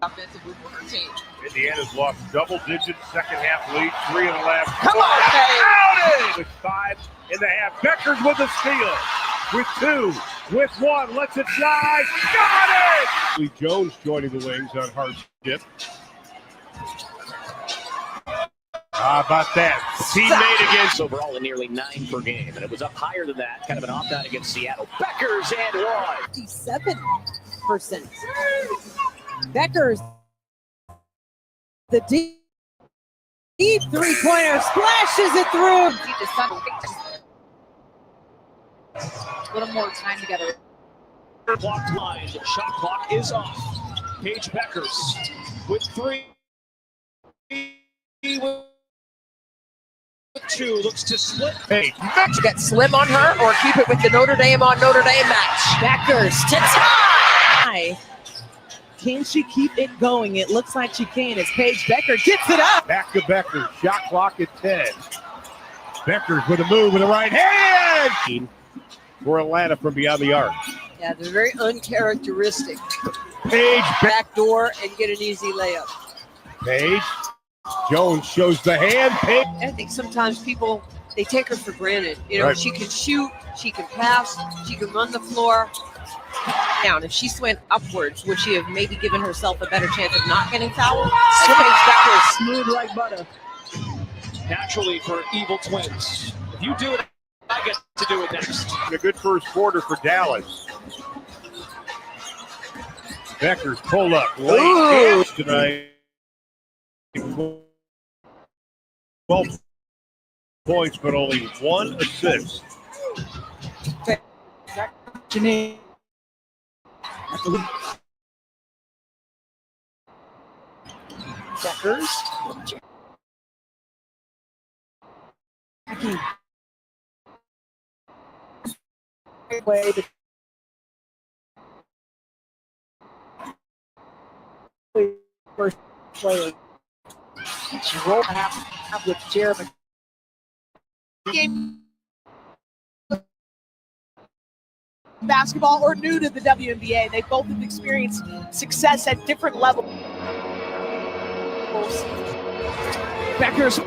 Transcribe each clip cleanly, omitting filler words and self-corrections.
Offensively for her team. Indiana's lost double-digit second-half lead, 3 in the last. Come on, Paige! With 5 in the half. Beckers with a steal. With 2, with 1, lets it fly. Got it! Lee Jones joining the wings on hard tip. How about that? Teammate against. Overall in nearly 9 per game, and it was up higher than that. Kind of an off night against Seattle. Beckers and 1. 57%. Beckers, the deep three-pointer, splashes it through. A little more time together. Blocked line. Shot clock is off. Paige Beckers with 3. With 2. Looks to split. Hey, To get slim on her or keep it with the Notre Dame on Notre Dame match. Beckers to tie. Can she keep it going? It looks like she can as Paige Beckers gets it up. back to Beckers. Shot clock at 10. Beckers with a move with the right hand. For Atlanta from beyond the arc. Yeah, they're very uncharacteristic. Paige Backdoor and get an easy layup. Paige. Jones shows the hand. Paige. I think sometimes people, they take her for granted. You know, Right. She can shoot, she can pass, she can run the floor. Down. If she went upwards, would she have maybe given herself a better chance of not getting fouled? Paige Beckers, smooth like butter. Naturally for Evil Twins. If you do it, I get to do it next. A good first quarter for Dallas. Beckers pull up late tonight. 12 points, but only 1 assist. Janine. Beckers. Way to first player. She rolled half with Jeremy. Basketball or new to the WNBA. They both have experienced success at different levels. Beckers.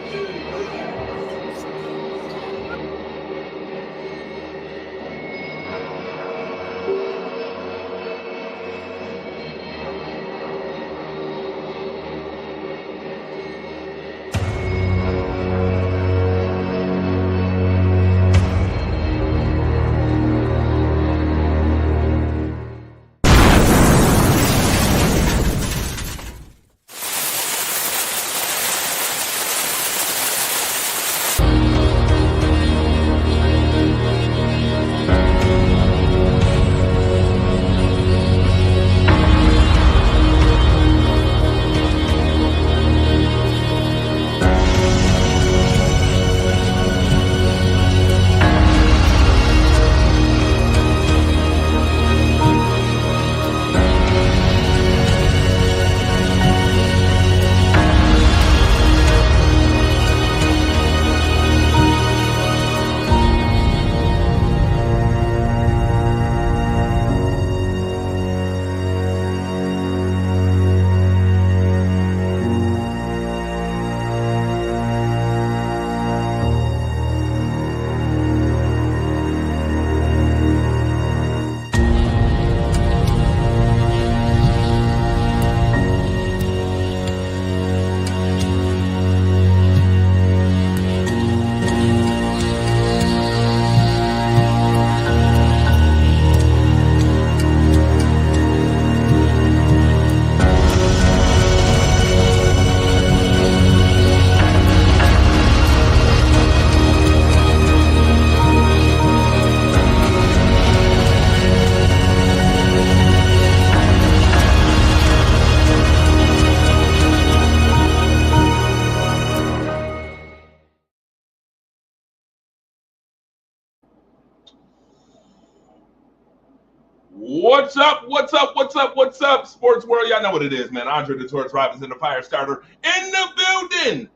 What's up? What's up? What's up? What's up, sports world? Y'all know what it is, man. Andre the Torch Robinson, the fire starter, in the building.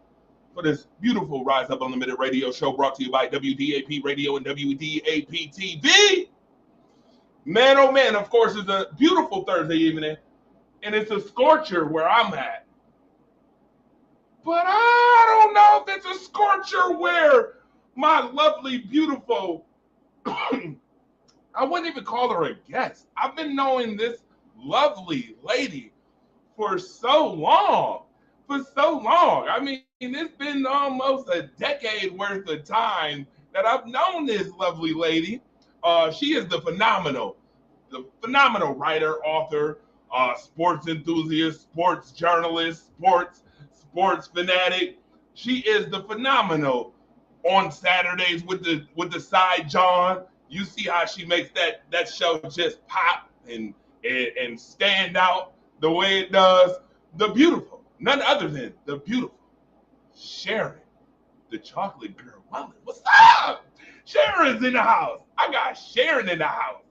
for this beautiful Rise Up Unlimited radio show brought to you by WDAP Radio and WDAP TV. Man, oh man, of course, it's a beautiful Thursday evening, and it's a scorcher where I'm at. But I don't know if it's a scorcher where my lovely, beautiful, I wouldn't even call her a guest. I've been knowing this lovely lady for so long. I mean, it's been almost a decade worth of time that I've known this lovely lady. She is the phenomenal writer, author, sports enthusiast, sports journalist, sports fanatic. She is the phenomenal on Saturdays with the side John. You see how she makes that show just pop and stand out the way it does. The beautiful, none other than the beautiful Sharon, the chocolate girl. What's up? Sharon's in the house. I got Sharon in the house.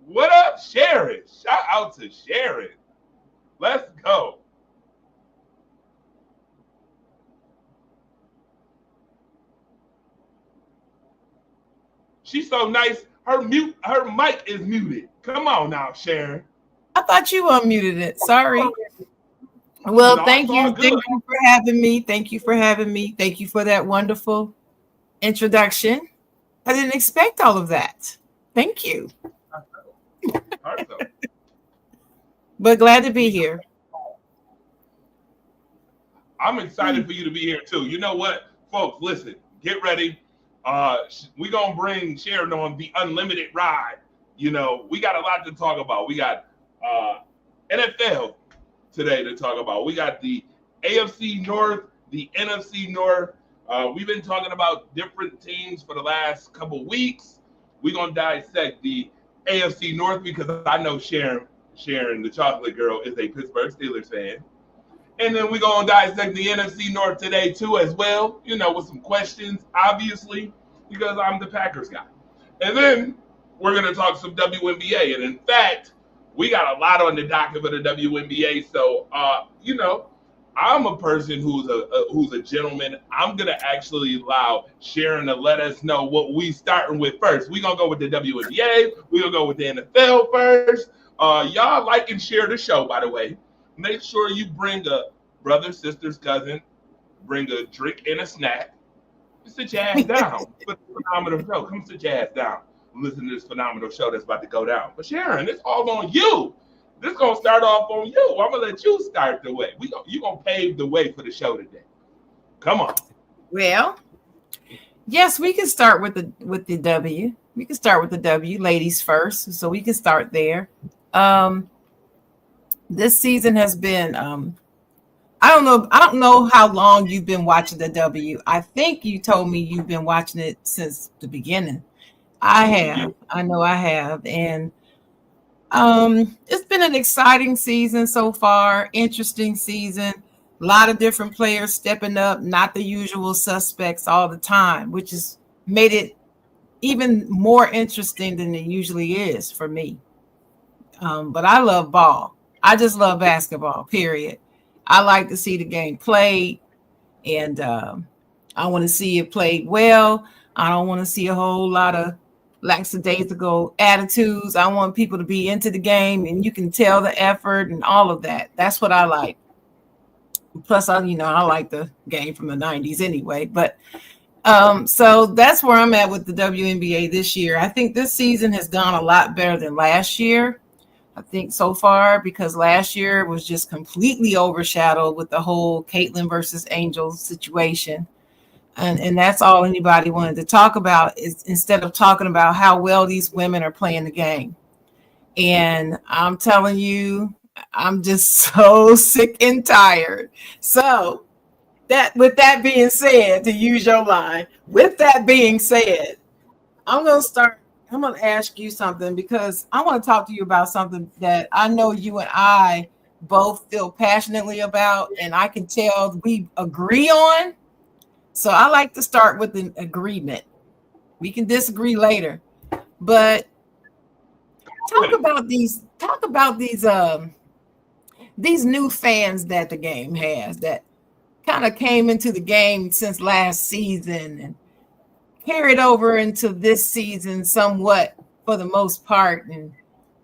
What up, Sharon? Shout out to Sharon. Let's go. She's so nice. Her mic is muted. Come on now, Sharon. I thought you unmuted it. Sorry. Well, No, thank it's you. all good. Thank you for having me. Thank you for having me. Thank you for that wonderful introduction. I didn't expect all of that. Thank you. But glad to be here. I'm excited for you to be here too. You know what, folks? Listen, get ready. We're gonna bring Sharon on the unlimited ride. You know, we got a lot to talk about. We got NFL today to talk about. We got the AFC North, the NFC North. We've been talking about different teams for the last couple weeks. We're gonna dissect the AFC North because I know Sharon, the chocolate girl, is a Pittsburgh Steelers fan. And then we're going to dissect the NFC North today, too, as well, you know, with some questions, obviously, because I'm the Packers guy. And then we're going to talk some WNBA. And, in fact, we got a lot on the docket for the WNBA. So, you know, I'm a person who's a gentleman. I'm going to actually allow Sharon to let us know what we starting with first. We're going to go with the WNBA. We're going to go with the NFL first. Y'all like and share the show, by the way. Make sure you bring a brother, sister's cousin, bring a drink and a snack. Sit your ass down. Put the phenomenal show. Come sit your ass down. Listen to this phenomenal show that's about to go down. But Sharon, it's all on you. This is gonna start off on you. I'm gonna let you start the way. You gonna pave the way for the show today. Come on. Well, yes, we can start with the W. We can start with the W, ladies first. So we can start there. This season has been I don't know how long you've been watching the W. I think you told me you've been watching it since the beginning. I have. I know I have. And it's been an exciting season so far, interesting season. A lot of different players stepping up, not the usual suspects all the time, which has made it even more interesting than it usually is for me. But I love ball. I just love basketball, period. I like to see the game played, and I want to see it played well. I don't want to see a whole lot of lackadaisical attitudes. I want people to be into the game, and you can tell the effort and all of that. That's what I like. Plus, I like the game from the 90s anyway. But so that's where I'm at with the WNBA this year. I think this season has gone a lot better than last year. I think so far, because last year was just completely overshadowed with the whole Caitlin versus Angels situation. And that's all anybody wanted to talk about, is instead of talking about how well these women are playing the game. And I'm telling you, I'm just so sick and tired. So with that being said, to use your line, with that being said, I'm going to ask you something, because I want to talk to you about something that I know you and I both feel passionately about, and I can tell we agree on. So I like to start with an agreement. We can disagree later, but talk about these new fans that the game has, that kind of came into the game since last season and carried over into this season somewhat for the most part. And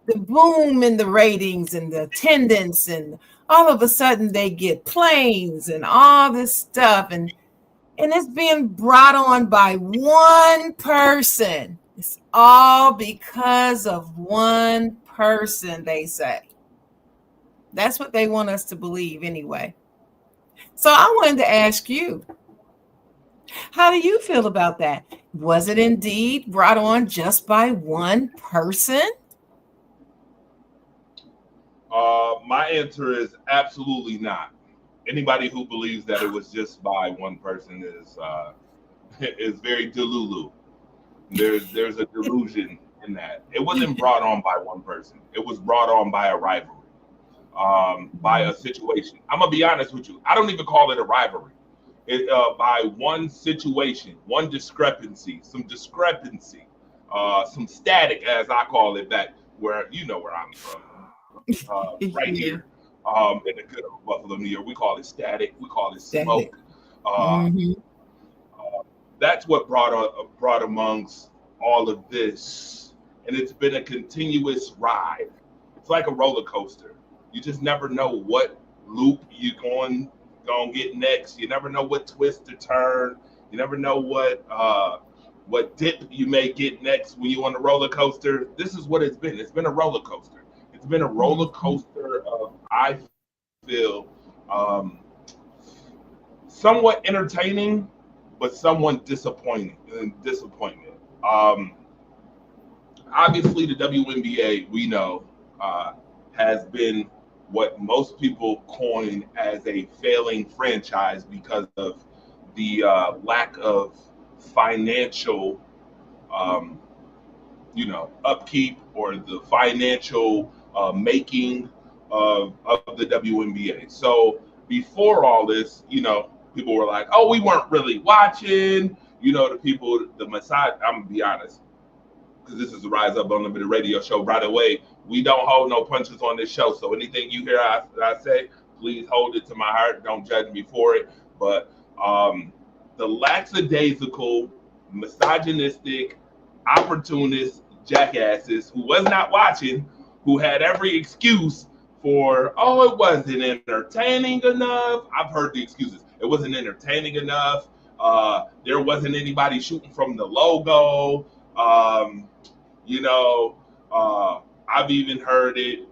the boom in the ratings and the attendance, and all of a sudden they get planes and all this stuff. And it's being brought on by one person. It's all because of one person, they say. That's what they want us to believe anyway. So I wanted to ask you, how do you feel about that? Was it indeed brought on just by one person? My answer is absolutely not. Anybody who believes that it was just by one person is very delulu. There's a delusion in that. It wasn't brought on by one person. It was brought on by a rivalry, by a situation. I'm gonna be honest with you. I don't even call it a rivalry. By one situation, one discrepancy, some static, as I call it, back where you know where I'm from, right here, in the good old Buffalo, New York. We call it static. We call it smoke. That's what brought amongst all of this, and it's been a continuous ride. It's like a roller coaster. You just never know what loop you're gonna get next. You never know what twist to turn. You never know what dip you may get next when you're on the roller coaster. This is what it's been. It's been a roller coaster. It's been a roller coaster of, I feel, somewhat entertaining, but somewhat disappointment. Obviously, the WNBA, we know, has been what most people coin as a failing franchise because of the lack of financial, upkeep or the financial making of the WNBA. So before all this, people were like, "Oh, we weren't really watching." The Messiah. I'm gonna be honest, because this is the Rise Up Unlimited radio show. Right away, we don't hold no punches on this show. So anything you hear I say, please hold it to my heart. Don't judge me for it. But the lackadaisical, misogynistic, opportunist jackasses who was not watching, who had every excuse for, "Oh, it wasn't entertaining enough." I've heard the excuses. It wasn't entertaining enough. There wasn't anybody shooting from the logo. I've even heard it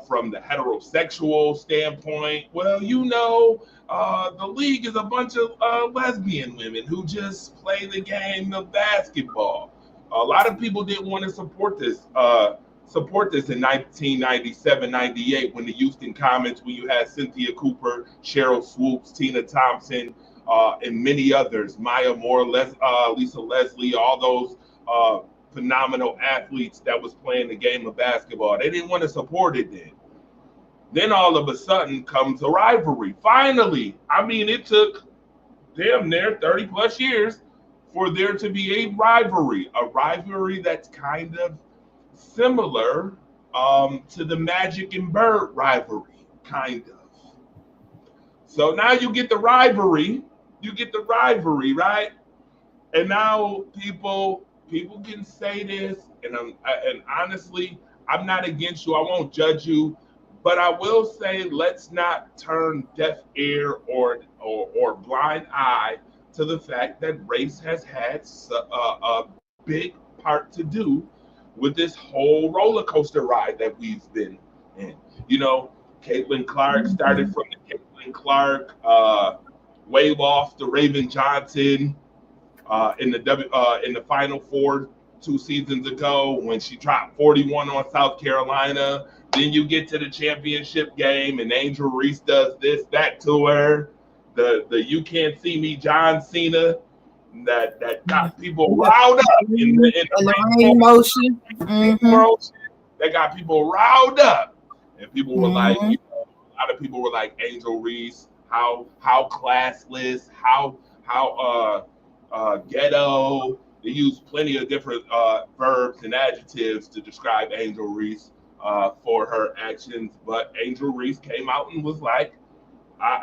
from the heterosexual standpoint. Well, the league is a bunch of lesbian women who just play the game of basketball. A lot of people didn't want to support this in 1997, 98 when the Houston Comets, when you had Cynthia Cooper, Cheryl Swoops, Tina Thompson, and many others, Maya Moore, Lisa Leslie, all those phenomenal athletes that was playing the game of basketball. They didn't want to support it then. Then all of a sudden comes a rivalry. Finally, it took damn near 30 plus years for there to be a rivalry that's kind of similar to the Magic and Bird rivalry, kind of. So now you get the rivalry, right? And now people can say this, and honestly, I'm not against you. I won't judge you, but I will say let's not turn deaf ear or blind eye to the fact that race has had a big part to do with this whole roller coaster ride that we've been in. Caitlin Clark started from the Caitlin Clark wave off to Raven Johnson in the Final Four 2 seasons ago when she dropped 41 on South Carolina. Then you get to the championship game and Angel Reese does that to her. The You Can't See Me John Cena that got people riled up in the rain motion. That got people riled up, and people were like, a lot of people were like, Angel Reese, how classless, how ghetto. They used plenty of different verbs and adjectives to describe Angel Reese for her actions, but Angel Reese came out and was like,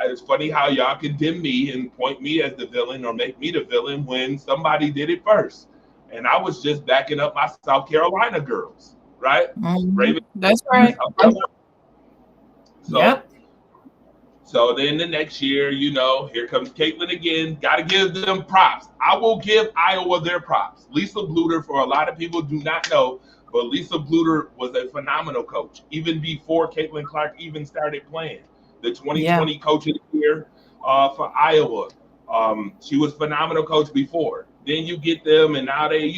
It's funny how y'all condemn me and point me as the villain or make me the villain when somebody did it first. And I was just backing up my South Carolina girls, right? Raven. That's right. So, Yep. So then the next year, here comes Caitlin again. Got to give them props. I will give Iowa their props. Lisa Bluter, for a lot of people do not know, but Lisa Bluter was a phenomenal coach, even before Caitlin Clark even started playing. The 2020 coach of the year for Iowa. She was phenomenal coach before. Then you get them, and now they,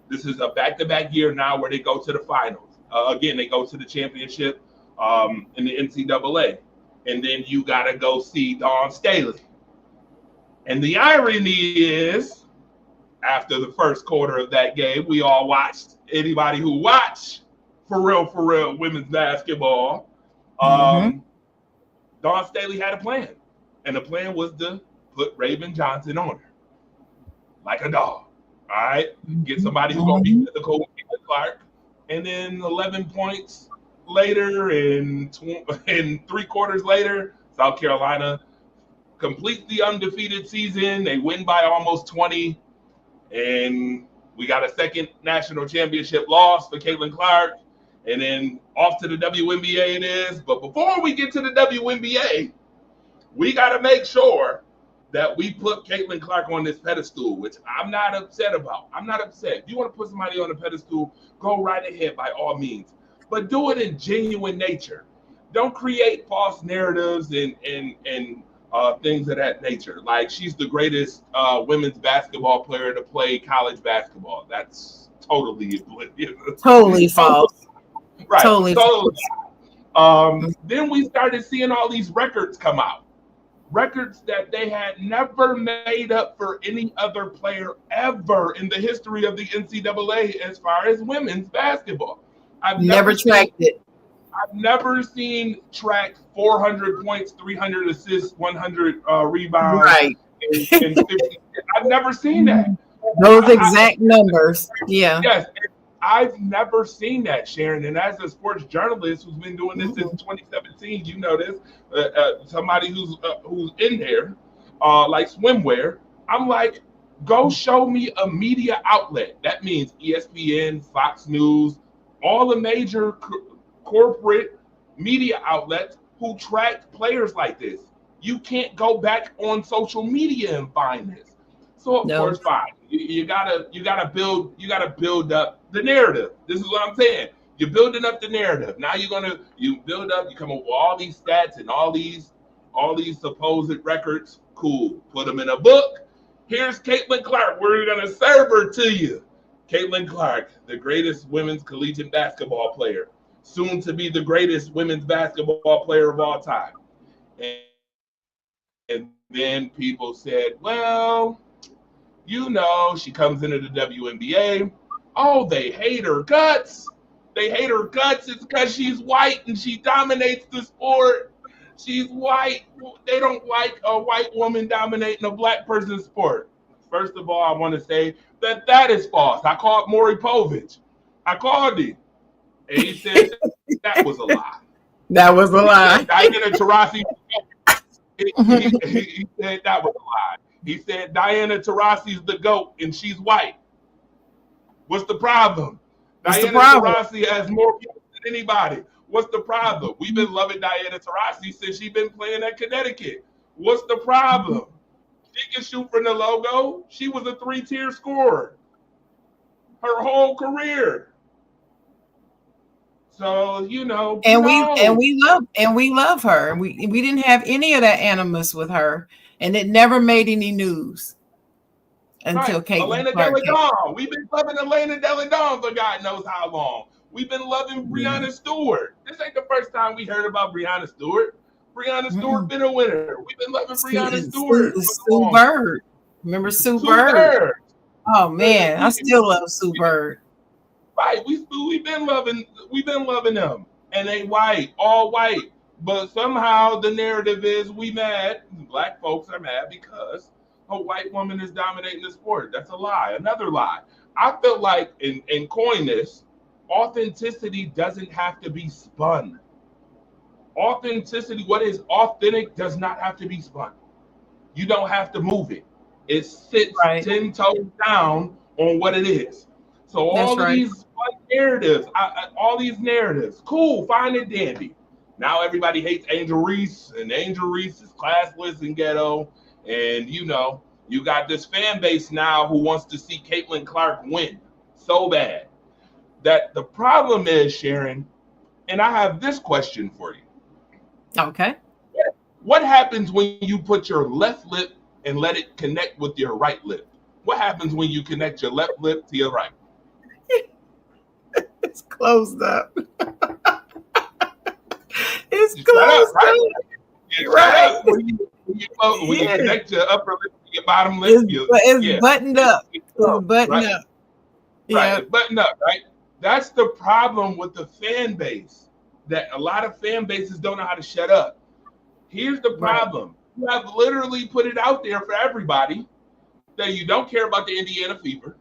this is a back-to-back year now where they go to the finals. Again, they go to the championship in the NCAA. And then you got to go see Dawn Staley. And the irony is, after the first quarter of that game, we all watched. Anybody who watched for real women's basketball, Dawn Staley had a plan. And the plan was to put Raven Johnson on her like a dog. All right? Get somebody who's going to be physical with Caitlin Clark. And then 11 points later and 3 quarters later, South Carolina completes the undefeated season. They win by almost 20. And we got a second national championship loss for Caitlin Clark. And then off to the WNBA it is. But before we get to the WNBA, we got to make sure that we put Caitlin Clark on this pedestal, which I'm not upset about. I'm not upset. If you want to put somebody on a pedestal, go right ahead by all means. But do it in genuine nature. Don't create false narratives and things of that nature. Like she's the greatest women's basketball player to play college basketball. That's totally Totally false. Right. Totally false. Then we started seeing all these records come out. Records that they had never made up for any other player ever in the history of the NCAA as far as women's basketball. I've never tracked it. I've never seen track 400 points, 300 assists, 100 rebounds. Right. And 50. I've never seen that. Those exact numbers. Yeah. Yes. I've never seen that, Sharon. And as a sports journalist who's been doing this since 2017, you know this. Somebody who's in there, like swimwear. I'm like, go show me a media outlet. That means ESPN, Fox News, all the major corporate media outlets who track players like this. You can't go back on social media and find this. So of course, fine. You gotta build up the narrative. This is what I'm saying. You're building up the narrative. Now you build up. You come up with all these stats and all these supposed records. Cool. Put them in a book. Here's Caitlin Clark. We're gonna serve her to you. Caitlin Clark, the greatest women's collegiate basketball player, soon to be the greatest women's basketball player of all time. And then people said, well, she comes into the WNBA. Oh, they hate her guts. They hate her guts. It's because she's white and she dominates the sport. She's white. They don't like a white woman dominating a black person's sport. First of all, I want to say that is false. I called Maury Povich. I called him. And he said that was a lie. That was a lie. Diana Taurasi, he said that was a lie. He said Diana Taurasi's the GOAT and she's white. What's the problem? Diana Taurasi has more people than anybody. What's the problem? We've been loving Diana Taurasi since she's been playing at Connecticut. What's the problem? She can shoot from the logo. She was a 3-tier scorer her whole career. So, and we love her. We didn't have any of that animus with her, and it never made any news until Caitlin Elena Clark. Delle Donne. We've been loving Elena Delle Donne for God knows how long. We've been loving Breanna Stewart. This ain't the first time we heard about Breanna Stewart. Breanna Stewart been a winner. We've been loving Breanna Stewart. Sue Bird. Remember Sue Bird? Oh man, I still love Sue Bird. Right, we've been loving them, and they white, all white. But somehow the narrative is we mad. Black folks are mad because a white woman is dominating the sport. That's a lie. Another lie. I feel like, and coin this, authenticity doesn't have to be spun. Authenticity, what is authentic, does not have to be spun. You don't have to move it. It sits 10 toes down on what it is. So all of these narratives, all these narratives, cool, fine and dandy. Now everybody hates Angel Reese, and Angel Reese is classless and ghetto. And, you know, you got this fan base now who wants to see Caitlin Clark win so bad. That the problem is, Sharon, and I have this question for you. Okay. What happens when you put your left lip and let it connect with your right lip? What happens when you connect your left lip to your right? It's closed up. It's closed up. Right. When you connect your upper lip to your bottom lip, it's buttoned up. It's buttoned up. Right, it's buttoned up, right? That's the problem with the fan base, that a lot of fan bases don't know how to shut up. Here's the problem. You have literally put it out there for everybody that you don't care about the Indiana Fever,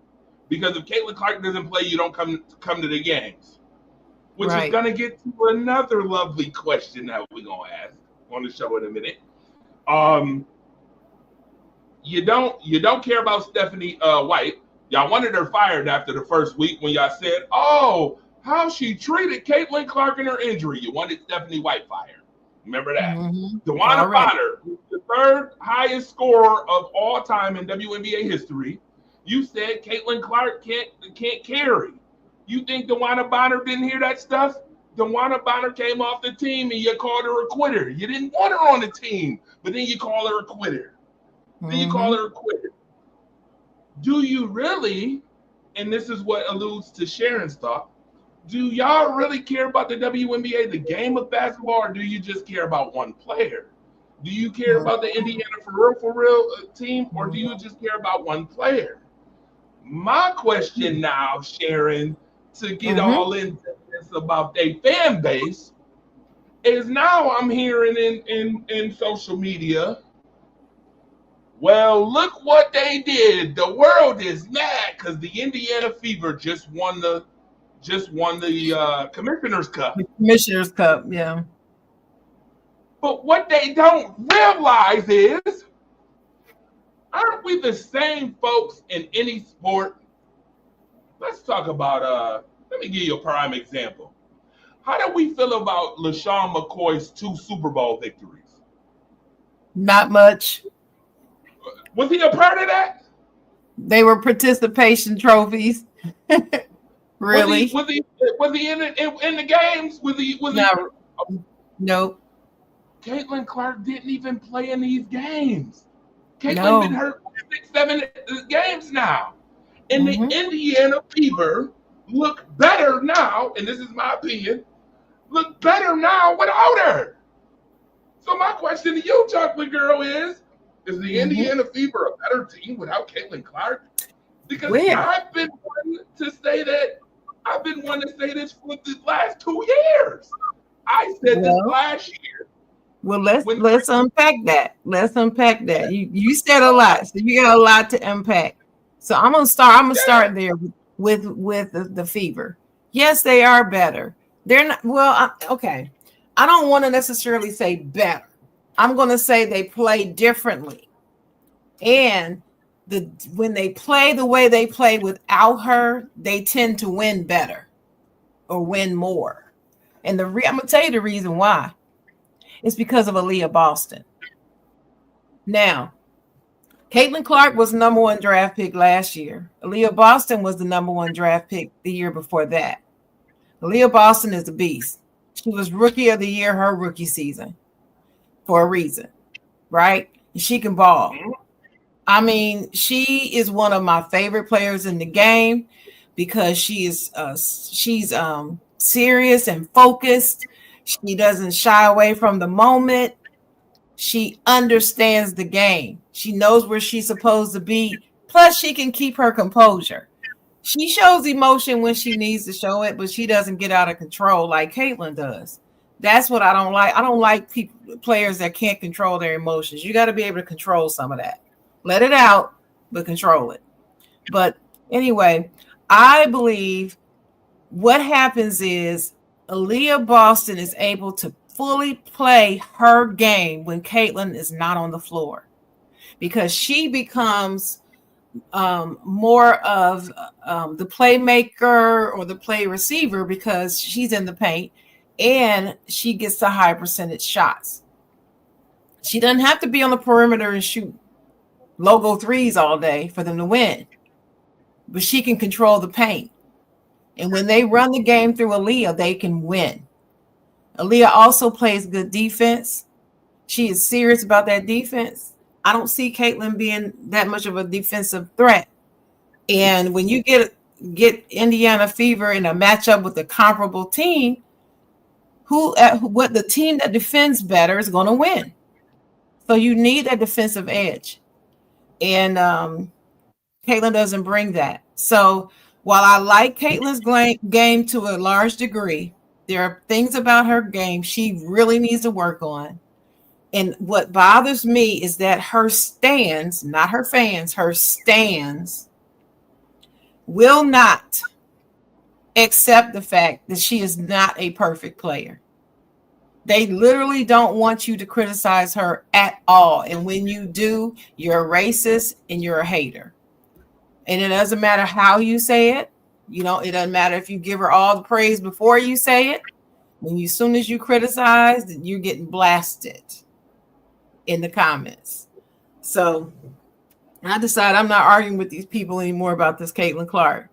because if Caitlin Clark doesn't play, you don't come to the games. Which is going to get to another lovely question that we're going to ask on the show in a minute. You don't care about Stephanie White. Y'all wanted her fired after the first week when y'all said, oh, how she treated Caitlin Clark in her injury. You wanted Stephanie White fired. Remember that. DeWanna Bonner, the third highest scorer of all time in WNBA history. You said Caitlin Clark can't carry. You think DeWanna Bonner didn't hear that stuff? DeWanna Bonner came off the team and you called her a quitter. You didn't want her on the team, but then you call her a quitter. Then you call her a quitter. Do you really, and this is what alludes to Sharon's thought, do y'all really care about the WNBA, the game of basketball, or do you just care about one player? Do you care about the Indiana for real team, or do you just care about one player? My question now, Sharon, to get all into this about their fan base, is now I'm hearing in social media, well, look what they did. The world is mad because the Indiana Fever just won the Commissioner's Cup. The Commissioner's Cup, yeah. But what they don't realize is, aren't we the same folks in any sport? Let's talk about, let me give you a prime example. How do we feel about LaShawn McCoy's 2 Super Bowl victories? Not much. Was he a part of that? They were participation trophies. Really? Was he in the games? Nope. Caitlin Clark didn't even play in these games. Caitlin been hurt 6-7 games now. And the Indiana Fever look better now, and this is my opinion, look better now without her. So my question to you, Chocolate Girl, is the Indiana Fever a better team without Caitlin Clark? Because I've been one to say this for the last 2 years. I said this last year. Well, let's unpack that. You said a lot, so you got a lot to unpack. So I'm gonna start there with the Fever. Yes, they are better. They're not okay. I don't want to necessarily say better. I'm going to say they play differently. And when they play the way they play without her, they tend to win better or win more. And I'm going to tell you the reason why. It's because of Aaliyah Boston. Now, Caitlin Clark was the number 1 draft pick last year. Aaliyah Boston was the number 1 draft pick the year before that. Aaliyah Boston is a beast. She was rookie of the year her rookie season for a reason, right? She can ball. I mean, she is one of my favorite players in the game because she's serious and focused. She doesn't shy away from the moment. She understands the game. She knows where she's supposed to be. Plus, she can keep her composure. She shows emotion when she needs to show it, but she doesn't get out of control like Caitlin does. That's what I don't like. I don't like players that can't control their emotions. You got to be able to control some of that. Let it out, but control it. But anyway, I believe what happens is Aaliyah Boston is able to fully play her game when Caitlin is not on the floor, because she becomes more of the playmaker or the play receiver because she's in the paint and she gets the high percentage shots. She doesn't have to be on the perimeter and shoot logo threes all day for them to win, but she can control the paint. And when they run the game through Aaliyah, they can win. Aaliyah also plays good defense. She is serious about that defense. I don't see Caitlin being that much of a defensive threat. And when you get Indiana Fever in a matchup with a comparable team, what the team that defends better is going to win. So you need that defensive edge. And Caitlin doesn't bring that. So while I like Caitlin's game to a large degree, there are things about her game she really needs to work on. And what bothers me is that her stands, not her fans, her stands will not accept the fact that she is not a perfect player. They literally don't want you to criticize her at all. And when you do, you're a racist and you're a hater. And it doesn't matter how you say it. It doesn't matter if you give her all the praise before you say it. As soon as you criticize, you're getting blasted in the comments. So I decided I'm not arguing with these people anymore about this Caitlin Clark.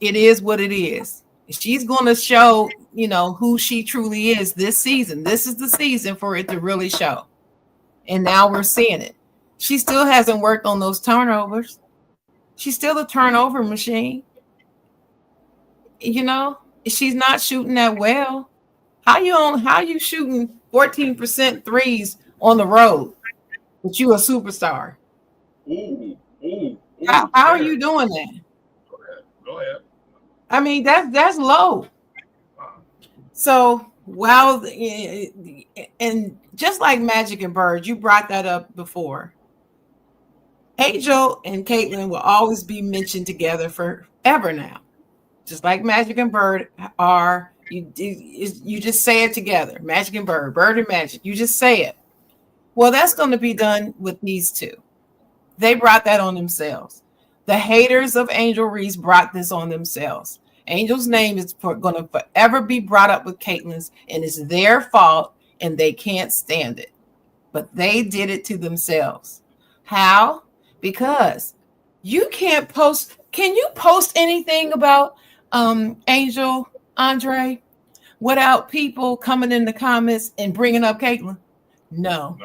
It is what it is. She's going to show, who she truly is this season. This is the season for it to really show. And now we're seeing it. She still hasn't worked on those turnovers. She's still a turnover machine. She's not shooting that well. How you shooting 14% threes on the road, but you a superstar? How are you doing that? Go ahead. I mean, that's low. So and just like Magic and Bird, you brought that up before. Angel and Caitlin will always be mentioned together forever now. Just like Magic and Bird are, you just say it together. Magic and Bird, Bird and Magic, you just say it. Well, that's going to be done with these two. They brought that on themselves. The haters of Angel Reese brought this on themselves. Angel's name is going to forever be brought up with Caitlin's, and it's their fault, and they can't stand it. But they did it to themselves. How? Because you can't post. Can you post anything about Angel, Andre, without people coming in the comments and bringing up Caitlin? No.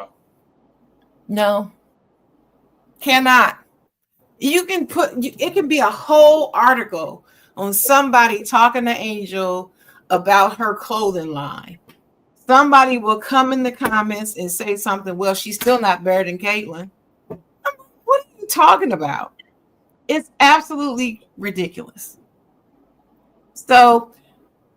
Cannot. You can it can be a whole article on somebody talking to Angel about her clothing line. Somebody will come in the comments and say something. Well, she's still not better than Caitlin. What are you talking about? It's absolutely ridiculous. So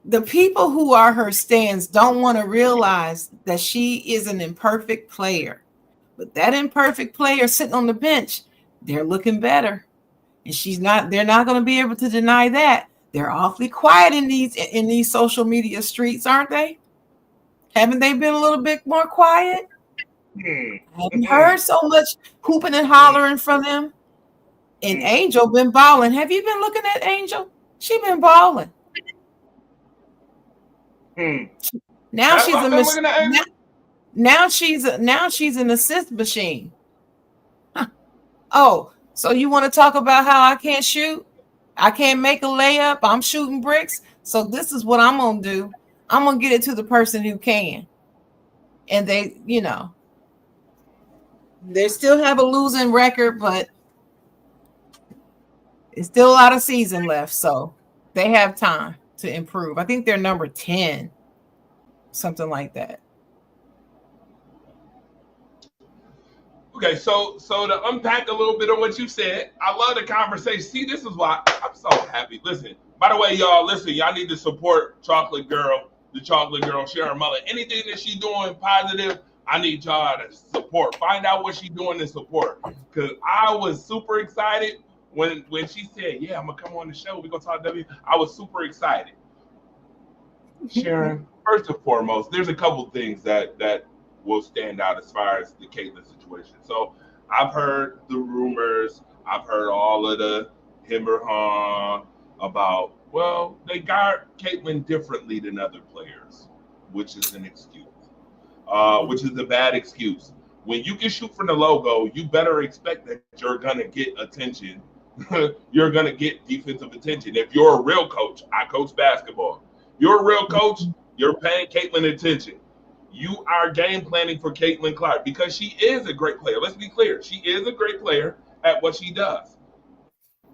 the people who are her stands don't want to realize that she is an imperfect player. But that imperfect player sitting on the bench, they're looking better. And they're not going to be able to deny that. They're awfully quiet in these social media streets, aren't they? Haven't they been a little bit more quiet? I haven't heard so much hooping and hollering from them. And Angel been balling. Have you been looking at Angel? She been balling. Now she's an assist machine. Huh. Oh, so you want to talk about how I can't shoot? I can't make a layup. I'm shooting bricks. So this is what I'm going to do. I'm going to get it to the person who can. And they still have a losing record, but it's still a lot of season left. So they have time to improve. I think they're number 10, something like that. Okay, so to unpack a little bit of what you said, I love the conversation. See, this is why I'm so happy. Listen, by the way, y'all need to support Chocolate Girl, the Chocolate Girl, Sharon Mullen. Anything that she's doing positive, I need y'all to support. Find out what she's doing and support. Because I was super excited when she said, yeah, I'm going to come on the show. We're going to talk W. I was super excited. Sharon, first and foremost, there's a couple things that will stand out as far as the Caitlyn situation. So I've heard the rumors, I've heard all of the him or her about, well, they guard Caitlyn differently than other players, which is an excuse, which is a bad excuse. When you can shoot from the logo, you better expect that you're going to get attention. You're going to get defensive attention. If you're a real coach, I coach basketball. You're a real coach, you're paying Caitlyn attention. You are game planning for Caitlin Clark because she is a great player. Let's be clear. She is a great player at what she does.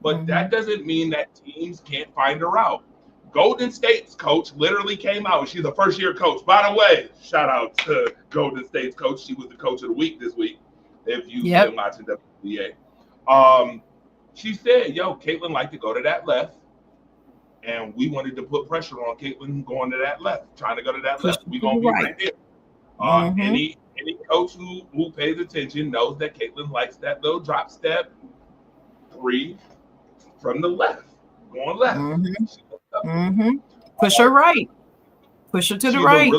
But that doesn't mean that teams can't find her out. Golden State's coach literally came out. She's a first-year coach. By the way, shout out to Golden State's coach. She was the coach of the week this week, if you've been watching WNBA. She said, yo, Caitlin liked to go to that left. And we wanted to put pressure on Caitlin going to that left, trying to go to that left. We're going to be right there. Any coach who pays attention knows that Caitlin likes that little drop step 3 from the left, going left. Push her right. Push her to the right.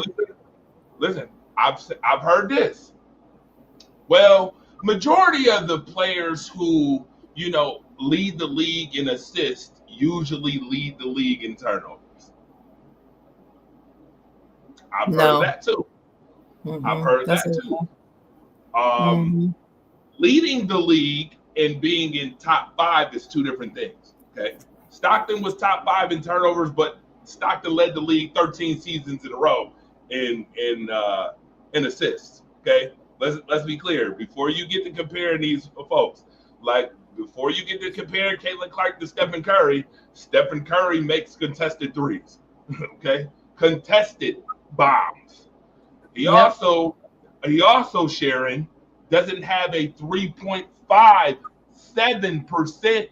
Listen, I've heard this. Well, majority of the players who, lead the league in assists usually lead the league in turnovers. I've heard that too. I've heard that too. Leading the league and being in top 5 is 2 different things. Okay. Stockton was top 5 in turnovers, but Stockton led the league 13 seasons in a row in assists. Okay. Let's be clear. Before you get to comparing these folks, before you get to compare Caitlin Clark to Stephen Curry makes contested threes. Okay. Contested bombs. He also, Sharon, doesn't have a 3.57%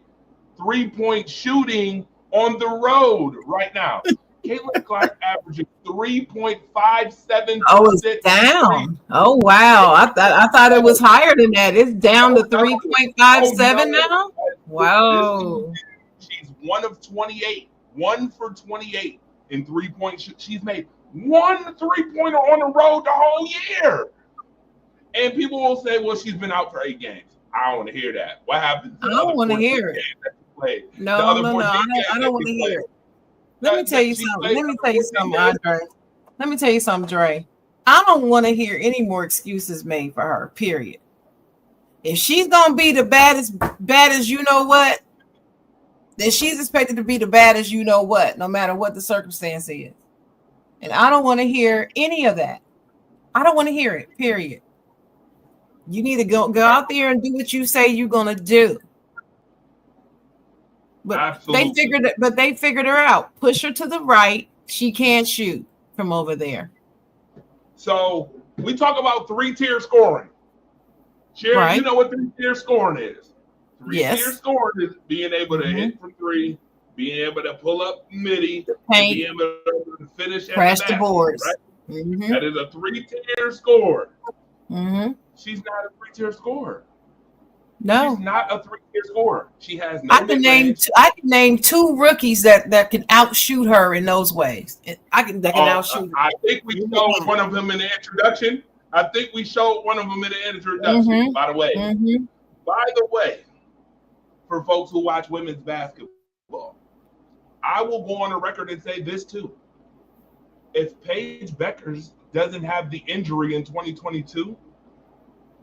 3-point shooting on the road right now. Caitlin Clark averages 3.57%. Oh, it's down. Oh, wow. I thought it was higher than that. It's down to 3.57 now? Wow. She's 1 of 28. 1 for 28 in 3-point shoot. She's made 1 3-pointer on the road the whole year. And people will say, well, she's been out for 8 games. I don't want to hear that. What happened? I don't want to hear it. No. I don't want to hear it. Let me tell you something, Andre. Let me tell you something, Dre. I don't want to hear any more excuses made for her, period. If she's going to be the baddest you know what, then she's expected to be the baddest you know what, no matter what the circumstance is. And I don't want to hear any of that. I don't want to hear it, period. You need to go out there and do what you say you're going to do. But they figured her out. Push her to the right. She can't shoot from over there. So we talk about 3-tier scoring. Sharon, right. You know what 3-tier scoring is? 3-tier scoring is being able to hit from 3, being able to pull up midi, being able to finish crash the boards. Right? That is a 3-tier score. She's not a 3-tier scorer. No, she's not a 3-tier scorer. She has no. I can name 2 rookies that can outshoot her in those ways. Outshoot her. I think we showed one of them in the introduction. By the way, for folks who watch women's basketball, I will go on the record and say this too. If Paige Beckers doesn't have the injury in 2022,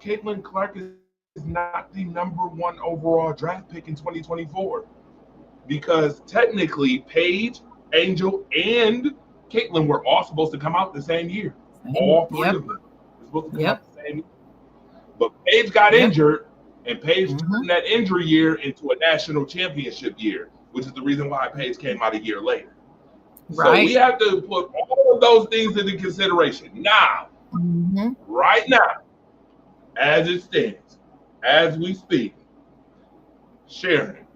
Caitlin Clark is not the number 1 overall draft pick in 2024, because technically Paige, Angel, and Caitlin were all supposed to come out the same year. All 3 of them were supposed to come out the same year. But Paige got injured, and Paige turned that injury year into a national championship year, which is the reason why Paige came out a year later. Right. So we have to put all of those things into consideration. Now, right now, as it stands, as we speak, Sharon,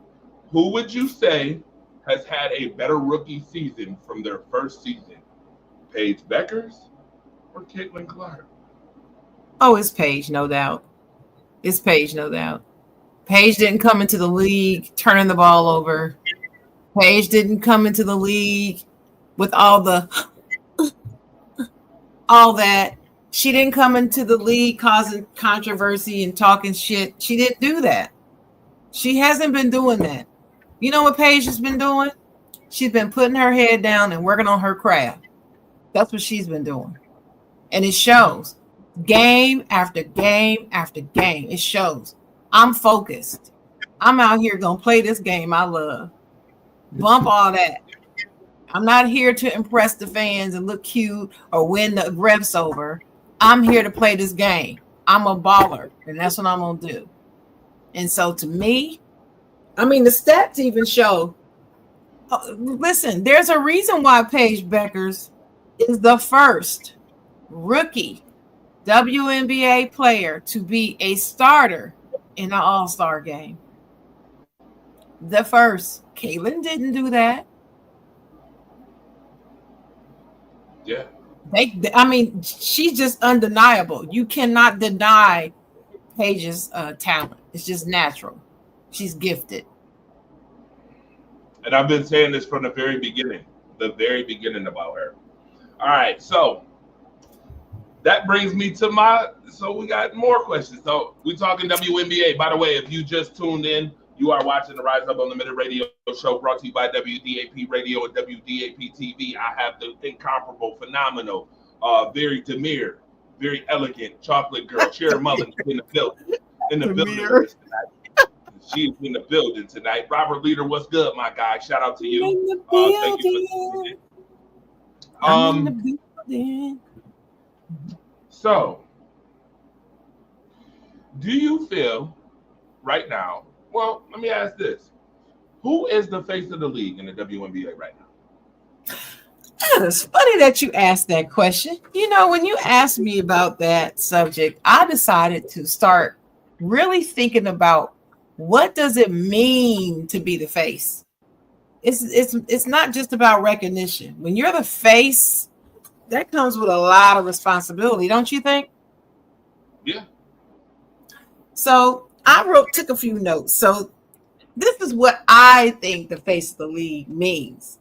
who would you say has had a better rookie season from their first season? Paige Beckers or Caitlin Clark? Oh, it's Paige, no doubt. Paige didn't come into the league turning the ball over. Paige didn't come into the league with all the all that. She didn't come into the league causing controversy and talking shit. She didn't do that. She hasn't been doing that. You know what Paige has been doing? She's been putting her head down and working on her craft. That's what she's been doing. And it shows. Game after game after game. It shows. I'm focused. I'm out here going to play this game I love. Bump all that. I'm not here to impress the fans and look cute or win the refs over. I'm here to play this game. I'm a baller, and that's what I'm going to do. And so to me, I mean, the stats even show. Listen, there's a reason why Paige Bueckers is the first rookie WNBA player to be a starter in an All-Star game. The first. Caitlin didn't do that. Yeah. I mean, she's just undeniable. You cannot deny Paige's talent. It's just natural. She's gifted. And I've been saying this from the very beginning about her. All right, so that brings me to so we got more questions. So we're talking WNBA. By the way, if you just tuned in, you are watching the Rise Up Unlimited radio show brought to you by WDAP Radio and WDAP TV. I have the incomparable, phenomenal, very demure, very elegant chocolate girl, Sharon Mullins, in the building. Tonight. She's in the building tonight. Robert Leader, what's good, my guy? Shout out to you. Thank you for tuning in. So, do you feel right now? Well, let me ask this. Who is the face of the league in the WNBA right now? It's funny that you asked that question. You know, when you asked me about that subject, I decided to start really thinking about what does it mean to be the face? It's not just about recognition. When you're the face, that comes with a lot of responsibility, don't you think? Yeah. So I took a few notes. So this is what I think the face of the league means.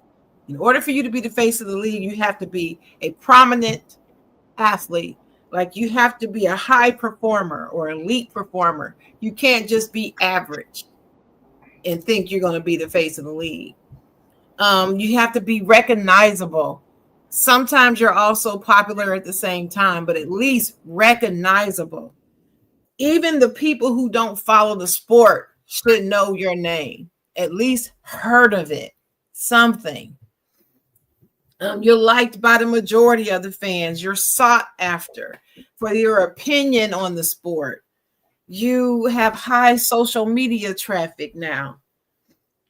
In order for you to be the face of the league, you have to be a prominent athlete. Like you have to be a high performer or elite performer. You can't just be average and think you're going to be the face of the league. You have to be recognizable. Sometimes you're also popular at the same time, but at least recognizable. Even the people who don't follow the sport should know your name, at least heard of it, something. You're liked by the majority of the fans. You're sought after for your opinion on the sport. You have high social media traffic now.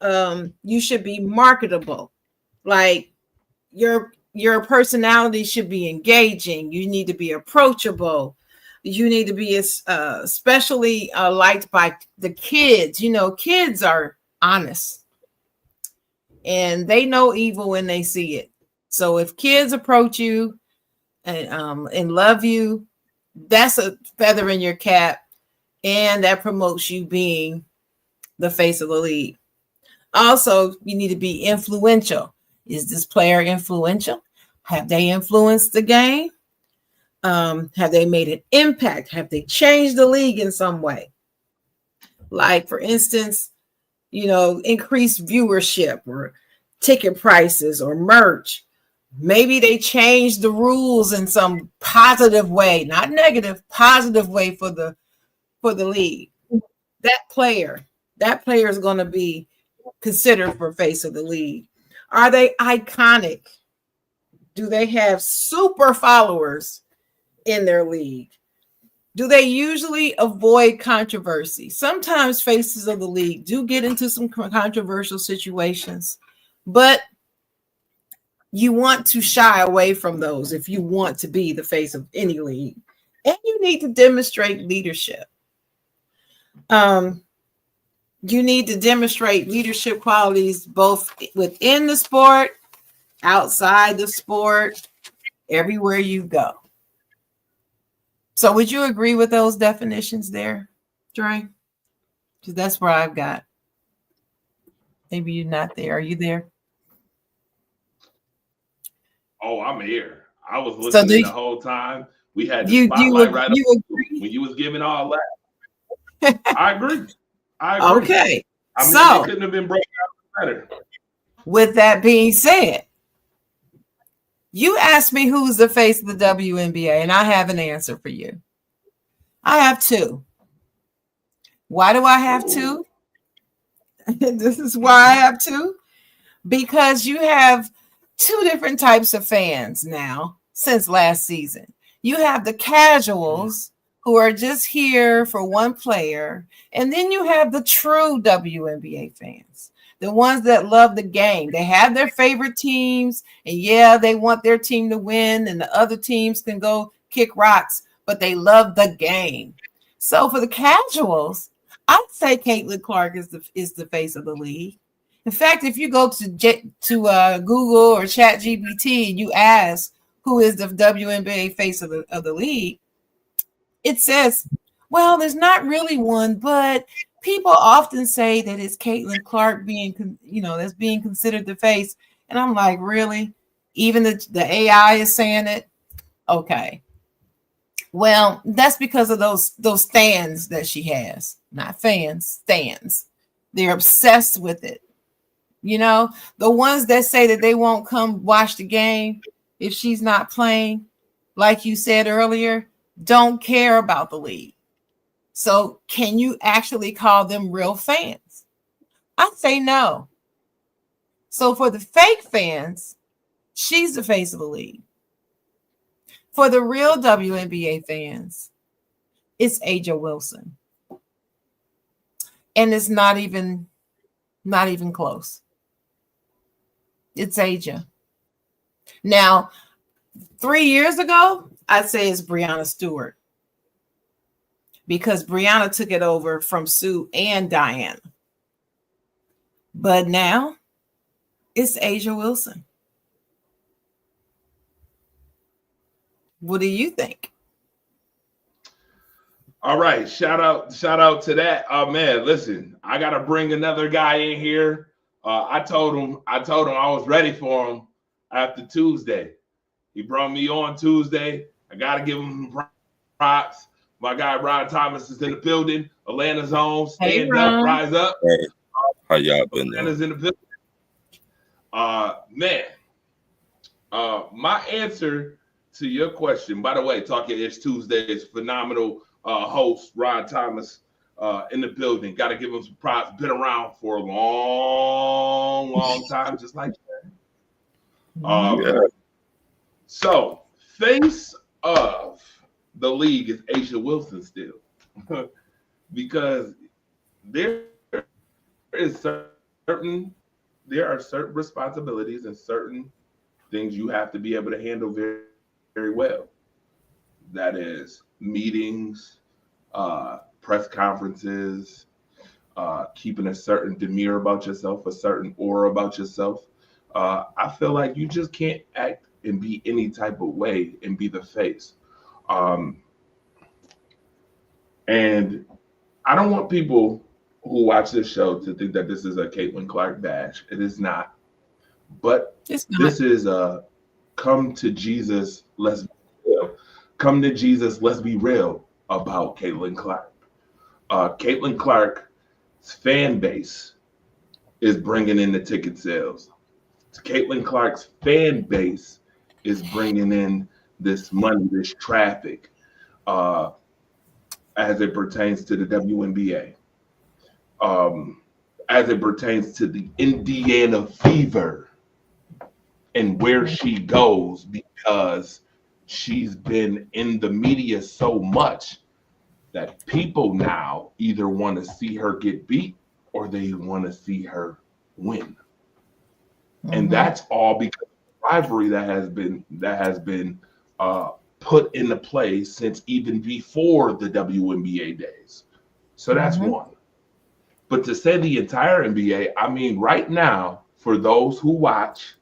You should be marketable. Like your personality should be engaging. You need to be approachable. You need to be especially liked by the kids. You know, kids are honest and they know evil when they see it. So if kids approach you and love you, that's a feather in your cap, and that promotes you being the face of the league. Also, you need to be influential. Is this player influential? Have they influenced the game? Have they made an impact? Have they changed the league in some way? Like, for instance, you know, increased viewership or ticket prices or merch. Maybe they changed the rules in some positive way, not negative, positive way for the league. That player is going to be considered for face of the league. Are they iconic? Do they have super followers in their league? Do they usually avoid controversy? Sometimes faces of the league do get into some controversial situations, but you want to shy away from those if you want to be the face of any league. And you need to demonstrate leadership. You need to demonstrate leadership qualities both within the sport, outside the sport, everywhere you go. So would you agree with those definitions there, Dre? Because that's where I've got. Maybe you're not there. Are you there? Oh, I'm here. I was So listening the whole time. We had the you spotlight right you up agree? when you was giving all that. I agree. Okay. I mean, So it couldn't have been broken out better. with that being said, you asked me who's the face of the WNBA, and I have an answer for you. I have two. Why do I have two? This is why I have two. Because you have two different types of fans now since last season. You have the casuals who are just here for one player, and then you have the true WNBA fans, the ones that love the game. They have their favorite teams, and yeah, they want their team to win, and the other teams can go kick rocks, but they love the game. So for the casuals, I'd say Caitlin Clark is the face of the league. In fact, if you go to Google or ChatGPT and you ask who is the WNBA face of the league, it says, well, there's not really one, but people often say that it's Caitlin Clark that's being considered the face. And I'm like, really? Even the AI is saying it? Okay. Well, that's because of those stands that she has. Not fans, stands. They're obsessed with it. The ones that say that they won't come watch the game if she's not playing, like you said earlier, don't care about the league. So can you actually call them real fans? I'd say no. So for the fake fans, she's the face of the league. For the real WNBA fans, it's A'ja Wilson. And it's not even close. It's A'ja. Now, 3 years ago, I'd say it's Breanna Stewart, because Breanna took it over from Sue and Diana. But now it's A'ja Wilson. What do you think? All right, shout out to that. Oh man, listen, I gotta bring another guy in here. I told him I was ready for him after Tuesday. He brought me on Tuesday. I gotta give him props. My guy Ron Thomas is in the building. Atlanta's home. Stand up, rise up. Hey, how y'all been? Atlanta's in the building. My answer to your question, by the way, Talking Ish Tuesday's phenomenal host Ron Thomas in the building. Got to give him some props. Been around for a long time, just like that. So, face of the league is A'ja Wilson still, because there are certain responsibilities and certain things you have to be able to handle very, very well. That is meetings, press conferences, keeping a certain demeanor about yourself, a certain aura about yourself. I feel like you just can't act and be any type of way and be the face. And I don't want people who watch this show to think that this is a Caitlin Clark bash. It is not. But this is a come to Jesus, let's be real. Come to Jesus, let's be real about Caitlin Clark. Caitlin Clark's fan base is bringing in the ticket sales. Caitlin Clark's fan base is bringing in this money, this traffic, as it pertains to the WNBA, as it pertains to the Indiana Fever and where she goes, because she's been in the media so much that people now either want to see her get beat or they want to see her win. And that's all because of the rivalry that has been put into play since even before the WNBA days. So that's one. But to say the entire NBA, I mean, right now, for those who watch,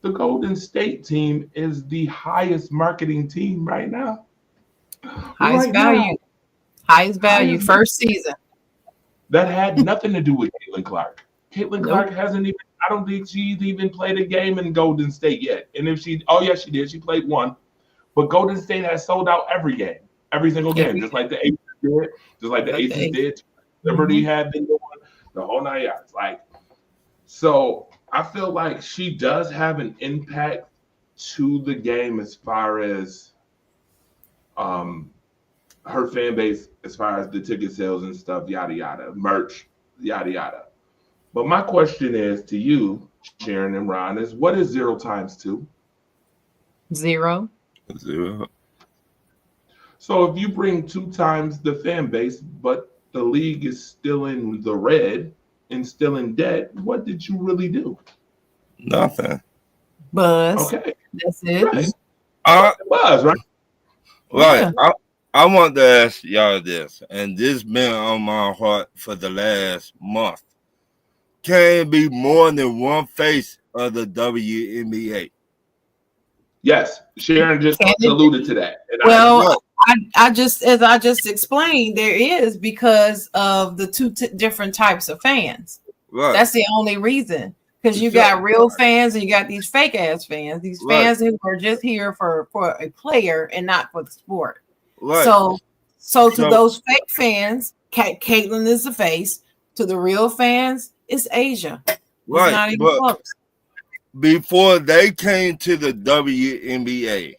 the Golden State team is the highest marketing team right now. Highest value, first season. That had nothing to do with Caitlin Clark. Caitlin Clark hasn't even I don't think she's even played a game in Golden State yet. And if oh yeah, she did. She played one. But Golden State has sold out every game, every single game, just like the Aces did, just like the Aces did. Liberty had been doing the whole 9 yards. Like, so I feel like she does have an impact to the game as far as her fan base, as far as the ticket sales and stuff, yada yada, merch, yada yada. But my question is to you, Sharon and Ron, is what is 0 times 2? 0. 0. So if you bring 2 times the fan base, but the league is still in the red and still in debt, what did you really do? Nothing. Buzz. Okay. That's it. Right. Buzz, right? Right. Yeah. I want to ask y'all this, and this been on my heart for the last month. Can it be more than one face of the WNBA? Yes, Sharon just alluded to that. And well, I just, as I just explained, there is because of the two different types of fans. Right. That's the only reason. Because you got real fans and you got these fake ass fans. These fans who are just here for a player and not for the sport. Right. So to those fake fans, Caitlin is the face. To the real fans, it's Asia. It's not even close. Before they came to the WNBA,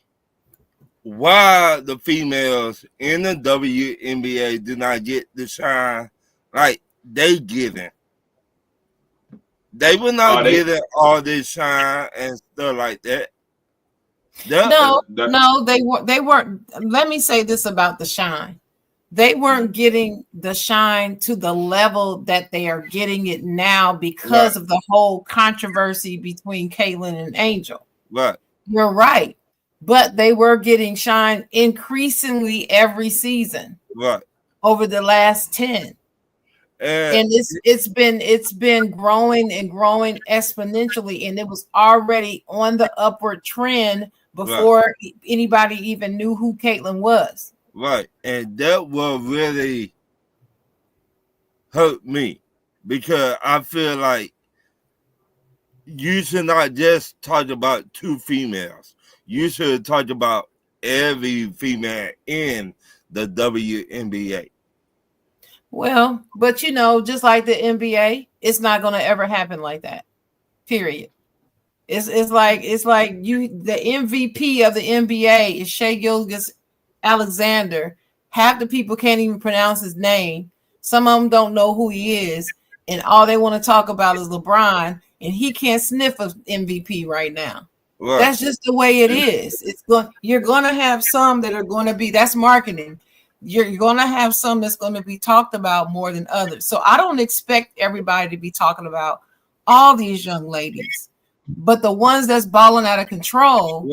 why the females in the WNBA did not get the shine like they getting? They were not getting all this shine and stuff like that. No, they weren't. Let me say this about the shine. They weren't getting the shine to the level that they are getting it now because of the whole controversy between Caitlin and Angel. Right. You're right. But they were getting shine increasingly every season. Right. Over the last 10. And it's been growing and growing exponentially, and it was already on the upward trend before anybody even knew who Caitlin was. Right. And that will really hurt me because I feel like you should not just talk about 2 females. You should talk about every female in the WNBA. Well, but just like the NBA, it's not going to ever happen like that. Period. It's like you, the MVP of the NBA is Shai Gilgeous-Alexander. Half the people can't even pronounce his name. Some of them don't know who he is, and all they want to talk about is LeBron, and he can't sniff an MVP right now. Right. That's just the way it is. You're going to have some that are going to be, that's marketing. You're going to have some that's going to be talked about more than others. So I don't expect everybody to be talking about all these young ladies, but the ones that's balling out of control,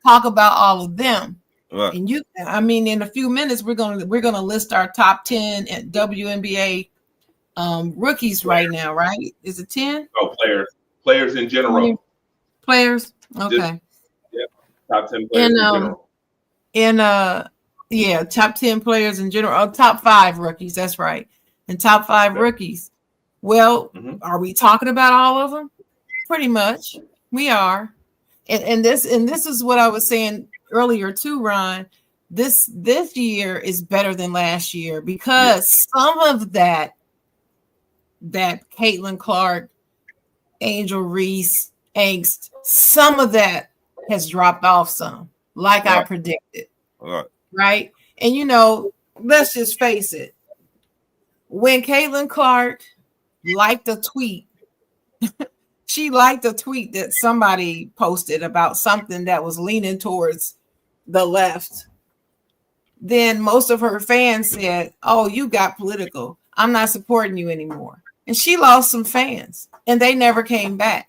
talk about all of them. Right. And in a few minutes, we're going to list our top 10 at WNBA rookies right now, right? Is it 10? Oh, players in general. Players. Okay. Top 10 players in general. Top 10 players in general. Oh, top 5 rookies. That's right. And top 5 rookies. Well, are we talking about all of them? Pretty much. We are. And this is what I was saying earlier too, Ron. This year is better than last year because some of that Caitlin Clark, Angel Reese angst, some of that has dropped off some, like I predicted. Right. And let's just face it. When Caitlin Clark liked a tweet, she liked a tweet that somebody posted about something that was leaning towards the left. Then most of her fans said, "Oh, you got political. I'm not supporting you anymore." And she lost some fans, and they never came back,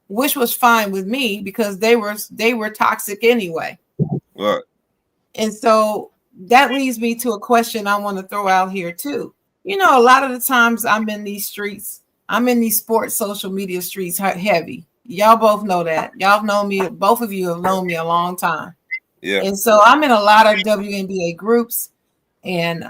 which was fine with me because they were toxic anyway. Right. And so that leads me to a question I want to throw out here too. A lot of the times I'm in these streets, I'm in these sports social media streets heavy. Y'all both know that. Y'all have known me. Both of you have known me a long time. Yeah. And so I'm in a lot of WNBA groups and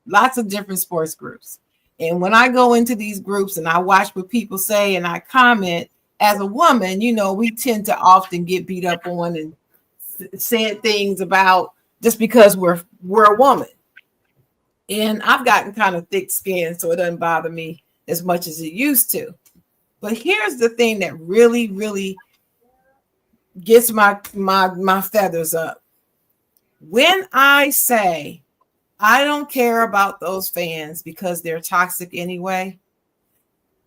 lots of different sports groups. And when I go into these groups and I watch what people say and I comment, as a woman, you know, we tend to often get beat up on and said things about just because we're a woman. And I've gotten kind of thick skinned, so it doesn't bother me as much as it used to. But here's the thing that really, really gets my feathers up. When I say I don't care about those fans because they're toxic anyway,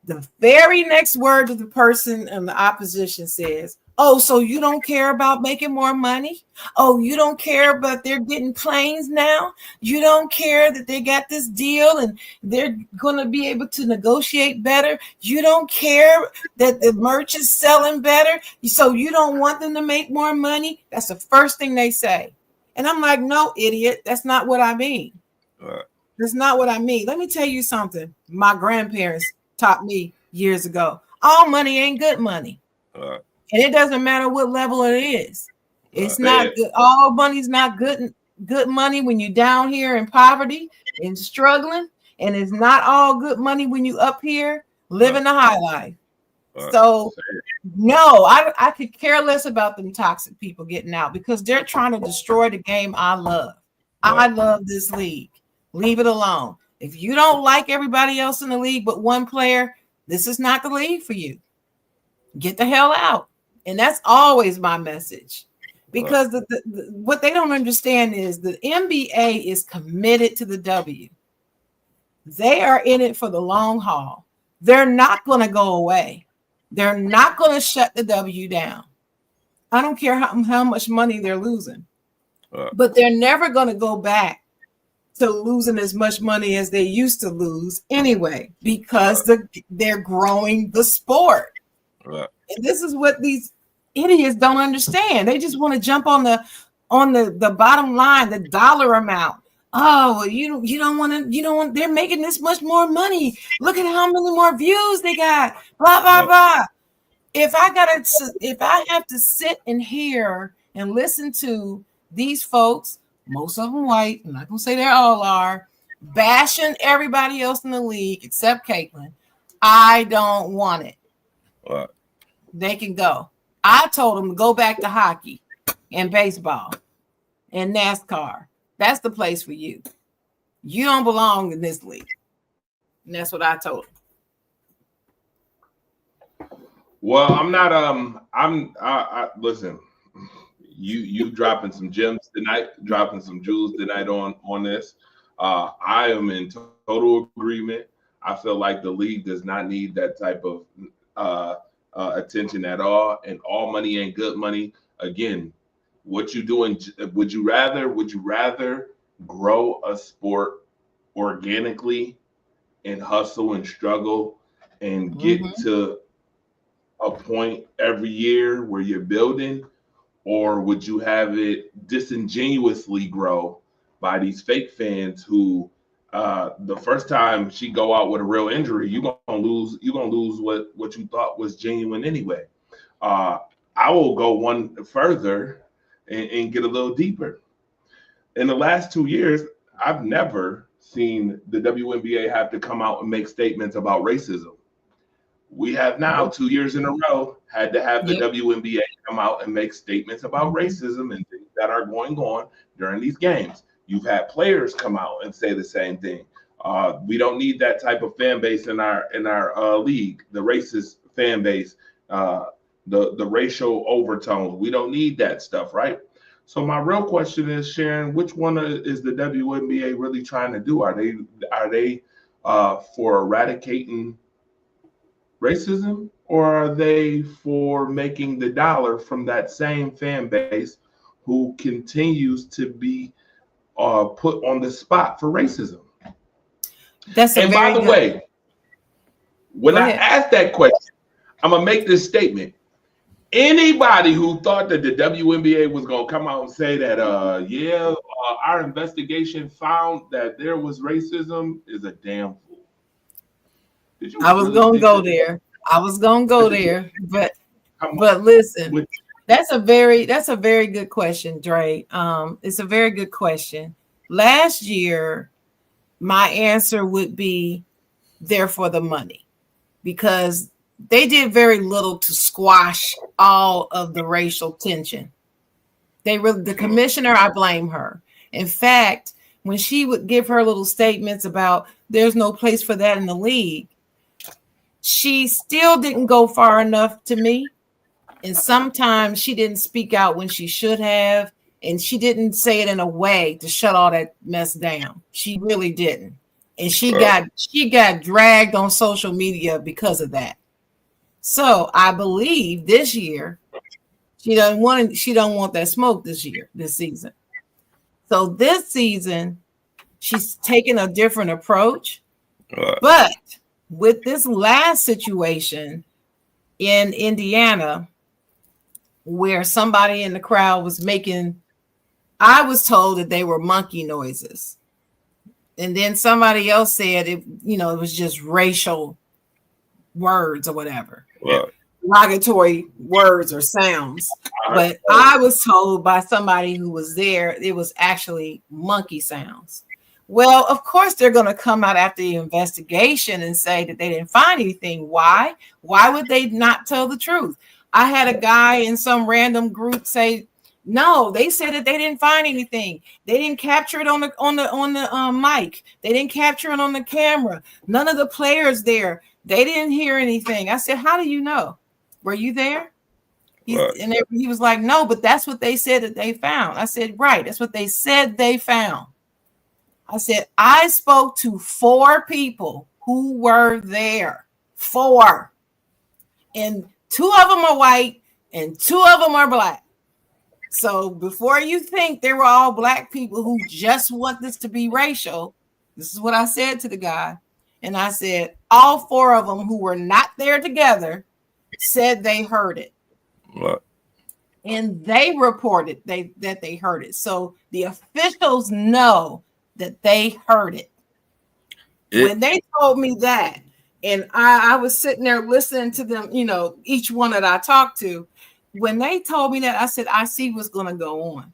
the very next word of the person in the opposition says, oh, so you don't care about making more money? Oh, you don't care about they're getting planes now? You don't care that they got this deal and they're going to be able to negotiate better? You don't care that the merch is selling better? So you don't want them to make more money? That's the first thing they say. And I'm like, no, idiot. That's not what I mean. That's not what I mean. Let me tell you something. My grandparents taught me years ago. All money ain't good money. And it doesn't matter what level it is. It's not good. All money's not good money when you're down here in poverty and struggling. And it's not all good money when you up here living the high life. So no, I could care less about them toxic people getting out because they're trying to destroy the game I love. I love this league. Leave it alone. If you don't like everybody else in the league but one player, this is not the league for you. Get the hell out. And that's always my message. Because what they don't understand is the NBA is committed to the W. They are in it for the long haul. They're not going to go away. They're not going to shut the W down. I don't care how much money they're losing. But they're never going to go back to losing as much money as they used to lose anyway, because they're growing the sport. And this is what these idiots don't understand. They just want to jump on the bottom line, the dollar amount. Oh, well, you don't want, they're making this much more money. Look at how many more views they got. Blah, blah, blah. If I have to sit and hear and listen to these folks, most of them white, I'm not gonna say they all are, bashing everybody else in the league except Caitlin, I don't want it. They can go. I told them to go back to hockey and baseball and NASCAR. That's the place for you. You don't belong in this league. And that's what I told them. Well, I'm not. Listen. You dropping some gems tonight, dropping some jewels tonight on this. I am in total agreement. I feel like the league does not need that type of attention at all, and all money ain't good money. Again, what you doing? Would you rather grow a sport organically and hustle and struggle and get to a point every year where you're building? Or would you have it disingenuously grow by these fake fans who the first time she go out with a real injury, you're gonna lose what you thought was genuine anyway. I will go one further and get a little deeper. In the last 2 years, I've never seen the WNBA have to come out and make statements about racism. We have now 2 years in a row had to have the WNBA come out and make statements about racism and things that are going on during these games. You've had players come out and say the same thing. We don't need that type of fan base in our league, the racist fan base, the racial overtones. We don't need that stuff, right? So my real question is, Sharon, which one is the WNBA really trying to do? Are they for eradicating racism, or are they for making the dollar from that same fan base who continues to be put on the spot for racism? And by the way, when I ask that question, I'm gonna make this statement. Anybody who thought that the WNBA was gonna come out and say that, our investigation found that there was racism is a damn fool. I was gonna go there. But listen, that's a very good question, Dre. It's a very good question. Last year, my answer would be there for the money, because they did very little to squash all of the racial tension. The commissioner, I blame her. In fact, when she would give her little statements about there's no place for that in the league, she still didn't go far enough to me. And sometimes she didn't speak out when she should have. And she didn't say it in a way to shut all that mess down. She really didn't. And she got dragged on social media because of that. So I believe this year she don't want that smoke this season. So this season she's taking a different approach. But with this last situation in Indiana, where somebody in the crowd was making, I was told that they were monkey noises. And then somebody else said it was just racial words or whatever. Derogatory words or sounds. But I was told by somebody who was there, it was actually monkey sounds. Well, of course, they're going to come out after the investigation and say that they didn't find anything. Why? Why would they not tell the truth? I had a guy in some random group say, no, they said that they didn't find anything. They didn't capture it on the mic. They didn't capture it on the camera. None of the players there, they didn't hear anything. I said, how do you know? Were you there? And he was like, no, but that's what they said that they found. I said, right, that's what they said they found. I said, I spoke to 4 people who were there. 4. And 2 of them are white and 2 of them are black. So before you think they were all black people who just want this to be racial, this is what I said to the guy. And I said, all 4 of them who were not there together said they heard it. What? And they reported that they heard it. So the officials know that they heard it. When they told me that, and I was sitting there listening to them, each one that I talked to, when they told me that, I said, I see what's going to go on.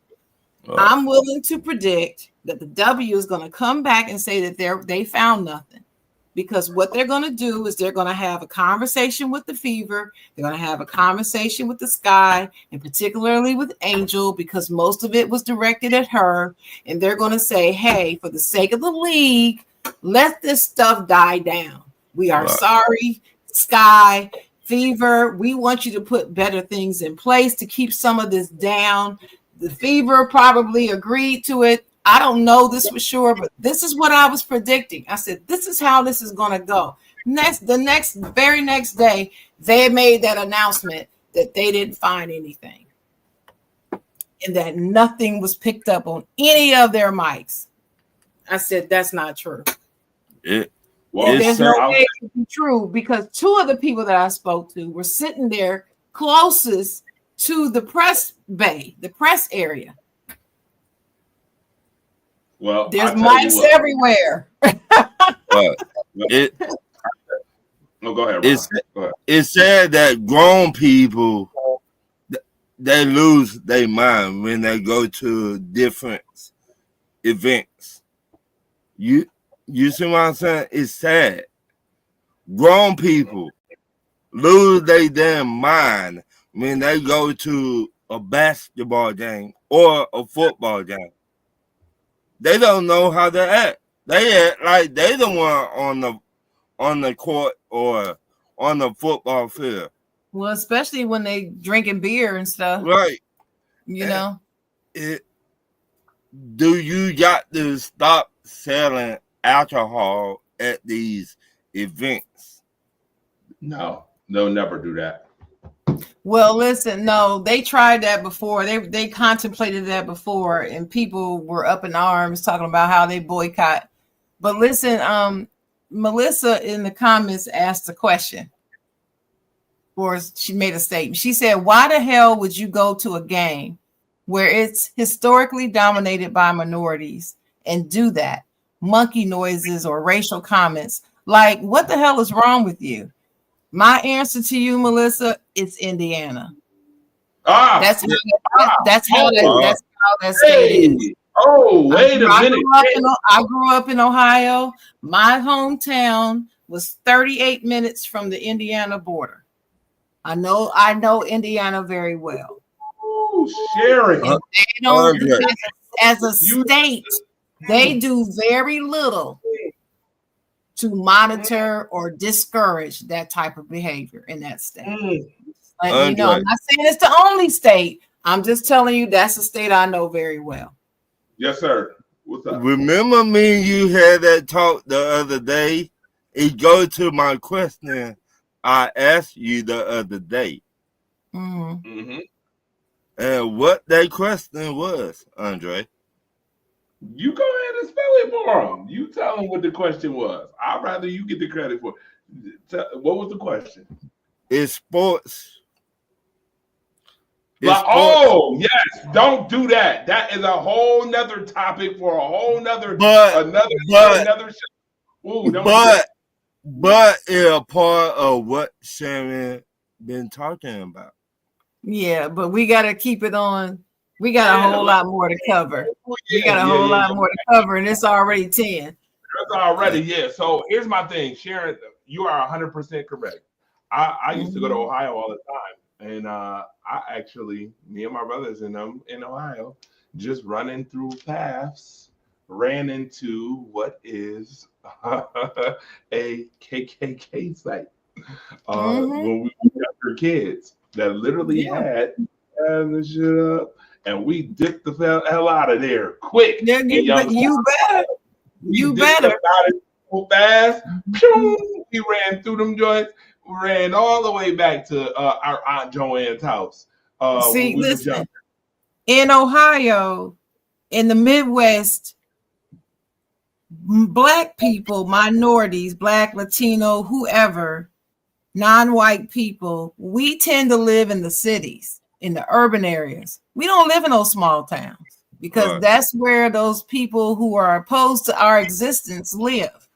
I'm willing to predict that the W is going to come back and say that they found nothing. Because what they're going to do is they're going to have a conversation with the Fever. They're going to have a conversation with the Sky, and particularly with Angel, because most of it was directed at her. And they're going to say, hey, for the sake of the league, let this stuff die down. We are sorry, Sky, Fever. We want you to put better things in place to keep some of this down. The Fever probably agreed to it. I don't know this for sure, but this is what I was predicting. I said, this is how this is going to go. The very next day, they made that announcement that they didn't find anything and that nothing was picked up on any of their mics. I said, that's not true. There's no way it could be true, because 2 of the people that I spoke to were sitting there closest to the press bay, the press area. Well, there's mics everywhere. No, go ahead. It's sad that grown people, they lose their mind when they go to different events. You see what I'm saying? It's sad. Grown people lose their damn mind when they go to a basketball game or a football game. They don't know how to act. They act like they the one on the court or on the football field. Well, especially when they drinking beer and stuff. Right. Do you got to stop selling alcohol at these events? No, they'll never do that. Well, listen, no, they tried that before. They contemplated that before, and people were up in arms talking about how they boycott. But listen, Melissa in the comments asked a question, or she made a statement. She said, why the hell would you go to a game where it's historically dominated by minorities and do that? Monkey noises or racial comments. Like, what the hell is wrong with you? My answer to you, Melissa, it's Indiana. That's how that state is. Oh, wait a minute. I grew up in Ohio. My hometown was 38 minutes from the Indiana border. I know Indiana very well. Ooh, Sherry. And they don't, Andre. as a state, they do very little to monitor or discourage that type of behavior in that state. Letting you know, I'm not saying it's the only state. I'm just telling you that's a state I know very well. Yes, sir. What's up? Remember me and you had that talk the other day? It goes to my question I asked you the other day. Mm-hmm. And what that question was, Andre. You go ahead and spell it for him. You tell him what the question was. I'd rather you get the credit for it. What was the question? It's sports. Like, oh, yes. Don't do that. That is a whole nother topic for a whole nother another show. Ooh, but it's a part of what Sharon been talking about. Yeah, but we got to keep it on. We got a whole lot more to cover. We got a whole lot more to cover, and it's already 10. It's already, yeah. So here's my thing, Sharon. You are 100% correct. I used to go to Ohio all the time, and I actually, me and my brothers in Ohio, just running through paths, ran into what is a KKK site when we were younger kids that literally had the shit up. And we dipped the hell out of there quick. Yeah, you better. You better. So fast. We ran through them joints. We ran all the way back to our Aunt Joanne's house. See, listen. In Ohio, in the Midwest, Black people, minorities, Black, Latino, whoever, non-white people, we tend to live in the cities, in the urban areas. We don't live in those small towns because that's where those people who are opposed to our existence live.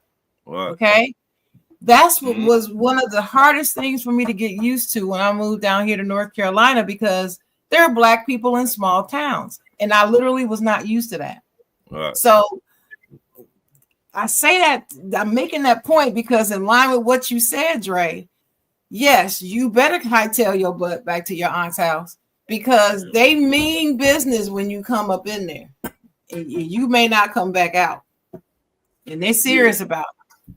Okay? That's what was one of the hardest things for me to get used to when I moved down here to North Carolina, because there are Black people in small towns, and I literally was not used to that. So I say that, I'm making that point because in line with what you said, Dre, yes, you better hightail your butt back to your aunt's house, because they mean business when you come up in there. And you may not come back out. And they're serious about it.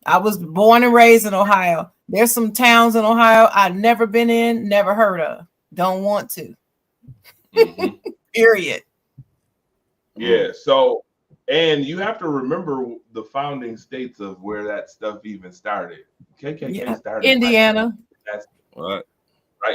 I was born and raised in Ohio. There's some towns in Ohio I've never been in, never heard of. Don't want to. Period. Yeah, so, and you have to remember the founding states of where that stuff even started. KKK started Indiana. That's right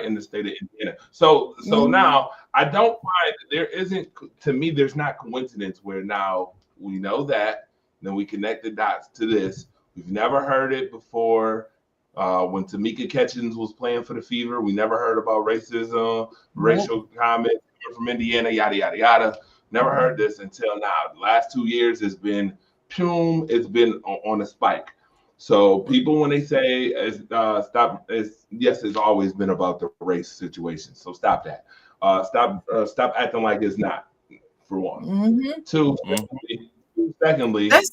in the state of Indiana. So now I don't find that there isn't, to me, there's not coincidence where now we know that, then we connect the dots to this. We've never heard it before. When Tamika Catchings was playing for the Fever, we never heard about racism, racial comments from Indiana, yada, yada, yada. Never heard this until now. The last 2 years has been, it's been on a spike. So people, when they say stop, it's always been about the race situation. So stop that. Stop acting like it's not, for one. Two, secondly, that's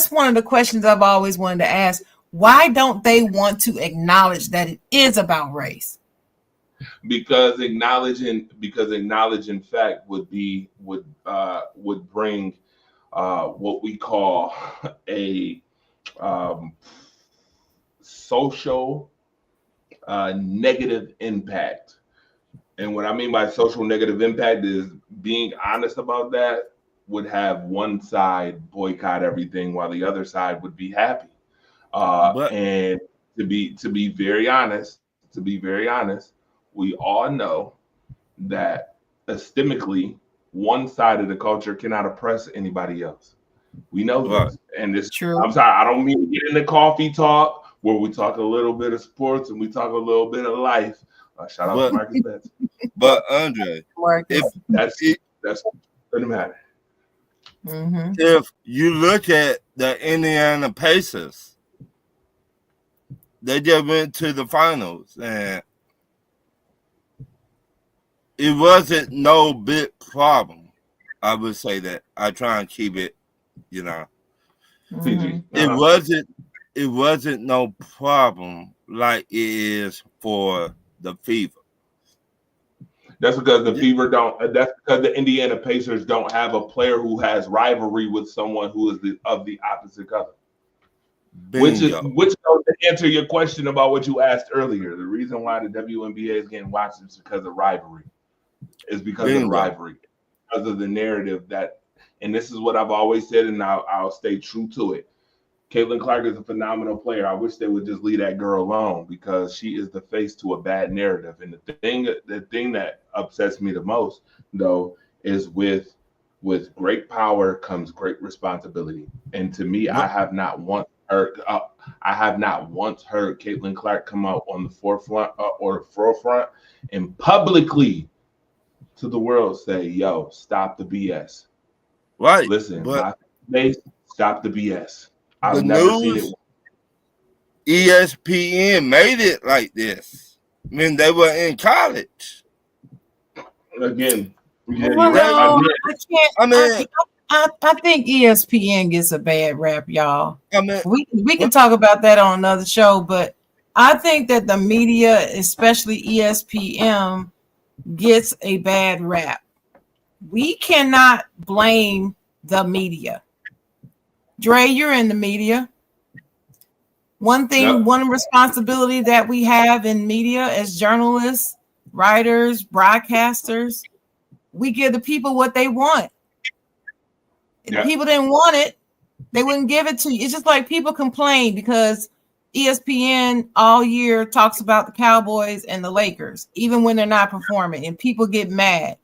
one of the questions I've always wanted to ask. Why don't they want to acknowledge that it is about race? Because acknowledging fact would bring what we call a social negative impact. And what I mean by social negative impact is being honest about that would have one side boycott everything while the other side would be happy. And to be very honest, we all know that systemically, one side of the culture cannot oppress anybody else. We know this. And it's true. I'm sorry, I don't mean to get into coffee talk where we talk a little bit of sports and we talk a little bit of life. Shout out to Marcus Betts. But Andre, that's doesn't matter. If you look at the Indiana Pacers, they just went to the finals, and it wasn't no big problem. I would say that. I try and keep it, Mm-hmm. It wasn't no problem like it is for the Fever. That's because the Fever don't. That's because the Indiana Pacers don't have a player who has rivalry with someone who is of the opposite color. Bingo. Which goes to answer your question about what you asked earlier. The reason why the WNBA is getting watched is because of rivalry. Is because of the rivalry, because of the narrative that, and this is what I've always said, and I'll stay true to it. Caitlin Clark is a phenomenal player. I wish they would just leave that girl alone because she is the face to a bad narrative. And the thing that upsets me the most, though, is with great power comes great responsibility. And to me, I have not once heard Caitlin Clark come out on the forefront and publicly to the world say, "Yo, stop the BS." Right. Listen, but stop the BS. I've the never news, seen it. ESPN made it like this when they were in college. Again, I think ESPN gets a bad rap, y'all. I mean, we can talk about that on another show, but I think that the media, especially ESPN, gets a bad rap. We cannot blame the media. Dre, you're in the media. One responsibility that we have in media as journalists, writers, broadcasters, we give the people what they want. If people didn't want it, they wouldn't give it to you. It's just like people complain because ESPN all year talks about the Cowboys and the Lakers, even when they're not performing, and people get mad.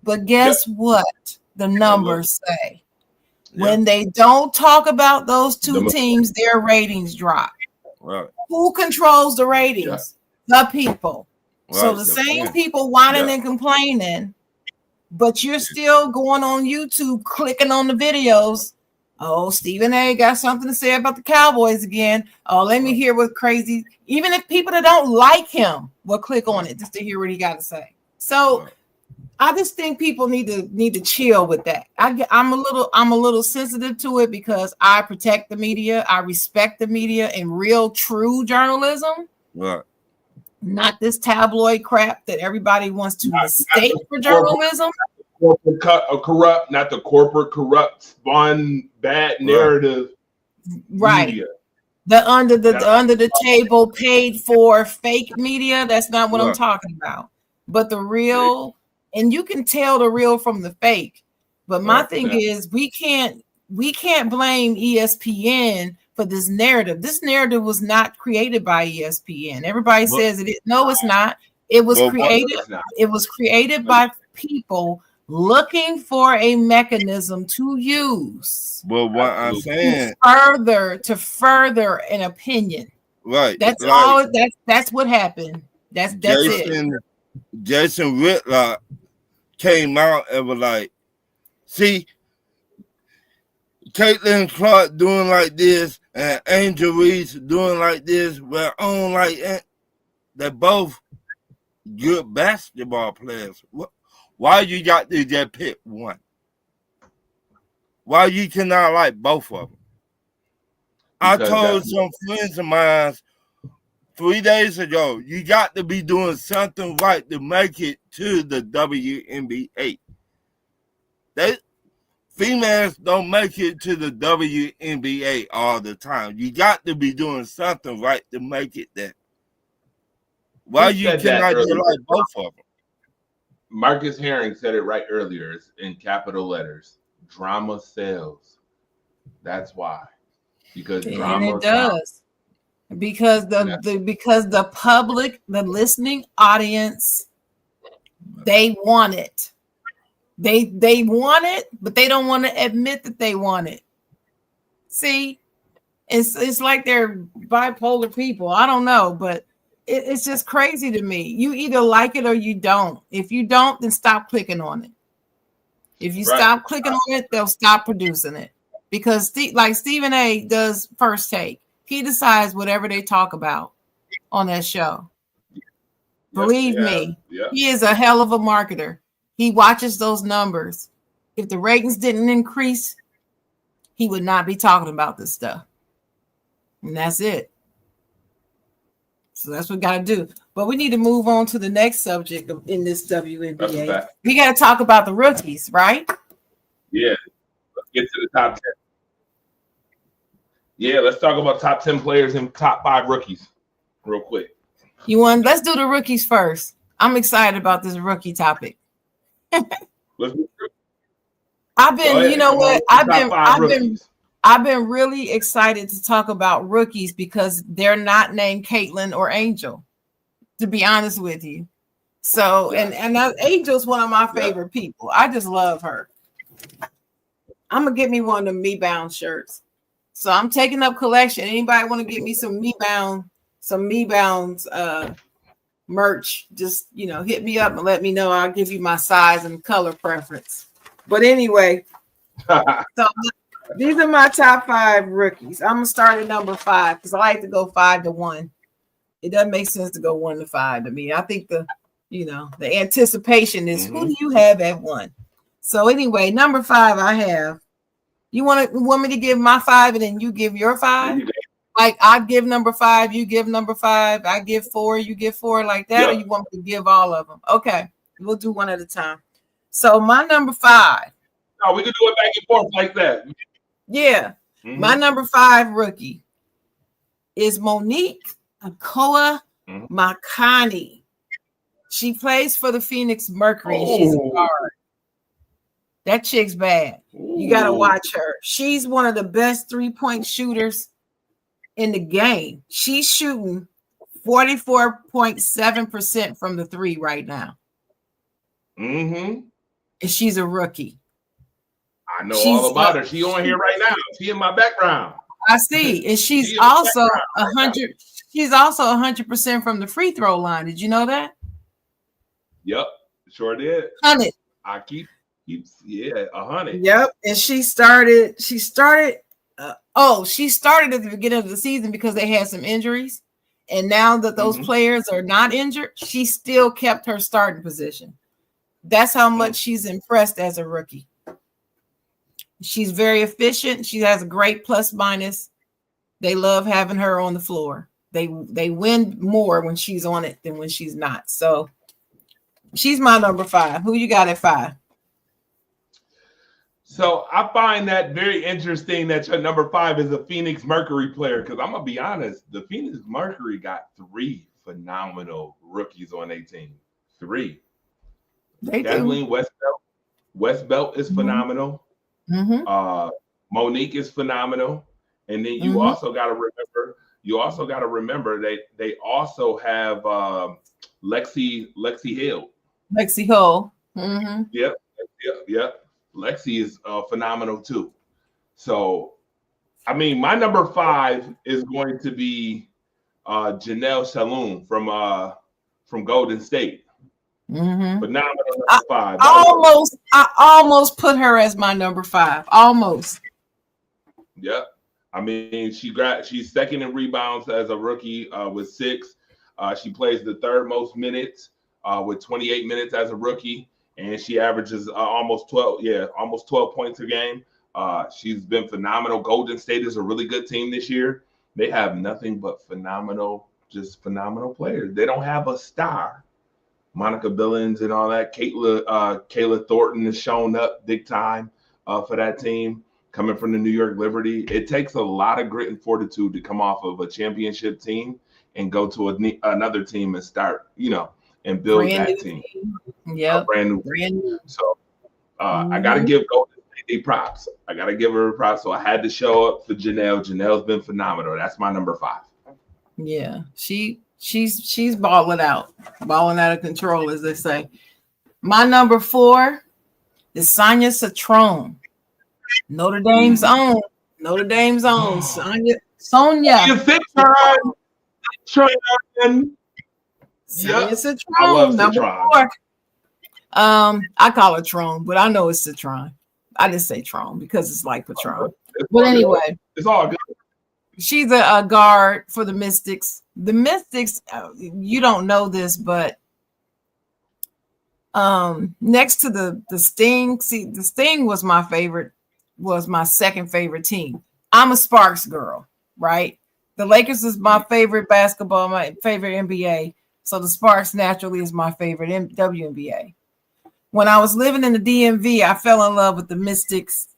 But guess what the numbers say? When they don't talk about those two teams, their ratings drop. Right. Who controls the ratings? The people. Right. So the same people whining and complaining, but you're still going on YouTube, clicking on the videos. Oh, Stephen A. got something to say about the Cowboys again. Oh, let me hear what crazy. Even if people that don't like him will click on it just to hear what he got to say. So I just think people need to chill with that. I'm a little sensitive to it because I protect the media. I respect the media and real, true journalism. Right. Not this tabloid crap that everybody wants to mistake for journalism. Corrupt, not the corporate corrupt, spun bad narrative. Right. Media. The under the table paid for fake media. That's not what I'm talking about. But the real. And you can tell the real from the fake. But my thing is we can't blame ESPN for this narrative. This narrative was not created by ESPN. Everybody says it is. No, it's not. It was created. It was created by people looking for a mechanism to use. Well, what I'm saying to further an opinion. Right. That's all. That's what happened. That's it. Jason Whitlock came out and was like, see, Caitlin Clark doing like this and Angel Reese doing like this, well, on like that. They're both good basketball players. Why you got to just pick one? Why you cannot like both of them? I told some friends of mine 3 days ago, you got to be doing something right to make it to the WNBA. Females don't make it to the WNBA all the time. You got to be doing something right to make it there. Why you cannot just like both of them? Marcus Herring said it right earlier. It's in capital letters. Drama sells. That's why. Because drama does. Because the public, the listening audience, they want it. They want it, but they don't want to admit that they want it. See, it's like they're bipolar people. I don't know, but it's just crazy to me. You either like it or you don't. If you don't, then stop clicking on it. If you stop clicking on it, they'll stop producing it. Because like Stephen A. does First Take. He decides whatever they talk about on that show. Believe me, he is a hell of a marketer. He watches those numbers. If the ratings didn't increase, he would not be talking about this stuff. And that's it. So that's what we got to do. But we need to move on to the next subject in this WNBA. We got to talk about the rookies, right? Yeah. Let's get to the top 10. Yeah, let's talk about top 10 players and top 5 rookies real quick. Let's do the rookies first. I'm excited about this rookie topic. Let's do it. I've been really excited to talk about rookies because they're not named Caitlin or Angel, to be honest with you. So, and Angel's one of my favorite people. I just love her. I'm gonna get me one of them Me Bound shirts. So I'm taking up collection. Anybody want to get me some Me Bounds merch? Just hit me up and let me know. I'll give you my size and color preference. But anyway, so these are my top 5 rookies. I'm gonna start at number 5 because I like to go 5 to 1. It doesn't make sense to go 1 to 5 to me. I think the anticipation is who do you have at 1? So anyway, number 5 I have. You want me to give my 5 and then you give your 5? Like I give number 5, you give number 5, I give 4, you give 4, like that, or you want me to give all of them? Okay, we'll do one at a time. So my number 5. No, we can do it back and forth like that. Yeah. My number 5 rookie is Monique Akoa Makani. She plays for the Phoenix Mercury. And she's a guard. That chick's bad. You got to watch her. She's one of the best 3-point shooters in the game. She's shooting 44.7% from the 3 right now. And she's a rookie. I know all about her. She on here right now. She in my background. I see. And she's also 100. She's also 100% from the free throw line. Did you know that? Yep, sure did. 100. I keep 100. Yep. And she started at the beginning of the season because they had some injuries. And now that those players are not injured, she still kept her starting position. That's how much she's impressed as a rookie. She's very efficient. She has a great plus minus. They love having her on the floor. They win more when she's on it than when she's not. So she's my number 5. Who you got at 5? So I find that very interesting that your number 5 is a Phoenix Mercury player, because I'm gonna be honest, the Phoenix Mercury got 3 phenomenal rookies on their team. 3. Kathleen Westbelt is phenomenal. Monique is phenomenal, and then you also got to remember. You also got to remember they also have Lexi Hill. Lexi Hill. Yep. Lexi is phenomenal too. So, I mean, my number 5 is going to be Janelle Shalhoub from Golden State. Phenomenal number 5. I almost put her as my number 5. Almost. Yep. I mean, she's second in rebounds as a rookie with 6. She plays the 3rd most minutes with 28 minutes as a rookie, and she averages almost 12 points a game. She's been phenomenal. Golden State is a really good team this year. They have nothing but phenomenal players. They don't have a star. Monica Billings and all that. Kayla Thornton has shown up big time for that team, coming from the New York Liberty. It takes a lot of grit and fortitude to come off of a championship team and go to another team and start, and build that team. Yeah, brand new. So I got to give Golden State props. I got to give her props. So I had to show up for Janelle. Janelle's been phenomenal. That's my number 5. Yeah, She's balling out of control, as they say. My number 4 is Sonia Citron, Notre Dame's own. Sonia. Sonia Citron, number 4. I call her Tron, but I know it's Citron. I just say Tron because it's like Patron. But anyway, it's all good. She's a guard for the Mystics. The Mystics, you don't know this, but next to the Sting, see, the Sting was my favorite was my second favorite team. I'm a Sparks girl, right? The Lakers is my favorite basketball, my favorite NBA. So the Sparks naturally is my favorite WNBA. When I was living in the DMV, I fell in love with the Mystics.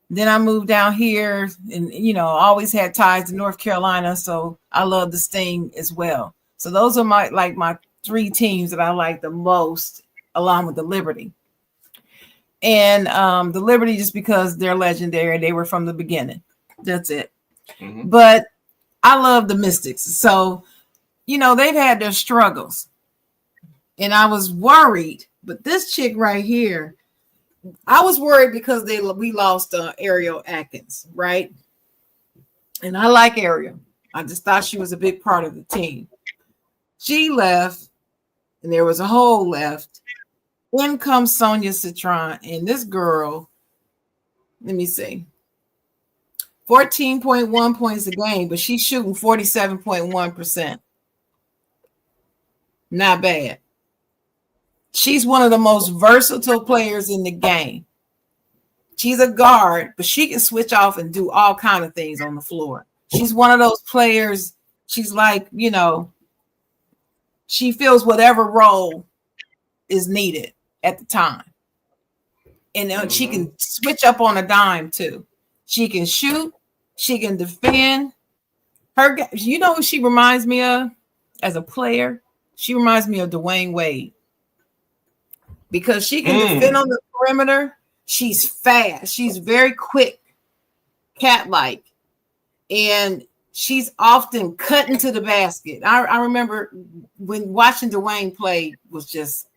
Then I moved down here and, always had ties to North Carolina. So I love the Sting as well. So those are my three teams that I like the most, along with the Liberty. And the Liberty, just because they're legendary, they were from the beginning. That's it. Mm-hmm. But I love the Mystics. So, they've had their struggles. And I was worried. But this chick right here, I was worried because we lost Ariel Atkins, right? And I like Ariel. I just thought she was a big part of the team. She left, and there was a hole left. In comes Sonia Citron, and this girl, let me see, 14.1 points a game, but she's shooting 47.1%. Not bad. She's one of the most versatile players in the game. She's a guard, but she can switch off and do all kinds of things on the floor. She's one of those players, she's like, she fills whatever role is needed at the time. And she can switch up on a dime too. She can shoot. She can defend. Who she reminds me of as a player? She reminds me of Dwayne Wade. Because she can defend on the perimeter. She's fast. She's very quick, cat-like. And she's often cut into the basket. I remember when watching Dwayne play was just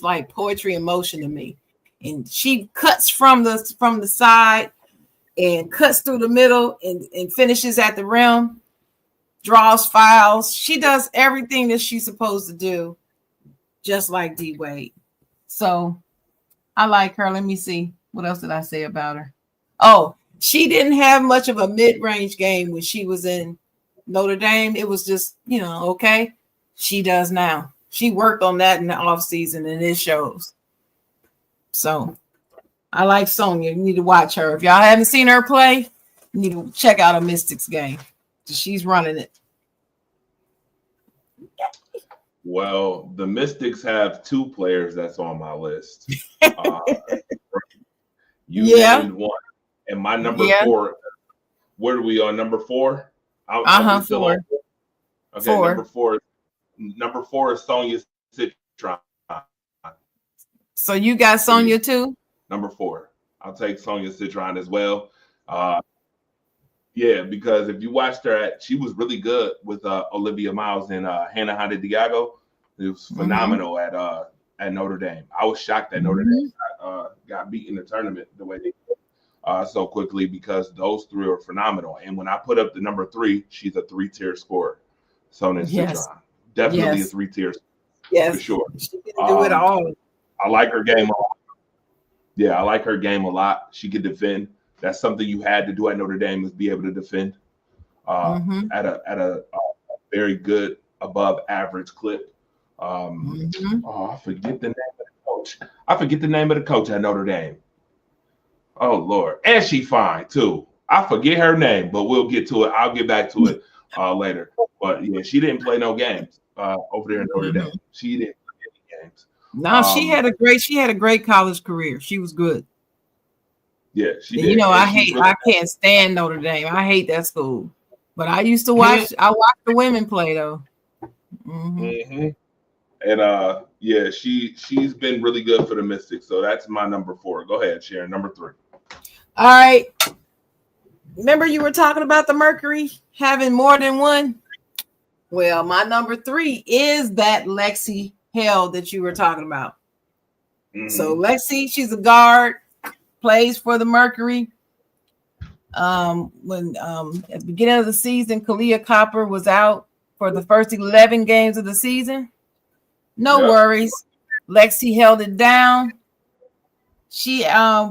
like poetry in motion to me. And she cuts from the side and cuts through the middle and finishes at the rim, draws fouls. She does everything that she's supposed to do, just like D Wade. So I like her. Let me see. What else did I say about her? Oh, she didn't have much of a mid-range game when she was in Notre Dame. It was just, okay. She does now. She worked on that in the offseason, and it shows. So I like Sonia. You need to watch her. If y'all haven't seen her play, you need to check out a Mystics game. She's running it. Well, the Mystics have two players that's on my list. You named one. And my number 4, where are we on number 4? 4. Okay, 4. Number 4 is Sonia Citron. So you got Sonia too? Number 4. I'll take Sonia Citron as well. Yeah, because if you watched her, she was really good with Olivia Miles and Hannah Diago. It was phenomenal at Notre Dame. I was shocked that Notre Dame got beat in the tournament the way they did so quickly, because those three are phenomenal. And when I put up the number 3, she's a 3-tier scorer. Sonia Citron. Definitely a 3-tier scorer, for sure. She can do it all. I like her game a lot. Yeah, I like her game a lot. She can defend. That's something you had to do at Notre Dame, is be able to defend at a very good, above average clip. I forget the name of the coach. I forget the name of the coach at Notre Dame. Oh Lord, and she fine too. I forget her name, but we'll get to it. I'll get back to it later. But yeah, she didn't play no games over there in Notre Dame. She didn't play any games. No, she had a great college career. She was good. Yeah, she did. I can't stand Notre Dame. I hate that school. But I used to watch. I watched the women play though. And yeah, she's been really good for the Mystics. So that's my number 4. Go ahead, Sharon. Number 3. All right. Remember you were talking about the Mercury having more than one? Well, my number 3 is that Lexi Held that you were talking about. So Lexi, she's a guard, plays for the Mercury. When at the beginning of the season, Kalia Copper was out for the first 11 games of the season. No worries. Lexi held it down. She shot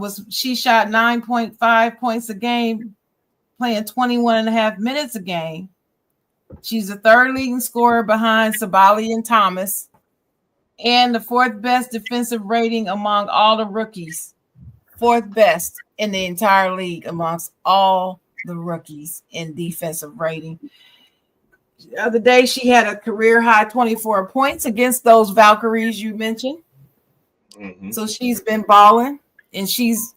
9.5 points a game, playing 21.5 minutes a game. She's the 3rd leading scorer behind Sabali and Thomas, and the 4th best defensive rating among all the rookies. 4th best. in the entire league amongst all the rookies in defensive rating. The other day, she had a career high 24 points against those Valkyries you mentioned. Mhm. So she's been balling, and she's,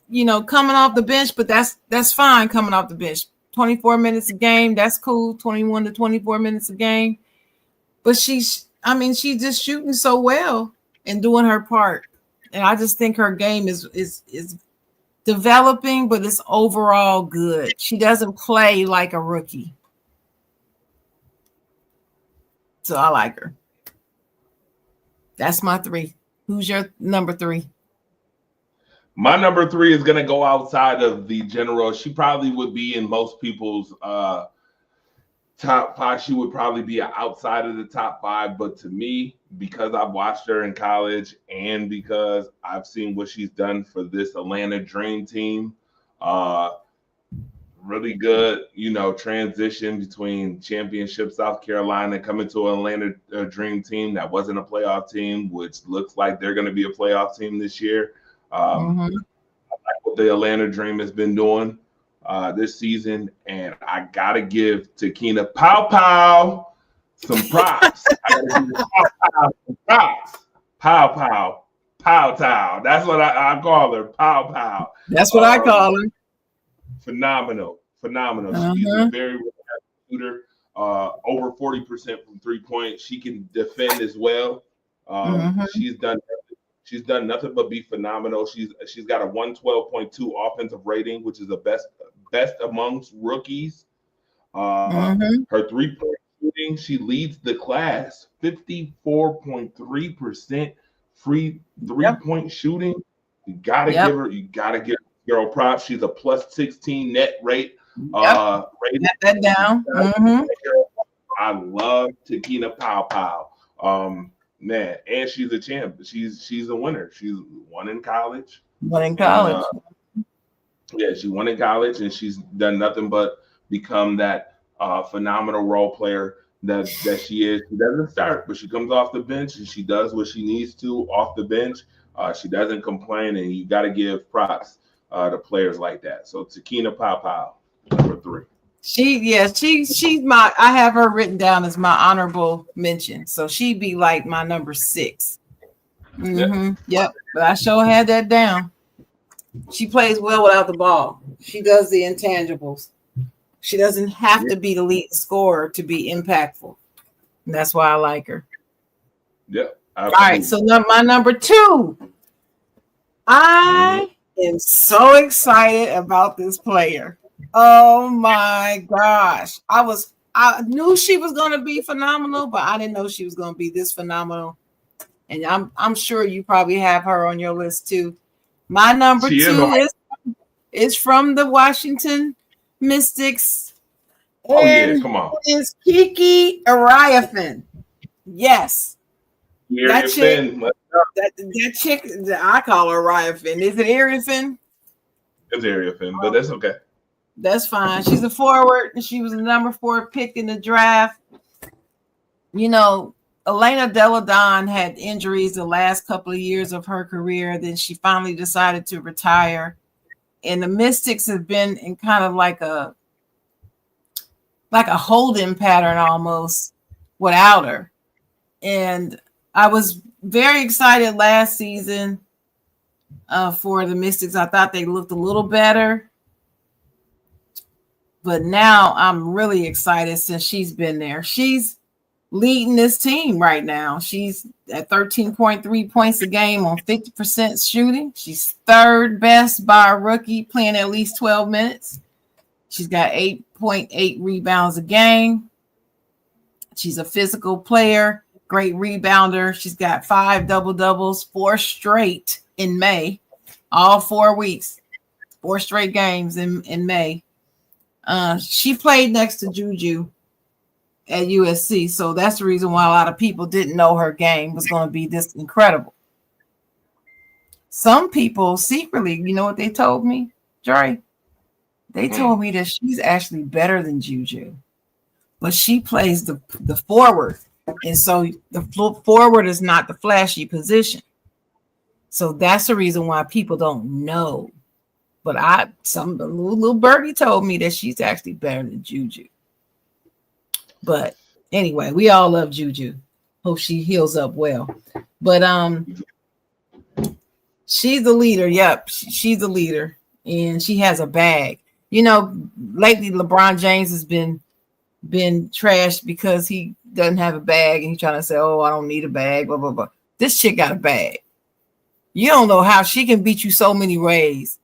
coming off the bench, but that's fine coming off the bench. 24 minutes a game, that's cool. 21 to 24 minutes a game. But she's just shooting so well and doing her part. And I just think her game is developing, but it's overall good. She doesn't play like a rookie. So I like her. That's my 3. Who's your number 3? My number 3 is going to go outside of the general. She probably would be in most people's top 5. She would probably be outside of the top 5. But to me, because I've watched her in college and because I've seen what she's done for this Atlanta Dream team, really good, transition between championship South Carolina coming to Atlanta Dream team that wasn't a playoff team, which looks like they're going to be a playoff team this year. I like what the Atlanta Dream has been doing this season, and I gotta give Takina Pow some props. I gotta give some props. Pow. That's what I call her. Pow. That's what I call her. Phenomenal. She's a very reliable shooter. Over 40% from 3-point. She can defend as well. She's done nothing but be phenomenal. She's got a 112.2 offensive rating, which is the best amongst rookies. Her 3-point shooting, she leads the class. 54.3% free 3-point shooting. You gotta give girl props. She's a plus 16 net rate. Rating. Get that down. I love Takina Pow. Man, and she's a champ. She's a winner. She's won in college. She won in college, and she's done nothing but become that phenomenal role player that she is. She doesn't start, but she comes off the bench and she does what she needs to off the bench. She doesn't complain, and you got to give props to players like that. So Takina Pow, number 3. She's my. I have her written down as my honorable mention. So she'd be like my number 6. Yep. But I sure had that down. She plays well without the ball. She does the intangibles. She doesn't have to be the lead scorer to be impactful. And that's why I like her. Yeah. All right. So my number 2. I am so excited about this player. Oh my gosh. I knew she was going to be phenomenal, but I didn't know she was going to be this phenomenal. And I'm sure you probably have her on your list too. My number 2 is from the Washington Mystics. Come on. It's Kiki Ariafen. Yes. That chick, I call her Ariafen. Is it Ariafen? It's Ariafen, but that's okay. That's fine. She's a forward, and she was the number 4 pick in the draft. Elena Delle Donne had injuries the last couple of years of her career. Then she finally decided to retire. And the Mystics have been in kind of like a holding pattern almost without her. And I was very excited last season for the Mystics. I thought they looked a little better. But now I'm really excited since she's been there. She's leading this team right now. She's at 13.3 points a game on 50% shooting. She's 3rd best by a rookie playing at least 12 minutes. She's got 8.8 rebounds a game. She's a physical player, great rebounder. She's got 5 double-doubles, 4 straight in May, all 4 weeks, 4 straight games in May. She played next to Juju at USC, so that's the reason why a lot of people didn't know her game was going to be this incredible. Some people secretly, you know what they told me, Jerry? They told me that she's actually better than Juju, but she plays the forward, and so the forward is not the flashy position. So that's the reason why people don't know But the little birdie told me that she's actually better than Juju. But anyway, we all love Juju. Hope she heals up well. But she's the leader. Yep, she's the leader, and she has a bag. You know, lately LeBron James has been trashed because he doesn't have a bag, and he's trying to say, "Oh, I don't need a bag." Blah blah blah. This chick got a bag. You don't know how she can beat you so many ways.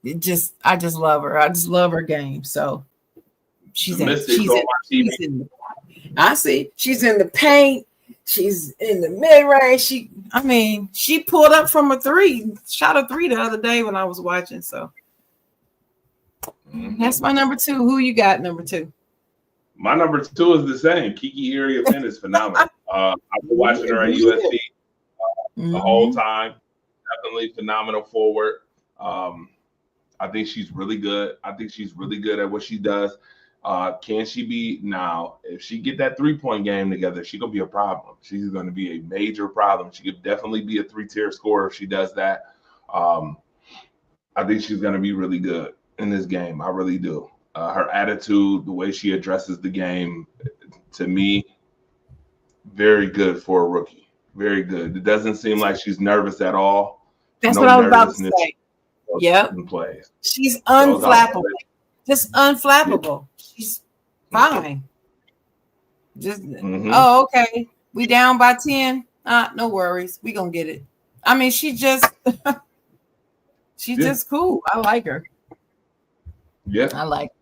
I just love her. I just love her game. So she's in the paint. She's in the mid range. She pulled up from shot a three the other day when I was watching. So that's my number 2. Who you got number 2? My number 2 is the same. Kiki Iriafen is phenomenal. I've been watching her at USC the whole time. Definitely phenomenal forward. I think she's really good. I think she's really good at what she does. Can she be now? If she get that 3-point game together, she's gonna be a problem. She's gonna be a major problem. She could definitely be a 3-tier scorer if she does that. I think she's gonna be really good in this game. I really do. Her attitude, the way she addresses the game, to me, very good for a rookie. Very good. It doesn't seem like she's nervous at all. That's what I was about to say. Yep. She's unflappable. Just unflappable. She's fine. Just oh, okay. We down by 10. No worries. We gonna get it. I mean, she's just cool. I like her. Yeah. I like her.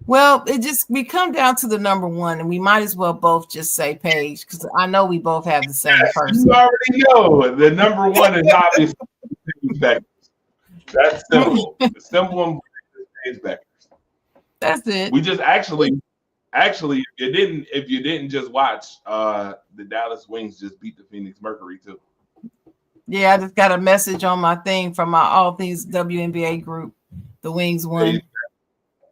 Well, we come down to the number 1, and we might as well both just say Paige, because I know we both have the same person. You already know the number 1 is obviously Paige Beckers. That's simple. The simple one is Paige Beckers. That's it. We just actually, if you didn't just watch, the Dallas Wings just beat the Phoenix Mercury too. Yeah, I just got a message on my thing from my All Things WNBA group. The Wings won.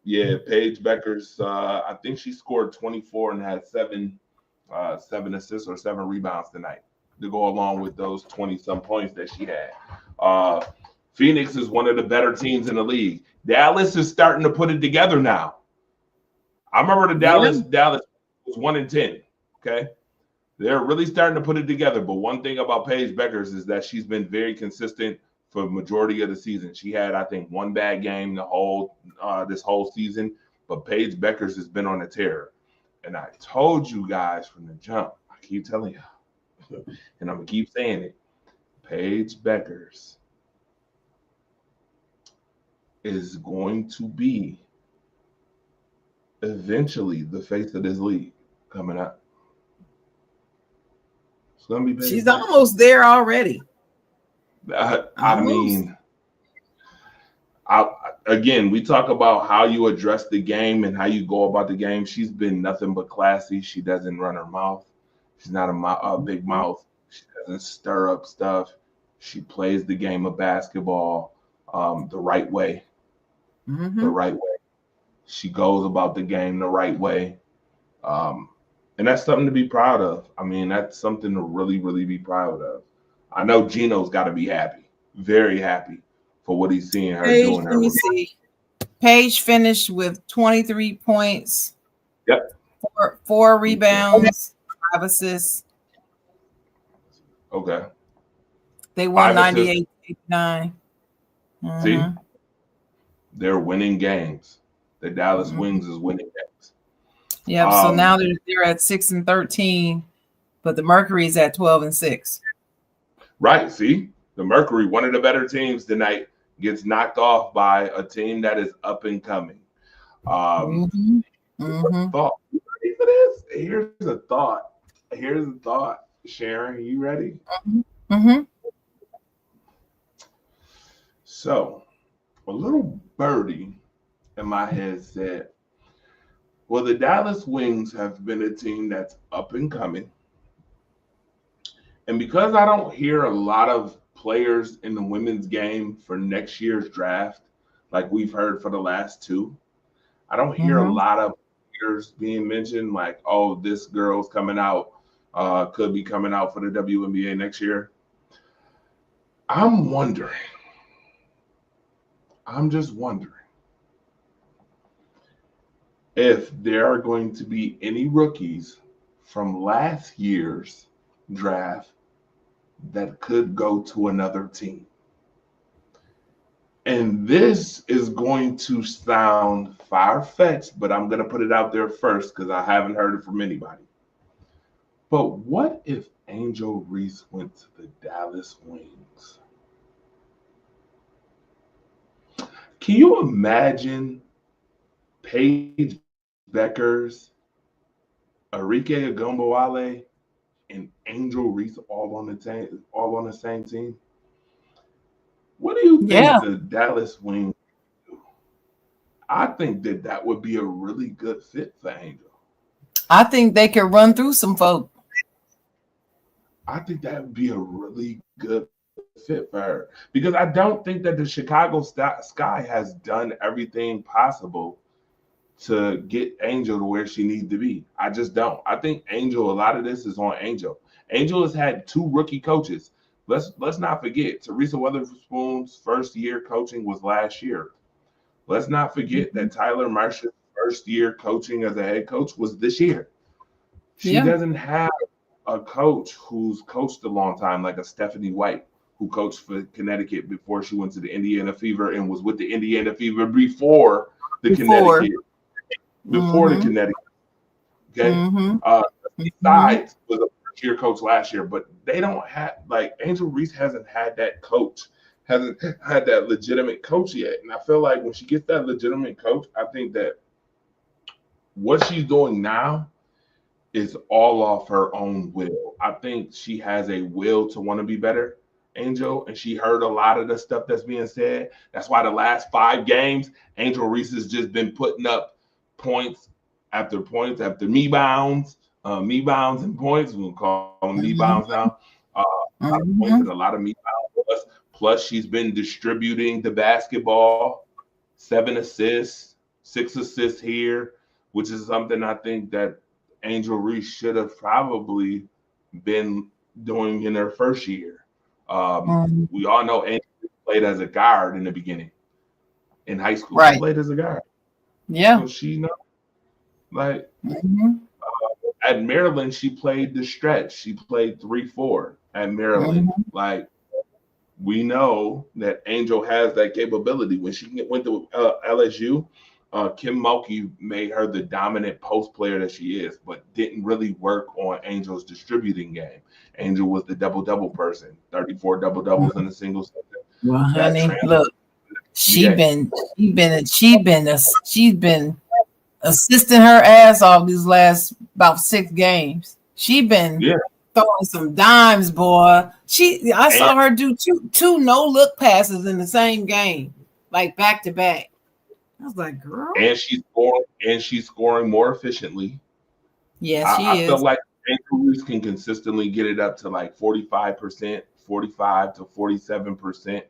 Paige Beckers. I think she scored 24 and had 7 assists or 7 rebounds tonight to go along with those 20-some points that she had. Phoenix is one of the better teams in the league. Dallas is starting to put it together now. I remember Dallas was 1-10. Okay. They're really starting to put it together. But one thing about Paige Beckers is that she's been very consistent for the majority of the season. She had, I think, 1 bad game this whole season. But Paige Beckers has been on a tear. And I told you guys from the jump, I keep telling you, and I'm going to keep saying it, Paige Beckers is going to be eventually the face of this league coming up. It's going to be She's almost there already. Again, we talk about how you address the game and how you go about the game. She's been nothing but classy. She doesn't run her mouth. She's not a big mouth. She doesn't stir up stuff. She plays the game of basketball the right way. The right way. She goes about the game the right way. And that's something to be proud of. I mean, that's something to really, really be proud of. I know Gino's got to be happy, very happy for what he's seeing her doing. Let me see. Paige finished with 23 points. Yep. 4 rebounds, 5 assists. Okay. They won 98-89. See? They're winning games. The Dallas Wings is winning games. Yeah, so now they're at 6-13, but the Mercury is at 12-6. Right. See, the Mercury, one of the better teams tonight, gets knocked off by a team that is up and coming. Thought. You ready for this? Here's a thought. Sharon, you ready? So, a little birdie in my head said, well, the Dallas Wings have been a team that's up and coming. And because I don't hear a lot of players in the women's game for next year's draft, like we've heard for the last 2, I don't hear a lot of players being mentioned like, oh, this girl's coming out, could be coming out for the WNBA next year. I'm wondering I'm just wondering if there are going to be any rookies from last year's draft that could go to another team. And this is going to sound far-fetched, but I'm going to put it out there first because I haven't heard it from anybody. But what if Angel Reese went to the Dallas Wings? Can you imagine Paige Beckers, Arike Ogunbowale, and Angel Reese all on the same team? What do you think the Dallas Wings do? I think that would be a really good fit for Angel. I think they could run through some folk. I think that would be a really good fit for her because I don't think that the Chicago Sky has done everything possible to get Angel to where she needs to be. I just don't. I think Angel, a lot of this is on Angel. Angel has had 2 rookie coaches. Let's not forget, Teresa Weatherspoon's first year coaching was last year. Let's not forget that Tyler Marshall's first year coaching as a head coach was this year. She doesn't have a coach who's coached a long time, like a Stephanie White, who coached for Connecticut before she went to the Indiana Fever and was with the Indiana Fever before the Connecticut. Okay. Besides was a first-year coach last year, but they don't have, like, Angel Reese hasn't had that coach, hasn't had that legitimate coach yet. And I feel like when she gets that legitimate coach, I think that what she's doing now is all off her own will. I think she has a will to want to be better, Angel, and she heard a lot of the stuff that's being said. That's why the last 5 games, Angel Reese has just been putting up points after me-bounds and points. We'll call them me-bounds now. A lot of points and a lot of me-bounds. Plus, she's been distributing the basketball, 7 assists, 6 assists here, which is something I think that Angel Reese should have probably been doing in her first year. We all know Angel played as a guard in the beginning. In high school, she played as a guard. Yeah. So she knows. Like, at Maryland, she played the stretch. She played 3-4 at Maryland. Like, we know that Angel has that capability. When she went to LSU, Kim Mulkey made her the dominant post player that she is, but didn't really work on Angel's distributing game. Angel was the double-double person, 34 double-doubles in a single season. Well, honey, look, she's been assisting her ass off these last about 6 games. She been throwing some dimes, boy. I saw her do two no-look passes in the same game, like back to back. I was like, girl. And she's scoring more efficiently. Yes, she is. I feel like Angel Reese can consistently get it up to like 45%, 45 to 47%.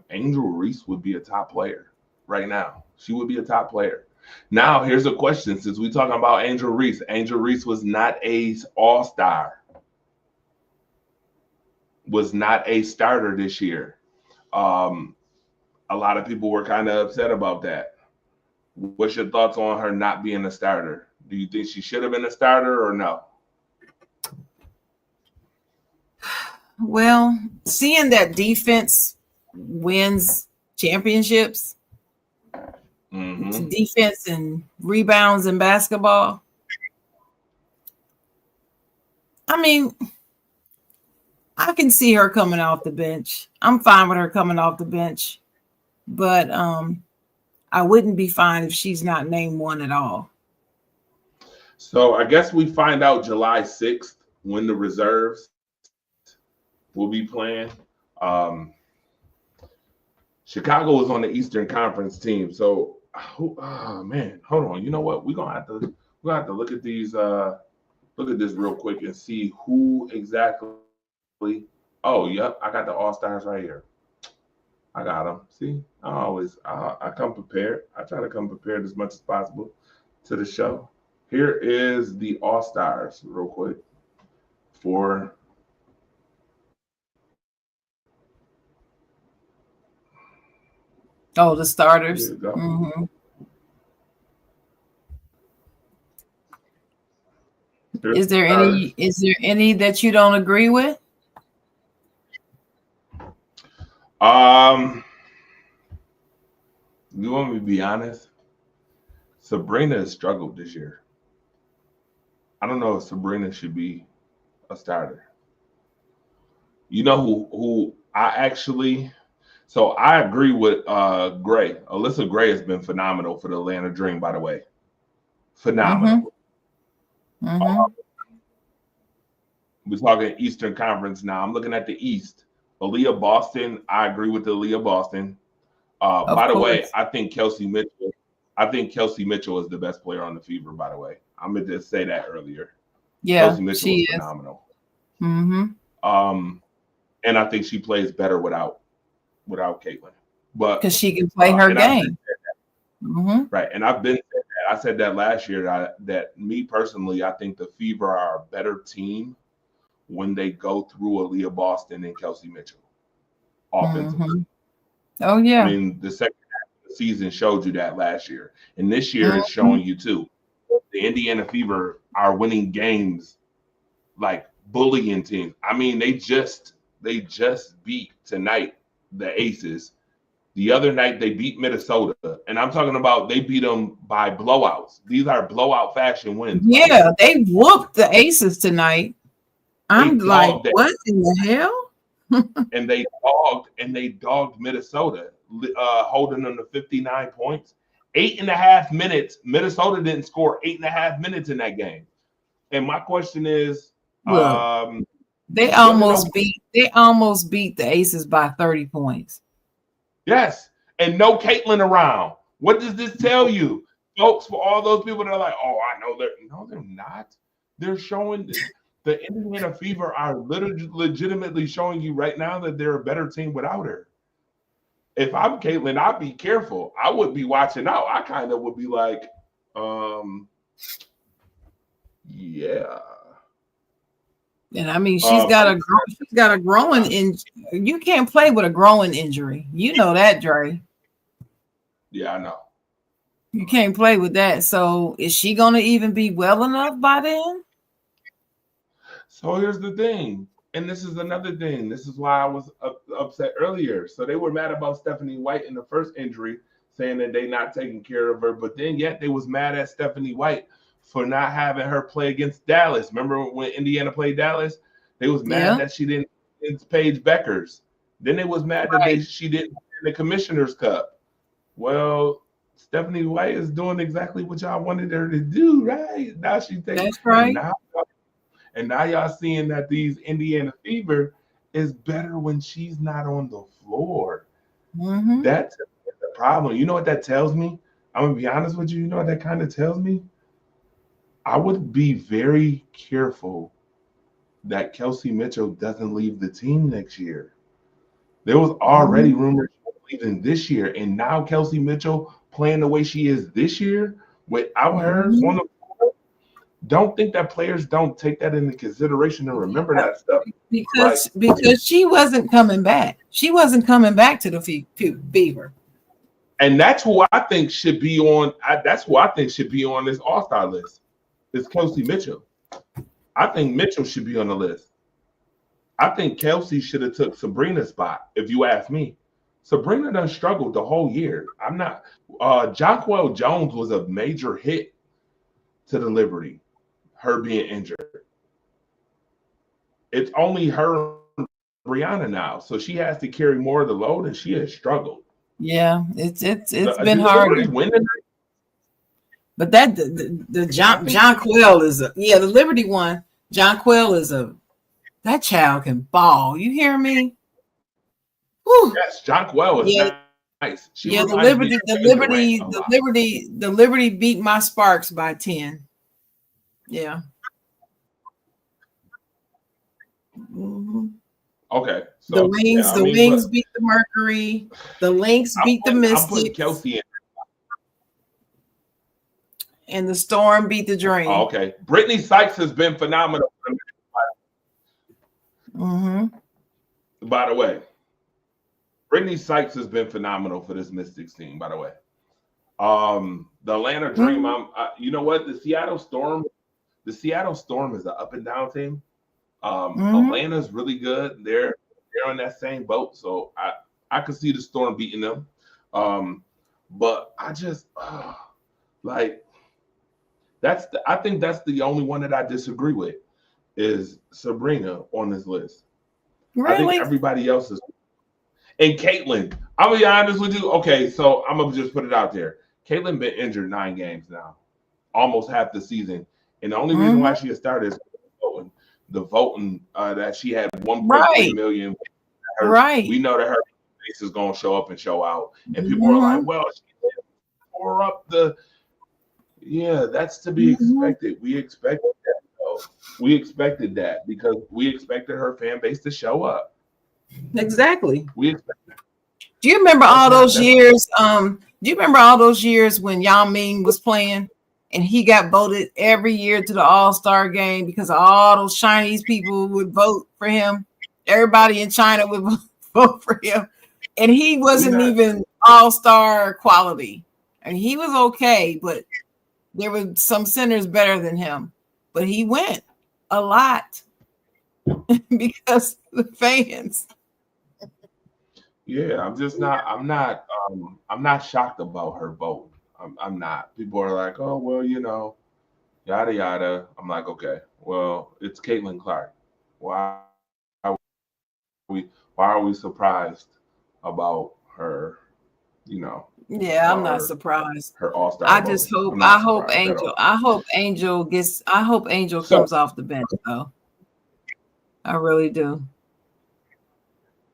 Angel Reese would be a top player right now. She would be a top player. Now, here's a question. Since we're talking about Angel Reese was not a all-star, was not a starter this year. A lot of people were kind of upset about that. What's your thoughts on her not being a starter? Do you think she should have been a starter or no? Well, seeing that defense wins championships, defense and rebounds in basketball, I mean, I can see her coming off the bench. I'm fine with her coming off the bench, but I wouldn't be fine if she's not named one at all. So I guess we find out July 6th when the reserves will be playing. Chicago is on the Eastern Conference team. So, man, hold on. You know what? We're gonna have to look at these. Look at this real quick and see who exactly. Oh, yep, I got the All-Stars right here. I got them. See, I come prepared. I try to come prepared as much as possible to the show. Here is the All-Stars real quick for Oh, the starters. There you go. Mhm. Here's Is there the starters. any that you don't agree with? You want me to be honest? Sabrina has struggled this year. I don't know if Sabrina should be a starter. You know who I actually so I agree with Gray. Alyssa Gray has been phenomenal for the Atlanta Dream, by the way. Phenomenal. Mhm. We're talking Eastern Conference now. I'm looking at the East. Aaliyah Boston. I agree with Aaliyah Boston. By the way, course. I think Kelsey Mitchell. I think Kelsey Mitchell is the best player on the Fever. By the way, I'm gonna just say that earlier. Yeah, Kelsey Mitchell she is is. phenomenal. Mhm. And I think she plays better without Caitlin. But Because she can play her and I've game. Mhm. right, and I've been said that. I said that last year that me personally, I think the Fever are a better team when they go through Aaliyah Boston and Kelsey Mitchell offensively. Mhm. Oh yeah. I mean, the second half of the season showed you that last year, and this year it's showing you too. The Indiana Fever are winning games like bullying teams. I mean, they just beat tonight the Aces. The other night they beat Minnesota, and I'm talking about they beat them by blowouts. These are blowout fashion wins. Yeah, they whooped the Aces tonight. I'm like, dogged it. what in the hell? And they dogged Minnesota, holding them to 59 points. 8.5 minutes. Minnesota didn't score 8.5 minutes in that game. And my question is, Well, they almost beat the Aces by 30 points. Yes, and no Caitlin around. What does this tell you, folks? For all those people that are like, oh, I know they're not. They're showing the Indiana Fever are legitimately showing you right now that they're a better team without her. If I'm Caitlin, I'd be careful. I would be watching out. I kind of would be like, yeah. And I mean, she's got a growing injury. You can't play with a growing injury. You know that, Dre. Yeah, I know. You can't play with that. So is she going to even be well enough by then? So here's the thing. And this is another thing. This is why I was upset earlier. So they were mad about Stephanie White in the first injury, saying that they not taking care of her. But then yet they was mad at Stephanie White for not having her play against Dallas. Remember when Indiana played Dallas? They was mad that she didn't against Paige Beckers. Then they was mad that she didn't win the Commissioner's Cup. Well, Stephanie White is doing exactly what y'all wanted her to do, right? Now she's taking. That's right. And now y'all seeing that these Indiana Fever is better when she's not on the floor. Mm-hmm. That's the problem. You know what that tells me? I'm going to be honest with you. You know what that kind of tells me? I would be very careful that Kelsey Mitchell doesn't leave the team next year. There was already rumors leaving this year, and now Kelsey Mitchell playing the way she is this year without her on the floor. Don't think that players don't take that into consideration and remember that stuff. Because she wasn't coming back. She wasn't coming back to the Fever. And that's who I think should be on. That's who I think should be on this All-Star list. Is Kelsey Mitchell. I think Mitchell should be on the list. I think Kelsey should have took Sabrina's spot, if you ask me. Sabrina done struggled the whole year. I'm not. Jonquel Jones was a major hit to the Liberty, her being injured. It's only her and Brianna now, so she has to carry more of the load, and she has struggled. Yeah, it's been hard. But that the Jonquel is the Liberty one. Jonquel is that child can ball. You hear me? Whew. Yes, Jonquel is nice. The Liberty beat my Sparks by 10. Yeah. Mm-hmm. Okay. So, the Wings beat the Mercury. The Lynx beat the Mystics. Kelsey in. And the Storm beat the Dream. Oh, okay. Brittany Sykes has been phenomenal. Mm-hmm. By the way, Brittany Sykes has been phenomenal for this Mystics team, by the way. The Atlanta Dream, you know what? The Seattle Storm is an up and down team. Atlanta's really good. They're on that same boat, so I could see the Storm beating them. But I just I think that's the only one that I disagree with is Sabrina on this list. Really? I think everybody else is. And Caitlin, I'm gonna be honest with you. Okay, so I'm gonna just put it out there. Caitlin been injured 9 games now, almost half the season, and the only reason why she has started is the voting that she had 1.3 million. Right. We know that her face is gonna show up and show out, and people are like, "Well, she tore up the." Yeah, that's to be expected. We expected that. Though. We expected that because we expected her fan base to show up. Exactly. We expected. Do you remember all those years? Do you remember all those years when Yao Ming was playing and he got voted every year to the All-Star game because all those Chinese people would vote for him? Everybody in China would vote for him, and he wasn't even All-Star quality. And he was okay, but there were some centers better than him. But he went a lot because the fans. Yeah, I'm not shocked about her vote. I'm not. People are like, oh well, you know, yada yada. I'm like, okay, well, it's Caitlin Clark. Why are we surprised about her? You know. Yeah, I'm not surprised. Her All-Star. I just hope. I hope Angel comes off the bench though. I really do.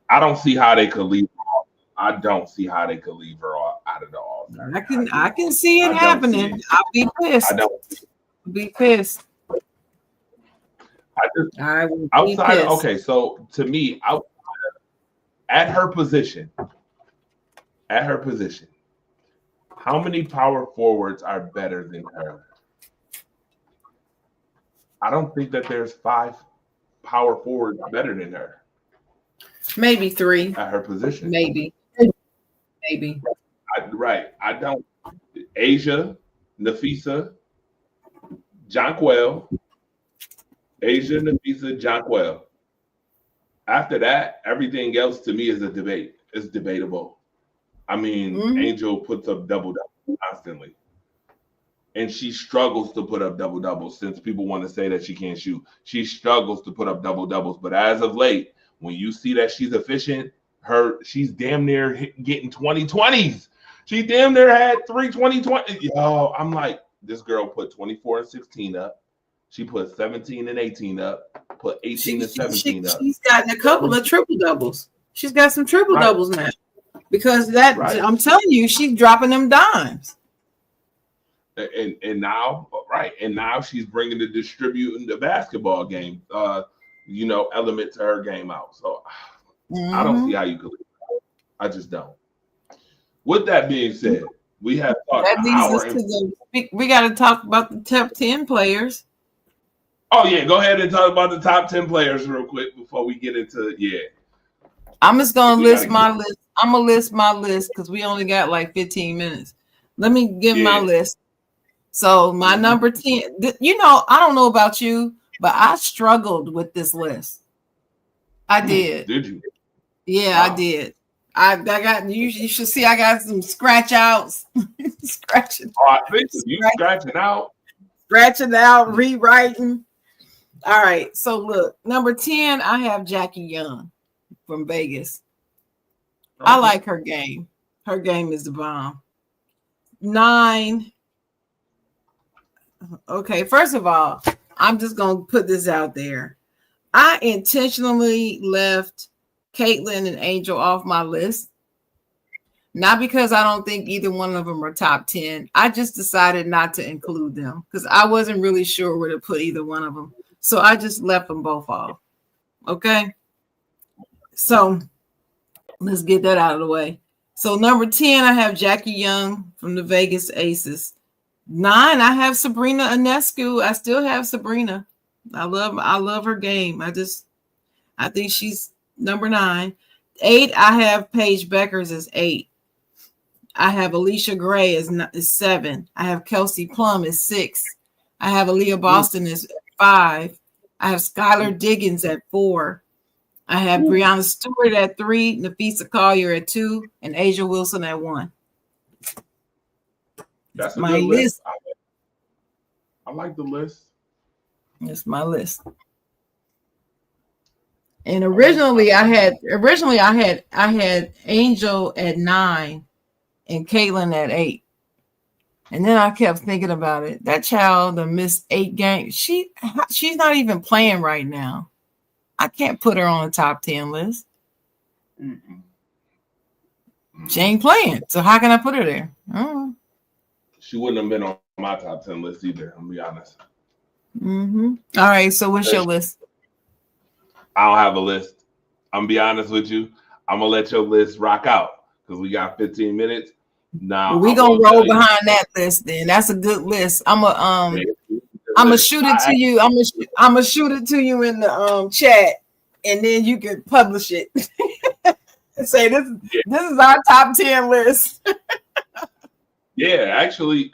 I don't see how they could leave her off. I don't see how they could leave her out of the All-Star. I can see it happening. I'll be pissed. Be pissed. I will be pissed. Okay, so to me, at her position, how many power forwards are better than her? I don't think that there's 5 power forwards better than her. Maybe 3 at her position. Maybe. I don't. Asia, Nafisa, Jonquel. Asia, Nafisa, Jonquel. After that, everything else to me is a debate. It's debatable. I mean, Angel puts up double-double constantly. And she struggles to put up double-doubles since people want to say that she can't shoot. She struggles to put up double-doubles. But as of late, when you see that she's efficient, she's damn near getting 20-20s. She damn near had 3 20-20. Yo, I'm like, this girl put 24 and 16 up. She put 17 and 18 up. Put 18 and 17 up. She's gotten a couple of triple-doubles. She's got some triple-doubles now. Because I'm telling you, she's dropping them dimes. And now she's bringing the distributing the basketball game, element to her game out. So I don't see how you could. I just don't. With that being said, we have talked. We got to talk about the top 10 players. Oh yeah, go ahead and talk about the top 10 players real quick before we get into I'm just gonna list my list. I'm gonna list my list because we only got like 15 minutes. Let me give my list. So my number 10, I don't know about you, but I struggled with this list. I did. Did you? Yeah, wow. I did. I got you should see I got some scratch outs. Scratching. Oh, I think you scratching out. Scratching out, rewriting. All right. So look, number 10, I have Jackie Young from Vegas. Okay. I like her game. Her game is the bomb. 9. Okay, first of all, I'm just gonna put this out there. I intentionally left Caitlin and Angel off my list. Not because I don't think either one of them are top 10. I just decided not to include them because I wasn't really sure where to put either one of them. So I just left them both off. Okay. So let's get that out of the way. So number 10, I have Jackie Young from the Vegas Aces. 9, I have Sabrina Ionescu. I still have Sabrina. I love her game. I think she's number 9. 8, I have Paige Beckers as 8. I have Alicia Gray as 7. I have Kelsey Plum as 6. I have Aaliyah Boston as 5. I have Skylar Diggins at 4. I have Brianna Stewart at 3, Nafisa Collier at 2, and Asia Wilson at 1. That's my list. I like the list. That's my list. And originally I had Angel at 9 and Caitlin at 8. And then I kept thinking about it. That child that missed 8 games. She's not even playing right now. I can't put her on the top 10 list. She ain't playing. So how can I put her there? She wouldn't have been on my top 10 list either, I'll be honest. All right. So what's your list? I don't have a list. I'm gonna be honest with you. I'm gonna let your list rock out because we got 15 minutes. Now we're gonna roll behind that list then. That's a good list. I'm gonna shoot it to you. I'm gonna shoot it to you in the chat, and then you can publish it. And say this is our top 10 list. Yeah, actually,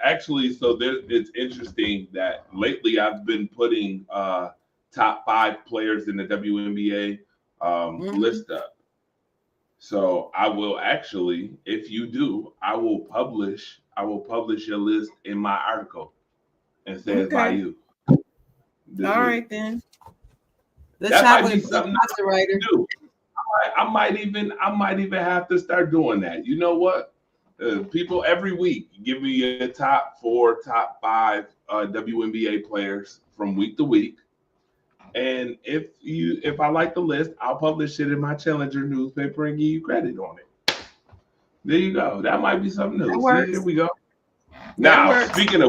so it's interesting that lately I've been putting top 5 players in the WNBA list up. So I will actually, if you do, I will publish your list in my article and say it's by you. All right then. That might be something to do. I might even have to start doing that. You know what? People every week give me your top 4, top 5 WNBA players from week to week. And if I like the list, I'll publish it in my Challenger newspaper and give you credit on it. There you go. That might be something new. See, here we go. Now speaking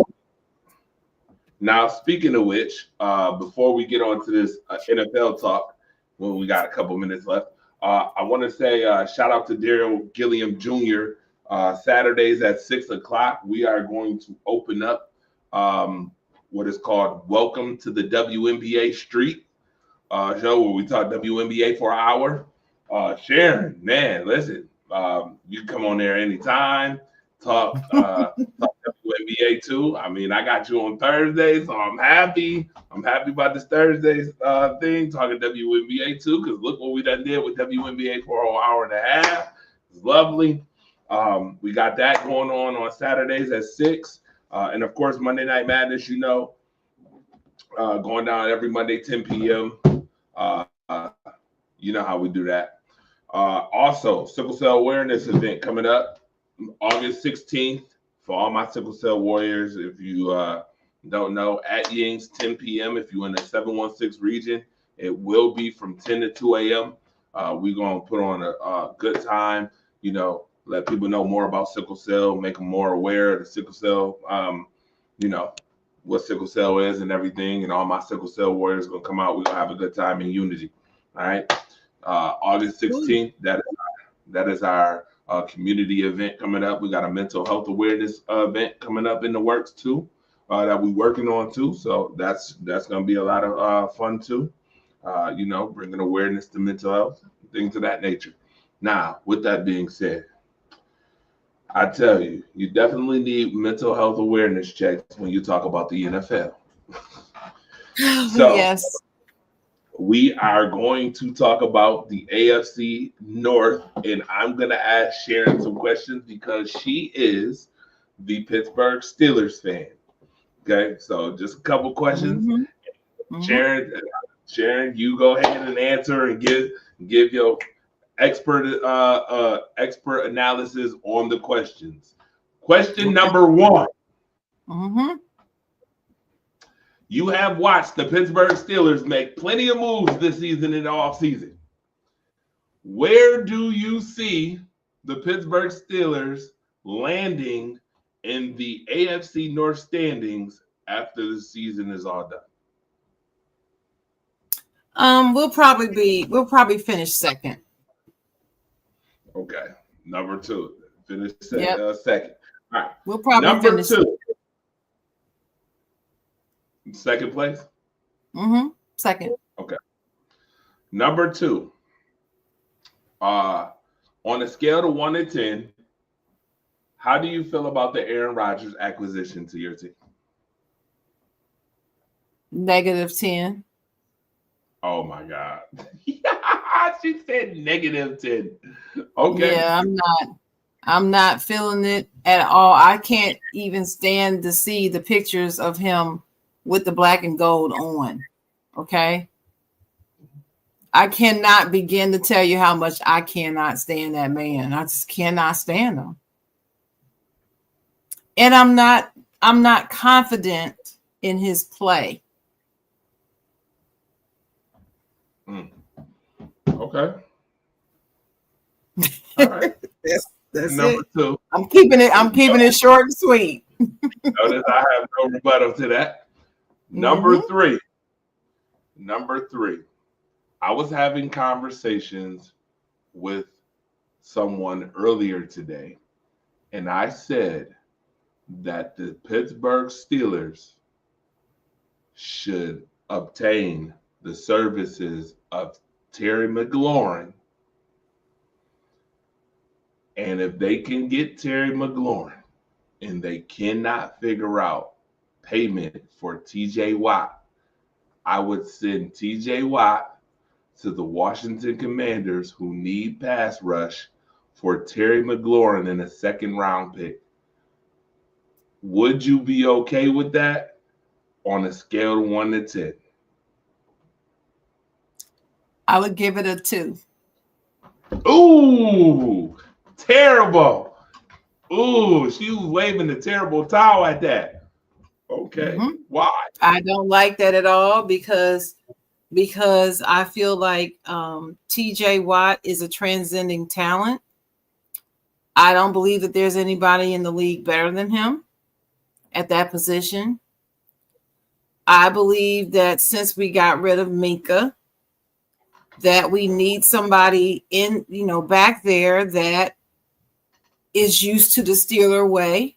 of which, before we get on to this NFL talk, when we got a couple minutes left, I want to say shout out to Daryl Gilliam Jr. Saturdays at 6:00, we are going to open up what is called Welcome to the WNBA Street show where we talk WNBA for an hour. Sharon, man, listen, you come on there anytime, talk WNBA too. I mean, I got you on Thursday, so I'm happy. I'm happy about this Thursday thing, talking WNBA too, because look what we done did with WNBA for an hour and a half. It's lovely. We got that going on Saturdays at 6. And of course, Monday Night Madness, going down every Monday, 10 p.m. You know how we do that. Also, Sickle Cell Awareness event coming up August 16th for all my Sickle Cell Warriors. If you don't know, at Ying's, 10 p.m. If you're in the 716 region, it will be from 10 to 2 a.m. We're going to put on a good time, let people know more about sickle cell, make them more aware of the sickle cell, what sickle cell is and everything. And all my Sickle Cell Warriors are going to come out. We're going to have a good time in unity. All right. August 16th, that is our community event coming up. We got a mental health awareness event coming up in the works too, that we're working on too. So that's going to be a lot of fun too. Bringing awareness to mental health, things of that nature. Now, with that being said, I tell you, you definitely need mental health awareness checks when you talk about the NFL. So, yes, we are going to talk about the AFC North, and I'm going to ask Sharon some questions because she is the Pittsburgh Steelers fan. Okay, so just a couple questions. Sharon, you go ahead and answer and give your expert analysis on the questions. Question number 1. You have watched the Pittsburgh Steelers make plenty of moves this season in the offseason. Where do you see the Pittsburgh Steelers landing in the AFC North standings after the season is all done? We'll probably finish second. Okay, number 2. Finish second. All right. We'll probably number finish 2. Second place? Second. Okay. Number 2. On a scale of 1 to 10, how do you feel about the Aaron Rodgers acquisition to your team? -10. Oh my God. She said -10. Okay. Yeah, I'm not feeling it at all. I can't even stand to see the pictures of him with the black and gold on. Okay. I cannot begin to tell you how much I cannot stand that man. I just cannot stand him. And I'm not confident in his play. Okay. All right. That's Number it. 2. I'm keeping it short and sweet. Notice I have no rebuttal to that. Number 3. I was having conversations with someone earlier today, and I said that the Pittsburgh Steelers should obtain the services of Terry McLaurin. And if they can get Terry McLaurin and they cannot figure out payment for TJ Watt, I would send TJ Watt to the Washington Commanders, who need pass rush, for Terry McLaurin in a 2nd-round pick. Would you be okay with that on a scale of 1 to 10? I would give it a 2. Ooh, terrible. Ooh, she was waving the terrible towel at that. Okay. Why? I don't like that at all because I feel like TJ Watt is a transcending talent. I don't believe that there's anybody in the league better than him at that position. I believe that since we got rid of Minka, that we need somebody in, back there that is used to the Steeler way,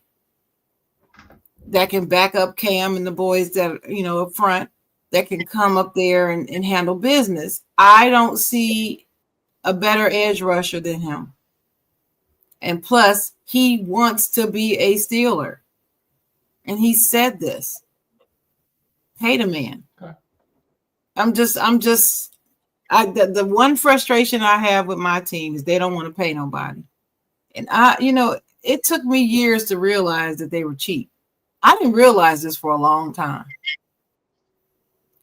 that can back up Cam and the boys that, up front, that can come up there and handle business. I don't see a better edge rusher than him. And plus, he wants to be a Steeler. And he said this. Pay the man. Okay. The one frustration I have with my team is they don't want to pay nobody. And it took me years to realize that they were cheap. I didn't realize this for a long time.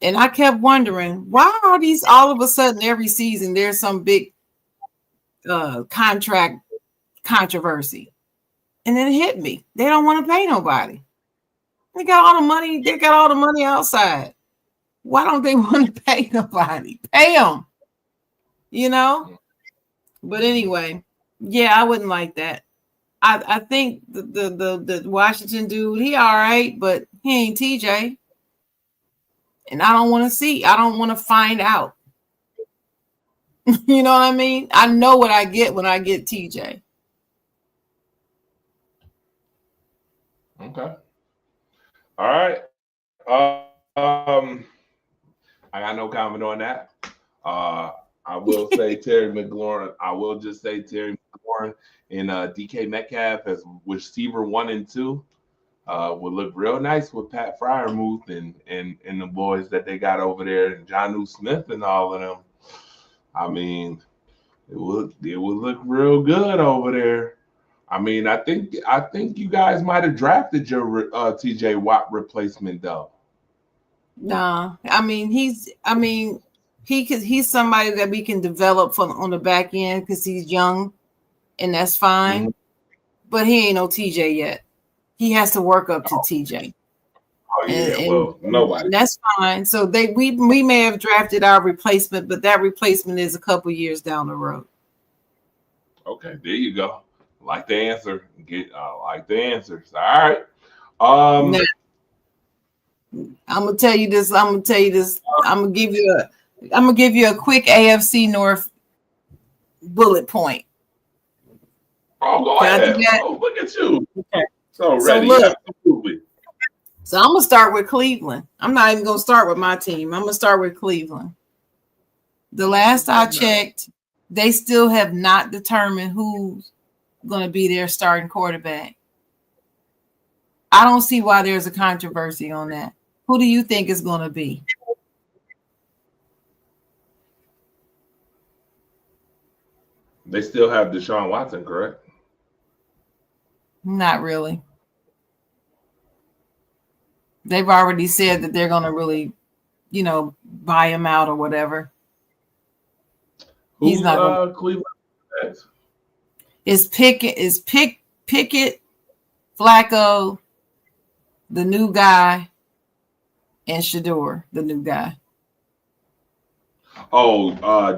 And I kept wondering, why are these all of a sudden every season there's some big contract controversy? And then it hit me. They don't want to pay nobody. They got all the money. They got all the money outside. Why don't they want to pay nobody? Pay them, But anyway, yeah, I wouldn't like that. I think the Washington dude, he all right, but he ain't TJ. And I don't want to see. I don't want to find out. You know what I mean? I know what I get when I get TJ. Okay. All right. I got no comment on that. I will say Terry McLaurin. I will just say Terry McLaurin and DK Metcalf as receiver 1 and 2 would look real nice with Pat Freiermuth and the boys that they got over there, and Jonnu Smith and all of them. I mean, it would look real good over there. I mean, I think you guys might have drafted your TJ Watt replacement though. No, he's somebody that we can develop on the back end because he's young, and that's fine. Mm-hmm. But he ain't no TJ yet. He has to work up to TJ. Oh yeah, nobody. And that's fine. So we may have drafted our replacement, but that replacement is a couple years down the road. Okay, there you go. Like the answer. Like the answers. All right. Now, I'm gonna tell you this. I'm gonna give you a quick AFC North bullet point. Oh, go ahead. Oh, look at you. Okay. So ready. Look, absolutely. So I'm gonna start with Cleveland. I'm not even gonna start with my team. I'm gonna start with Cleveland. The last I checked, they still have not determined who's going to be their starting quarterback. I don't see why there's a controversy on that. Who do you think is going to be? They still have Deshaun Watson, correct? Not really. They've already said that they're going to really, buy him out or whatever. He's not going. Cleveland. It's Pickett, Flacco, the new guy, and Shador, the new guy. Oh,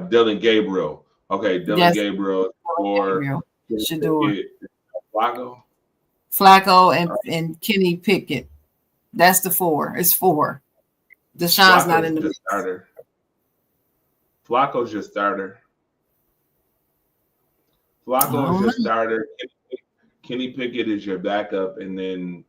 Dylan Gabriel. Okay, Dylan Gabriel or Shador, Flacco and Kenny Pickett. That's the 4. It's 4. Deshaun's not in the starter. Flacco's your starter. Flacco is your starter. Kenny Pickett is your backup, and then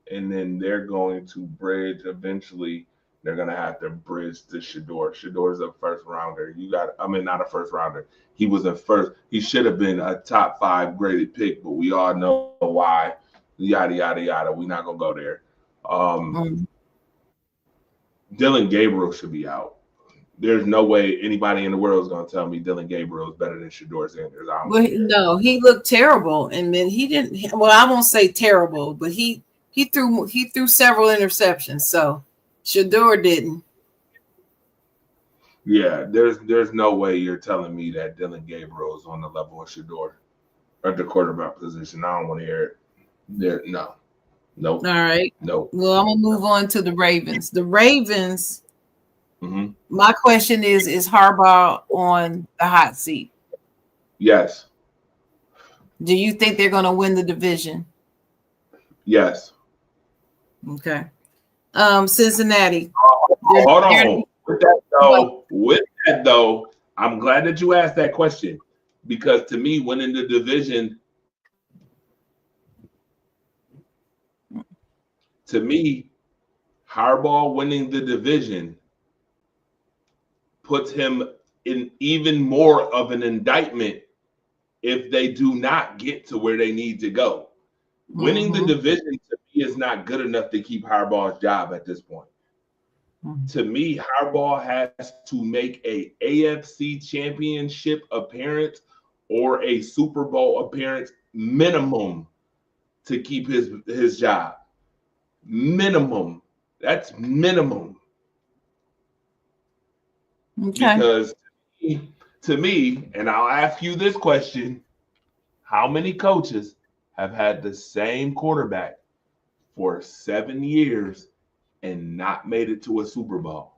they're going to bridge eventually. They're gonna have to bridge to Shador. Shador's a first rounder. Not a first rounder. He was a first. He should have been a top 5 graded pick, but we all know why. Yada yada yada. We're not gonna go there. Dylan Gabriel should be out. There's no way anybody in the world is going to tell me Dylan Gabriel is better than Shador Sanders. Well, no, he looked terrible, and then he didn't. Well, I won't say terrible, but he threw several interceptions. So Shador didn't. Yeah, there's no way you're telling me that Dylan Gabriel is on the level of Shador at the quarterback position. I don't want to hear it. No. Nope. All right. Nope. Well, I'm gonna move on to the Ravens. The Ravens. Mm-hmm. My question is Harbaugh on the hot seat? Yes. Do you think they're going to win the division? Yes. Okay. Cincinnati. Hold on. With that though, I'm glad that you asked that question, because to me, winning the division, Harbaugh winning the division puts him in even more of an indictment if they do not get to where they need to go. Winning the division to me is not good enough to keep Harbaugh's job at this point. To me, Harbaugh has to make a AFC championship appearance or a Super Bowl appearance minimum to keep his job. Minimum. That's minimum. Okay. Because to me, and I'll ask you this question, how many coaches have had the same quarterback for 7 years and not made it to a Super Bowl?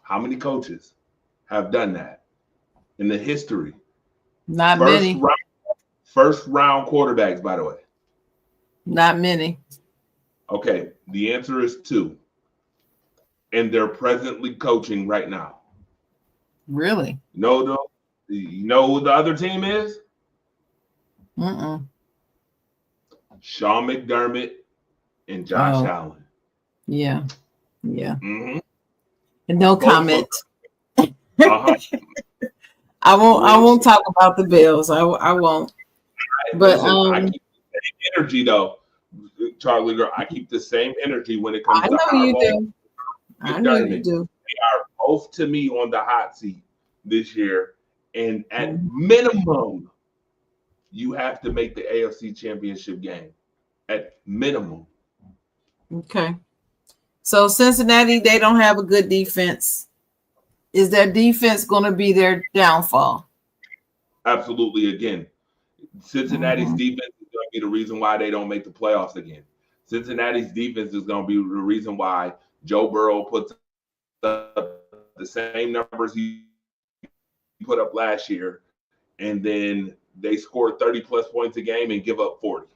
How many coaches have done that in the history? Not many. First round quarterbacks, by the way. Not many. Okay, the answer is 2. And they're presently coaching right now. Really? You know who the other team is? Sean McDermott and Josh Allen. Yeah. Mm-hmm. And no comment. Uh-huh. I won't talk about the Bills. I won't. But I keep the same energy though, Charlie girl. I keep the same energy when it comes to Harbaugh. I know you do. They are both to me on the hot seat this year, and at minimum, you have to make the AFC Championship game. At minimum. Okay. So Cincinnati, they don't have a good defense. Is their defense going to be their downfall? Absolutely. Again, Cincinnati's defense is going to be the reason why they don't make the playoffs again. Cincinnati's defense is going to be the reason why Joe Burrow puts up the same numbers he put up last year, and then they score 30-plus points a game and give up 40.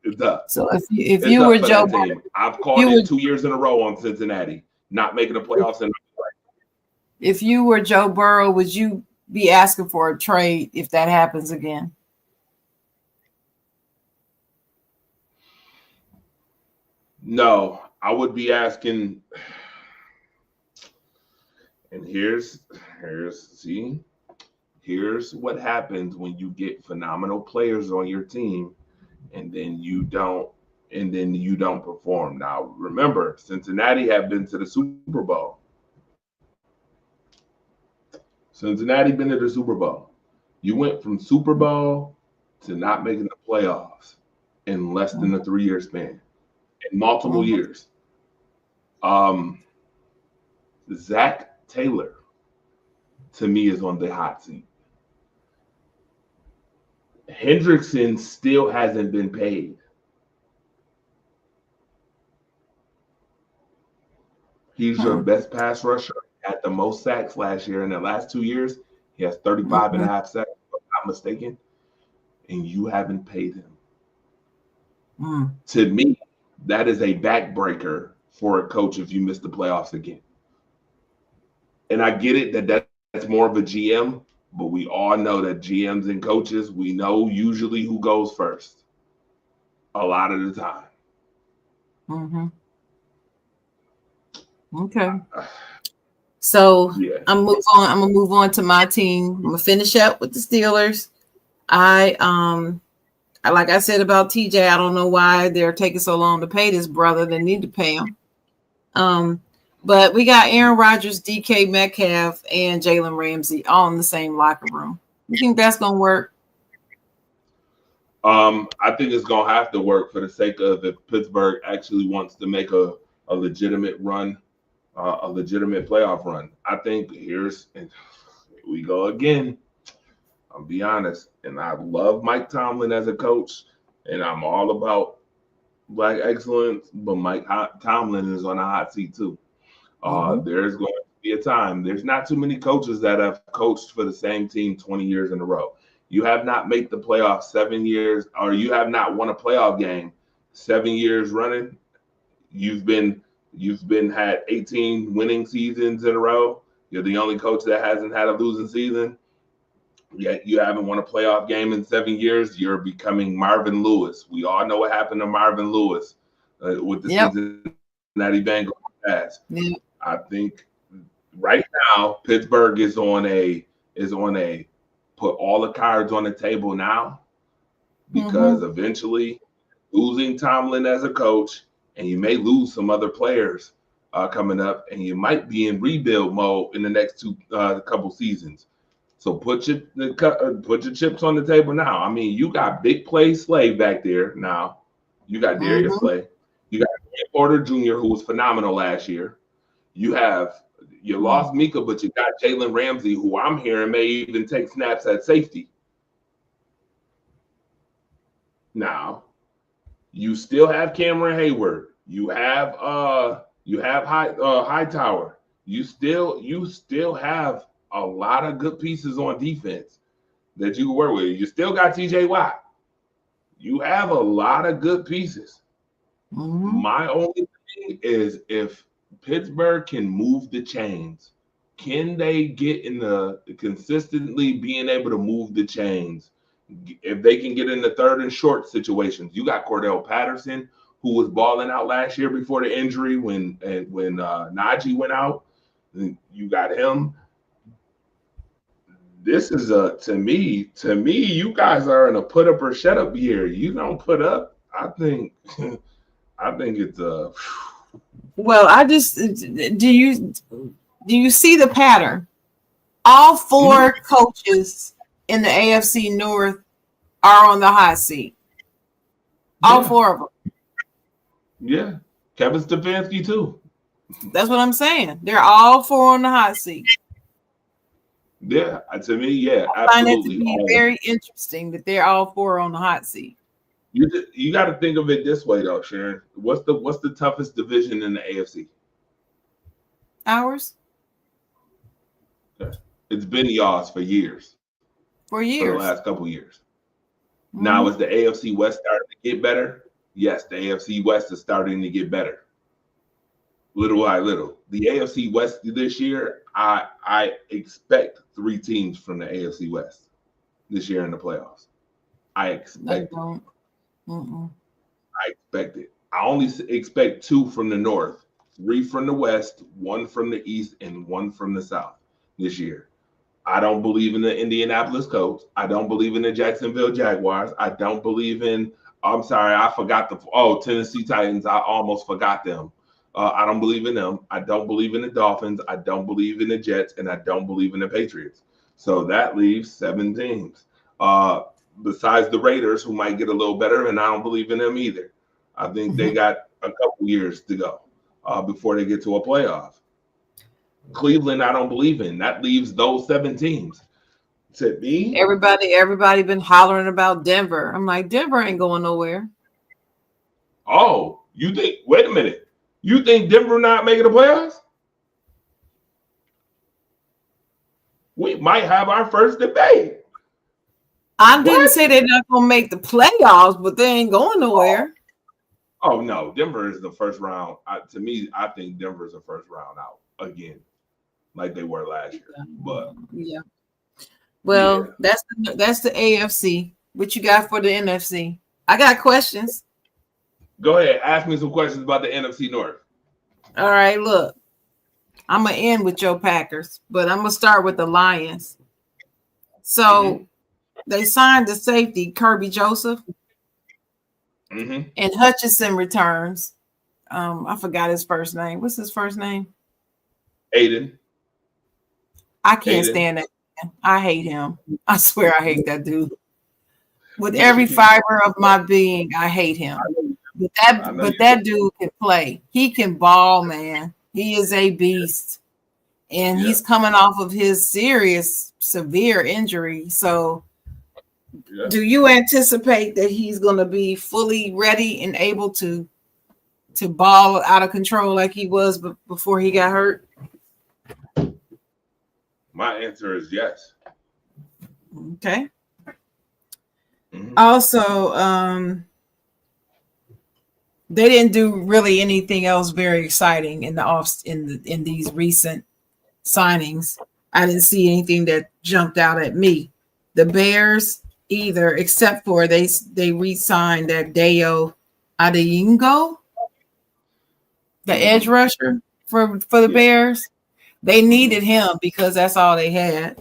It's up. So if you were Joe Burrow, I've called it 2 years in a row on Cincinnati not making the playoffs. If you were Joe Burrow, would you be asking for a trade if that happens again? No, I would be asking. And here's here's what happens when you get phenomenal players on your team and then you don't perform. Now, remember, Cincinnati have been to the Super Bowl. Cincinnati been to the Super Bowl. You went from Super Bowl to not making the playoffs in less than a 3-year span, in multiple years. Zach Taylor, to me, is on the hot seat. Hendrickson still hasn't been paid. He's your best pass rusher, had the most sacks last year. In the last 2 years, he has 35 and a half sacks, if I'm not mistaken, and you haven't paid him. To me, that is a backbreaker for a coach if you miss the playoffs again. And I get it that's more of a GM, but we all know that GMs and coaches, we know usually who goes first a lot of the time. Okay. So I'm gonna move on to my team. I'm gonna finish up with the Steelers. I like I said about TJ, I don't know why they're taking so long to pay this brother. They need to pay him. But we got Aaron Rodgers, DK Metcalf, and Jalen Ramsey all in the same locker room. You think that's gonna work? I think it's gonna have to work for the sake of if Pittsburgh actually wants to make a legitimate run, a legitimate playoff run. I think here we go again. I'll be honest, and I love Mike Tomlin as a coach, and I'm all about Black excellence, but Mike Tomlin is on a hot seat too. There's going to be a time. There's not too many coaches that have coached for the same team 20 years in a row. You have not made the playoffs 7 years, or you have not won a playoff game 7 years running. You've been had 18 winning seasons in a row. You're the only coach that hasn't had a losing season. Yet you haven't won a playoff game in 7 years. You're becoming Marvin Lewis. We all know what happened to Marvin Lewis with the Cincinnati Bengals pass. I think right now Pittsburgh is on a put all the cards on the table now, because eventually losing Tomlin as a coach, and you may lose some other players coming up, and you might be in rebuild mode in the next couple seasons. So put your chips on the table now. I mean, you got big play Slay back there now. You got Darius Slay. You got Porter Jr., who was phenomenal last year. You lost Mika, but you got Jalen Ramsey, who I'm hearing may even take snaps at safety. Now, you still have Cameron Hayward. You have Hightower. You still have a lot of good pieces on defense that you can work with. You still got TJ Watt. You have a lot of good pieces. My only thing is, if Pittsburgh can move the chains, can they get in the consistently being able to move the chains? If they can get in the third and short situations, you got Cordell Patterson, who was balling out last year before the injury when Najee went out. You got him. This is to me, you guys are in a put up or shut up year. You don't put up. I think it's a. Well, I just do you see the pattern? All four coaches in the AFC North are on the hot seat. All four of them. Yeah, Kevin Stefanski too. That's what I'm saying. They're all four on the hot seat. Yeah, to me, yeah, I find it to be very interesting that they're all four on the hot seat. You got to think of it this way, though, Sharon. What's the toughest division in the AFC? Ours. It's been y'all's for years. For years. For the last couple years. Now, is the AFC West starting to get better? Yes, the AFC West is starting to get better. Little by little. The AFC West this year, I expect 3 teams from the AFC West this year in the playoffs. I expect it. I expect it. I only expect 2 from the North, 3 from the West, 1 from the East, and 1 from the South this year. I don't believe in the Indianapolis Colts. I don't believe in the Jacksonville Jaguars. I don't believe in, I'm sorry, I forgot Tennessee Titans. I almost forgot them. I don't believe in them. I don't believe in the Dolphins. I don't believe in the Jets, and I don't believe in the Patriots. So that leaves 7 teams. Besides the Raiders, who might get a little better, and I don't believe in them either. I think they got a couple years to go before they get to a playoff. Cleveland, I don't believe in. That leaves those 7 teams. To me, everybody been hollering about Denver. I'm like, Denver ain't going nowhere. Oh, you think? Wait a minute. You think Denver not making the playoffs? We might have our first debate. I didn't say they're not going to make the playoffs, but they ain't going nowhere. Oh no, Denver is the first round. To me, I think Denver's the first round out again, like they were last year. But yeah, well, yeah. That's the AFC. What you got for the NFC? I got questions. Go ahead, ask me some questions about the NFC North. All right, look, I'm gonna end with your Packers, but I'm gonna start with the Lions. So they signed the safety Kirby Joseph. And Hutchinson returns. I forgot his first name. What's his first name? Aiden. I can't stand that man. I hate him. I swear I hate that dude. With every fiber of my being, I hate him. But that dude can play. He can ball, man. He is a beast. And he's coming off of his severe injury. So do you anticipate that he's going to be fully ready and able to ball out of control like he was before he got hurt? My answer is yes. Okay. Also, they didn't do really anything else very exciting in these recent signings. I didn't see anything that jumped out at me. The Bears either, except for they re-signed that Dayo Adeyingo, the edge rusher for the Bears. They needed him because that's all they had.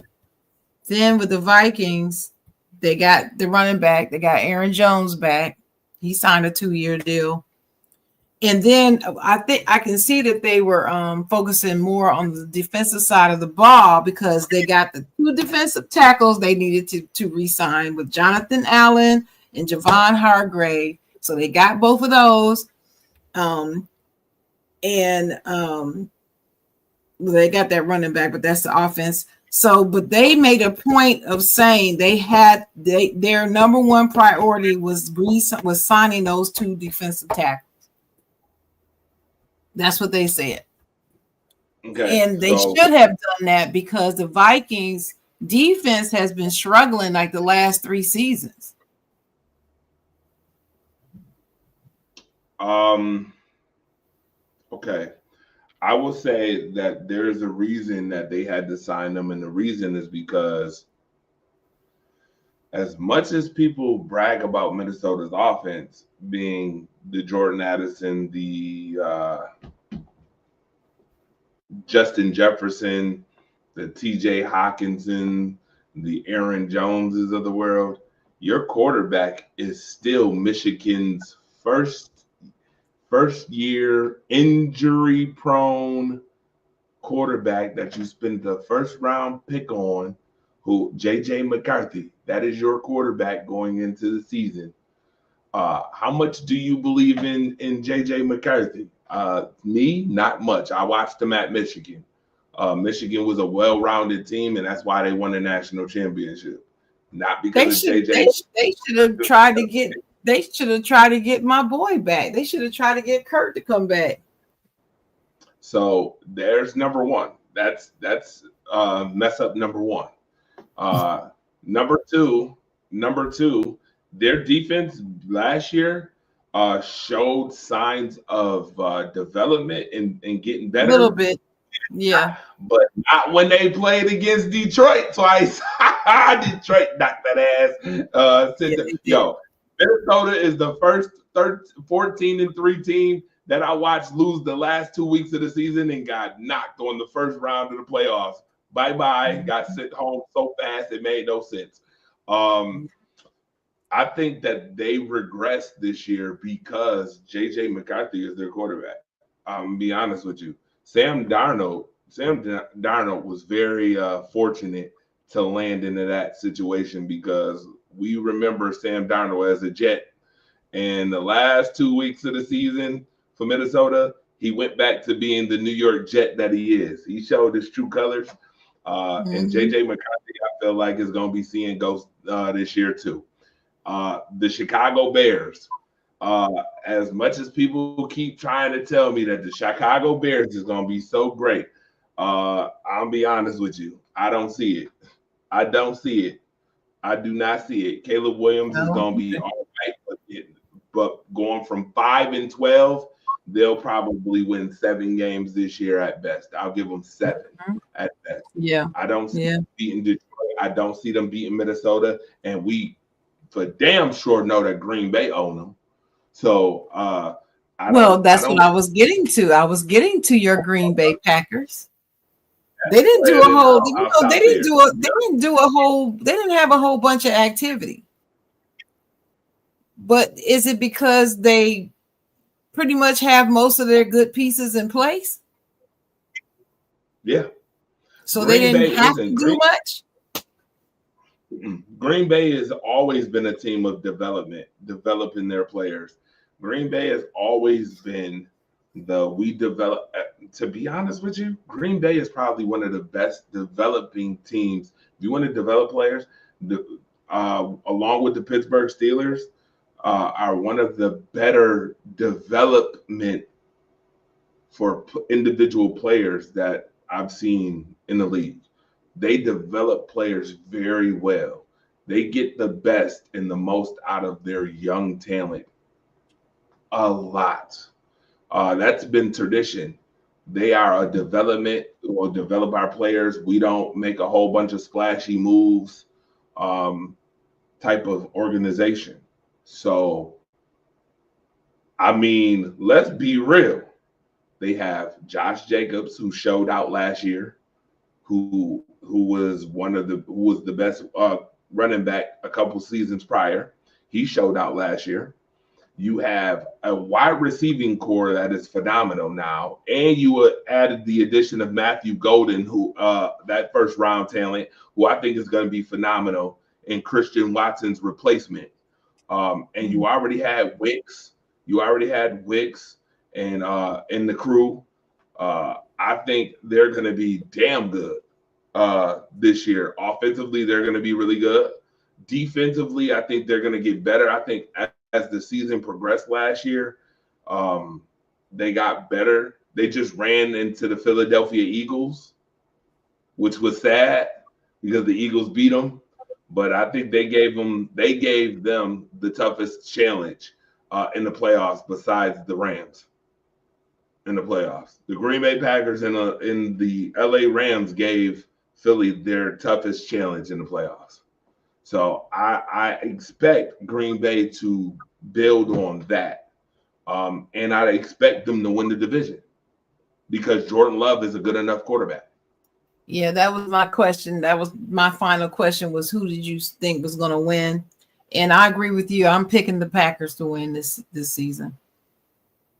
Then with the Vikings, they got the running back. They got Aaron Jones back. He signed a 2-year deal. And then I think I can see that they were focusing more on the defensive side of the ball because they got the 2 defensive tackles they needed to re-sign with Jonathan Allen and Javon Hargrave. So they got both of those. They got that running back, but that's the offense. So, but they made a point of saying their number one priority was signing those 2 defensive tackles. That's what they said. Okay, and they should have done that because the Vikings defense has been struggling like the last 3 seasons. Okay. I will say that there's a reason that they had to sign them, and the reason is because as much as people brag about Minnesota's offense being the Jordan Addison, the Justin Jefferson, the TJ Hawkinson, the Aaron Joneses of the world, your quarterback is still Michigan's first year injury prone quarterback that you spent the first round pick on, who JJ McCarthy, that is your quarterback going into the season. How much do you believe in JJ McCarthy? Me, not much. I watched him at Michigan. Michigan was a well-rounded team, and that's why they won the national championship. Not because of JJ. They should have tried to get. They should have tried to get my boy back. They should have tried to get Kurt to come back. So there's number one. That's mess up number one. Number two, their defense last year showed signs of development and getting better. A little bit, yeah. But not when they played against Detroit twice. Detroit knocked that ass. Minnesota is the first 14-3 team that I watched lose the last 2 weeks of the season and got knocked on the first round of the playoffs Bye-bye. Got sent home so fast it made no sense. I think that they regressed this year because J.J. McCarthy is their quarterback. I'm gonna be honest with you. Sam Darnold was very fortunate to land into that situation because we remember Sam Darnold as a Jet. And the last 2 weeks of the season for Minnesota, he went back to being the New York Jet that he is. He showed his true colors. And J.J. McCarthy, I feel like, is going to be seeing ghosts this year too. The Chicago Bears, as much as people keep trying to tell me that the Chicago Bears is going to be so great, I'll be honest with you. I don't see it. I don't see it. I do not see it. Caleb Williams is going to be all right, but going from 5-12, they'll probably win 7 games this year at best. I'll give them 7 at best. Yeah. I don't see them beating Detroit. I don't see them beating Minnesota. And we for damn sure know that Green Bay own them. So that's what I was getting to. I was getting to your Green Bay Packers. They didn't do a whole, they didn't have a whole bunch of activity. But is it because they pretty much have most of their good pieces in place? Yeah. So Green they didn't have to do much? Green Bay has always been a team of development, developing their players. Green Bay has always been to be honest with you, Green Bay is probably one of the best developing teams. If you want to develop players, along with the Pittsburgh Steelers, are one of the better development for individual players that I've seen in the league. They develop players very well. They get the best and the most out of their young talent a lot. That's been tradition. They are a development. We'll develop our players. We don't make a whole bunch of splashy moves type of organization. So, I mean, let's be real. They have Josh Jacobs, who showed out last year, who was the best running back a couple seasons prior. He showed out last year. You have a wide receiving core that is phenomenal now, and you added the addition of Matthew Golden, who that first round talent, who I think is going to be phenomenal, in Christian Watson's replacement. And you already had Wicks. And the crew. I think they're going to be damn good this year. Offensively, they're going to be really good. Defensively, I think they're going to get better. I think as the season progressed last year, they got better. They just ran into the Philadelphia Eagles, which was sad because the Eagles beat them. But I think they gave them the toughest challenge in the playoffs besides the Rams in the playoffs. The Green Bay Packers and the LA Rams gave Philly their toughest challenge in the playoffs. So I expect Green Bay to build on that. And I expect them to win the division because Jordan Love is a good enough quarterback. Yeah, that was my question. That was my final question, was who did you think was going to win? And I agree with you. I'm picking the Packers to win this season.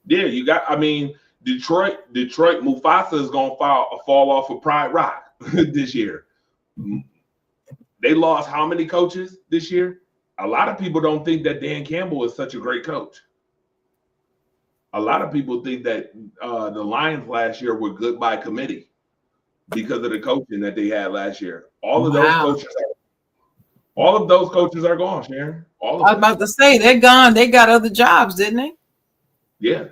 Yeah, Detroit Mufasa is going to fall off of Pride Rock this year. They lost how many coaches this year? A lot of people don't think that Dan Campbell is such a great coach. A lot of people think that the Lions last year were good by committee because of the coaching that they had last year. All of those coaches are gone, Sharon. I was about to say they're gone. They got other jobs, didn't they? Yeah.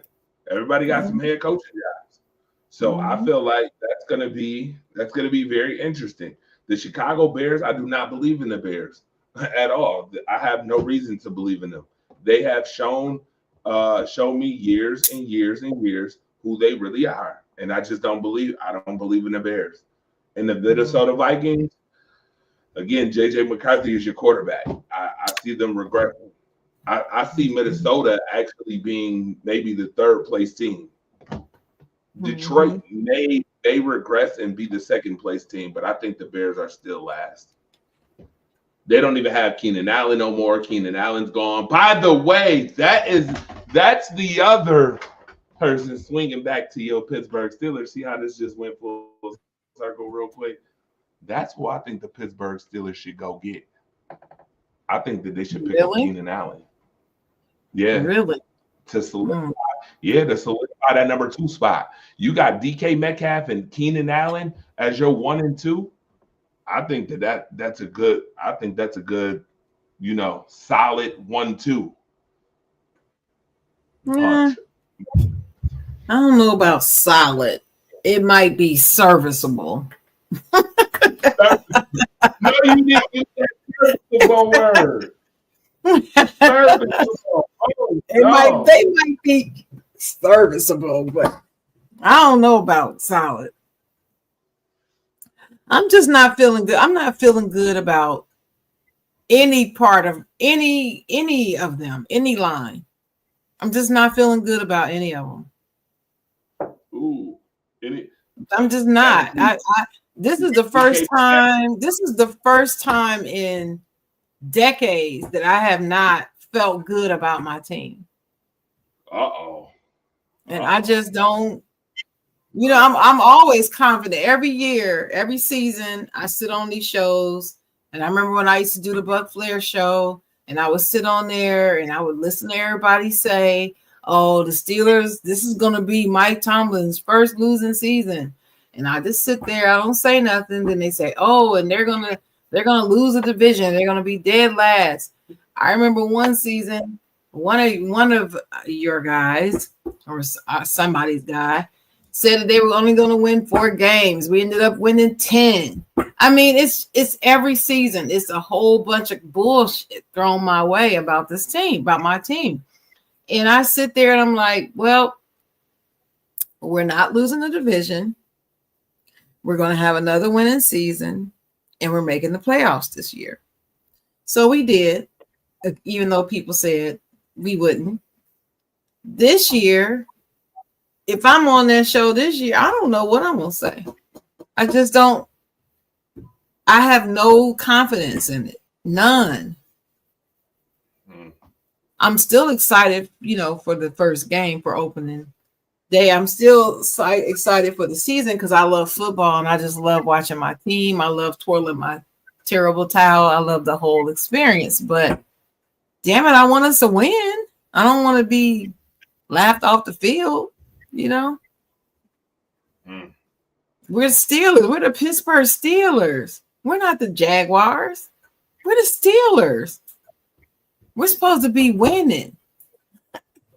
Everybody got some head coaching jobs. So I feel like that's gonna be very interesting. The Chicago Bears, I do not believe in the Bears at all. I have no reason to believe in them. They have shown me years and years and years who they really are. And I just don't believe in the Bears. And the Minnesota Vikings, again, J.J. McCarthy is your quarterback. I see them regretting. I see Minnesota actually being maybe the third place team. Detroit may they regress and be the second place team, but I think the Bears are still last. They don't even have Keenan Allen no more. Keenan Allen's gone. By the way, that's the other person swinging back to your Pittsburgh Steelers. See how this just went full circle real quick? That's who I think the Pittsburgh Steelers should go get. I think that they should pick up Keenan Allen. Yeah. Really? To solidify, to solidify that number 2 spot. You got DK Metcalf and Keenan Allen as your 1 and 2. I think that's a good, solid 1-2. I don't know about solid. It might be serviceable. No, you didn't use that serviceable word. Serviceable. Oh, they might be serviceable, but I don't know about solid. I'm just not feeling good. I'm not feeling good about any part of any of them, any line. I'm just not feeling good about any of them. Ooh, I'm just not. This is the first time. This is the first time in decades that I have not felt good about my team. And I just don't. I'm always confident. Every year, every season, I sit on these shows. And I remember when I used to do the Buck Flair show, and I would sit on there and I would listen to everybody say, oh, the Steelers, this is going to be Mike Tomlin's first losing season. And I just sit there. I don't say nothing. Then they say, oh, and they're going to lose a division. They're going to be dead last. I remember one season, one of your guys or somebody's guy said that they were only going to win 4 games. We ended up winning 10. I mean, it's every season. It's a whole bunch of bullshit thrown my way about this team, about my team. And I sit there and I'm like, well, we're not losing the division. We're going to have another winning season, and we're making the playoffs this year. So we did, even though people said we wouldn't. This year, if I'm on that show this year, I don't know what I'm going to say. I just don't. I have no confidence in it. None. I'm still excited, for the first game for opening day. I'm still excited for the season because I love football and I just love watching my team. I love twirling my terrible towel. I love the whole experience. But damn it, I want us to win. I don't want to be laughed off the field. We're Steelers. We're the Pittsburgh Steelers. We're not the Jaguars. We're the Steelers. We're supposed to be winning.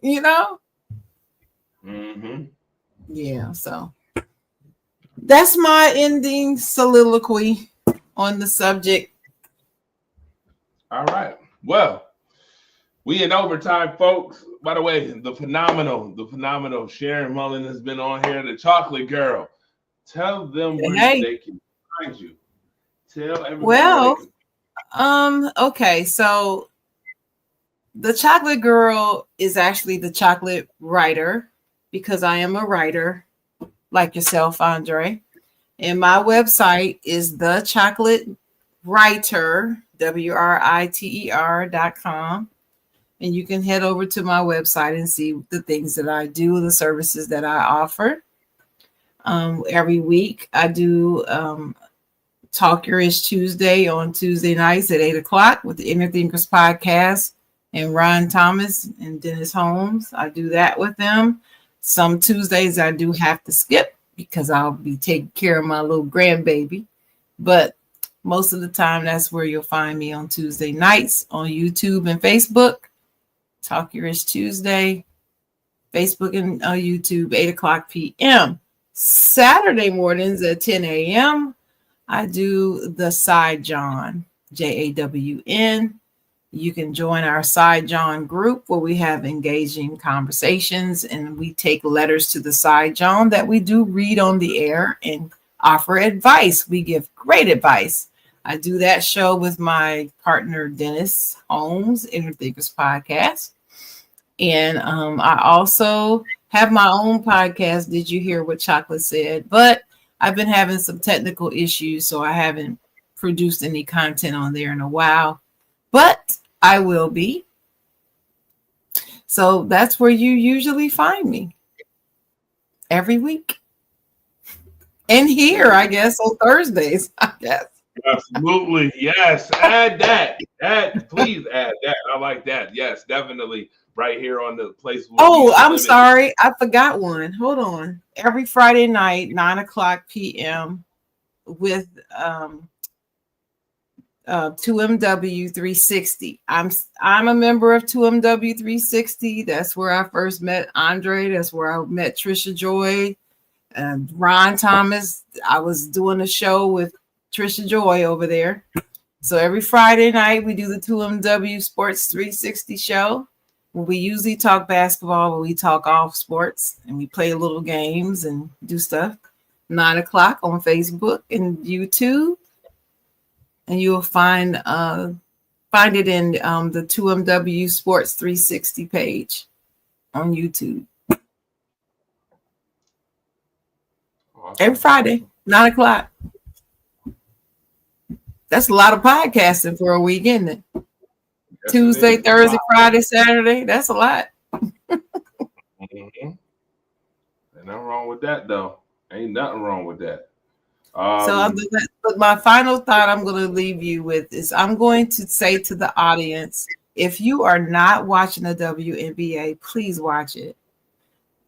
Yeah, so that's my ending soliloquy on the subject. All right. Well, we in overtime, folks. By the way, the phenomenal Sharon Mullen has been on here, the Chocolate Girl. Tell them where they can find you. Tell everyone. Well, okay, so the Chocolate Girl is actually the chocolate writer because I am a writer like yourself, Andre. And my website is The Chocolate Writer, WRITER.com. And you can head over to my website and see the things that I do, the services that I offer. Every week I do Talk Your Ish Tuesday on Tuesday nights at 8:00 with the Inner Thinkers podcast and Ron Thomas and Dennis Holmes. I do that with them. Some Tuesdays I do have to skip because I'll be taking care of my little grandbaby. But most of the time, that's where you'll find me on Tuesday nights on YouTube and Facebook. Talk Your Ish Tuesday, Facebook and YouTube, 8:00 p.m. Saturday mornings at 10 a.m. I do the Side John, JAWN. You can join our Side John group where we have engaging conversations and we take letters to the Side John that we do read on the air and offer advice. We give great advice. I do that show with my partner, Dennis Holmes, Inner Thinkers Podcast. And I also have my own podcast, Did You Hear What Chocolate Said? But I've been having some technical issues, so I haven't produced any content on there in a while, but I will be. So that's where you usually find me every week. And here, I guess, on Thursdays, I guess. Absolutely. Yes. Add that. Please add that. I like that. Yes, definitely. Right here on the place. Oh, I'm sorry. I forgot one. Hold on. Every Friday night, 9:00 p.m. with 2MW 360. I'm a member of 2MW 360. That's where I first met Andre. That's where I met Trisha Joy and Ron Thomas. I was doing a show with Trisha Joy over there. So every Friday night we do the 2MW Sports 360 show. We usually talk basketball, but we talk off sports and we play little games and do stuff. 9:00 on Facebook and YouTube. And you'll find it in the 2MW Sports 360 page on YouTube. Awesome. Every Friday, 9:00. That's a lot of podcasting for a week, isn't it? Yes, Tuesday, Thursday, Friday, Saturday. That's a lot. Ain't nothing wrong with that, though. Ain't nothing wrong with that. But my final thought I'm going to leave you with is I'm going to say to the audience, if you are not watching the WNBA, please watch it.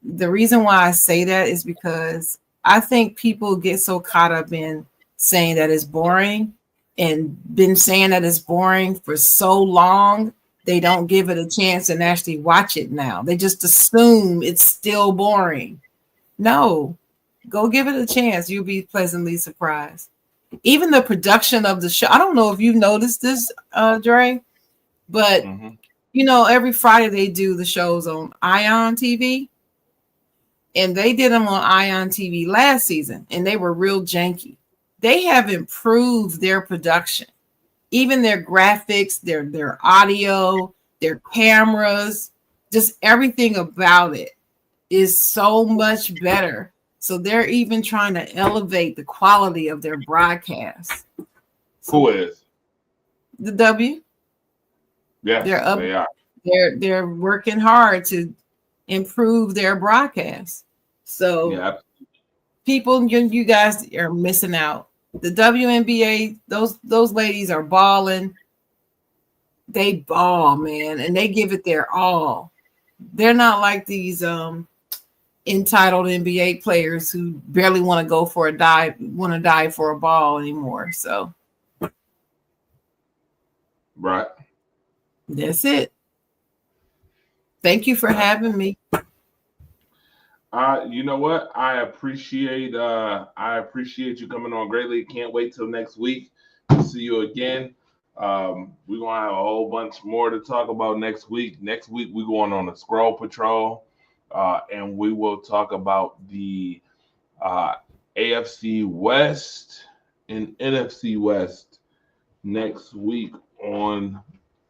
The reason why I say that is because I think people get so caught up in saying that it's boring and been saying that it's boring for so long, they don't give it a chance and actually watch it now. They just assume it's still boring. No. Go give it a chance. You'll be pleasantly surprised. Even the production of the show. I don't know if you've noticed this, Dre, but every Friday they do the shows on Ion TV. And they did them on Ion TV last season, and they were real janky. They have improved their production, even their graphics, their audio, their cameras, just everything about it is so much better. So they're even trying to elevate the quality of their broadcast. Who is? The W. Yeah, they're up. They are. They're working hard to improve their broadcast. So people, you guys are missing out. The WNBA, those ladies are balling. They ball, man, and they give it their all. They're not like these entitled NBA players who barely want to go for a dive, want to dive for a ball anymore. So, right. That's it. Thank you for having me. You know what? I appreciate you coming on greatly. Can't wait till next week to see you again. We're gonna have a whole bunch more to talk about next week. Next week we're going on a Scroll Patrol, and we will talk about the AFC West and NFC West next week on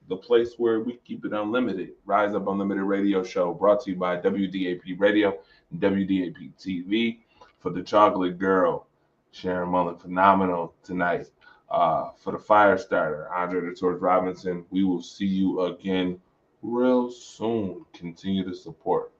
the place where we keep it unlimited. Rise Up Unlimited Radio Show, brought to you by WDAP Radio and WDAP TV. For the Chocolate Girl, Sharon Mullen, phenomenal tonight. For the fire starter, Andre the Torch Robinson, we will see you again real soon. Continue to support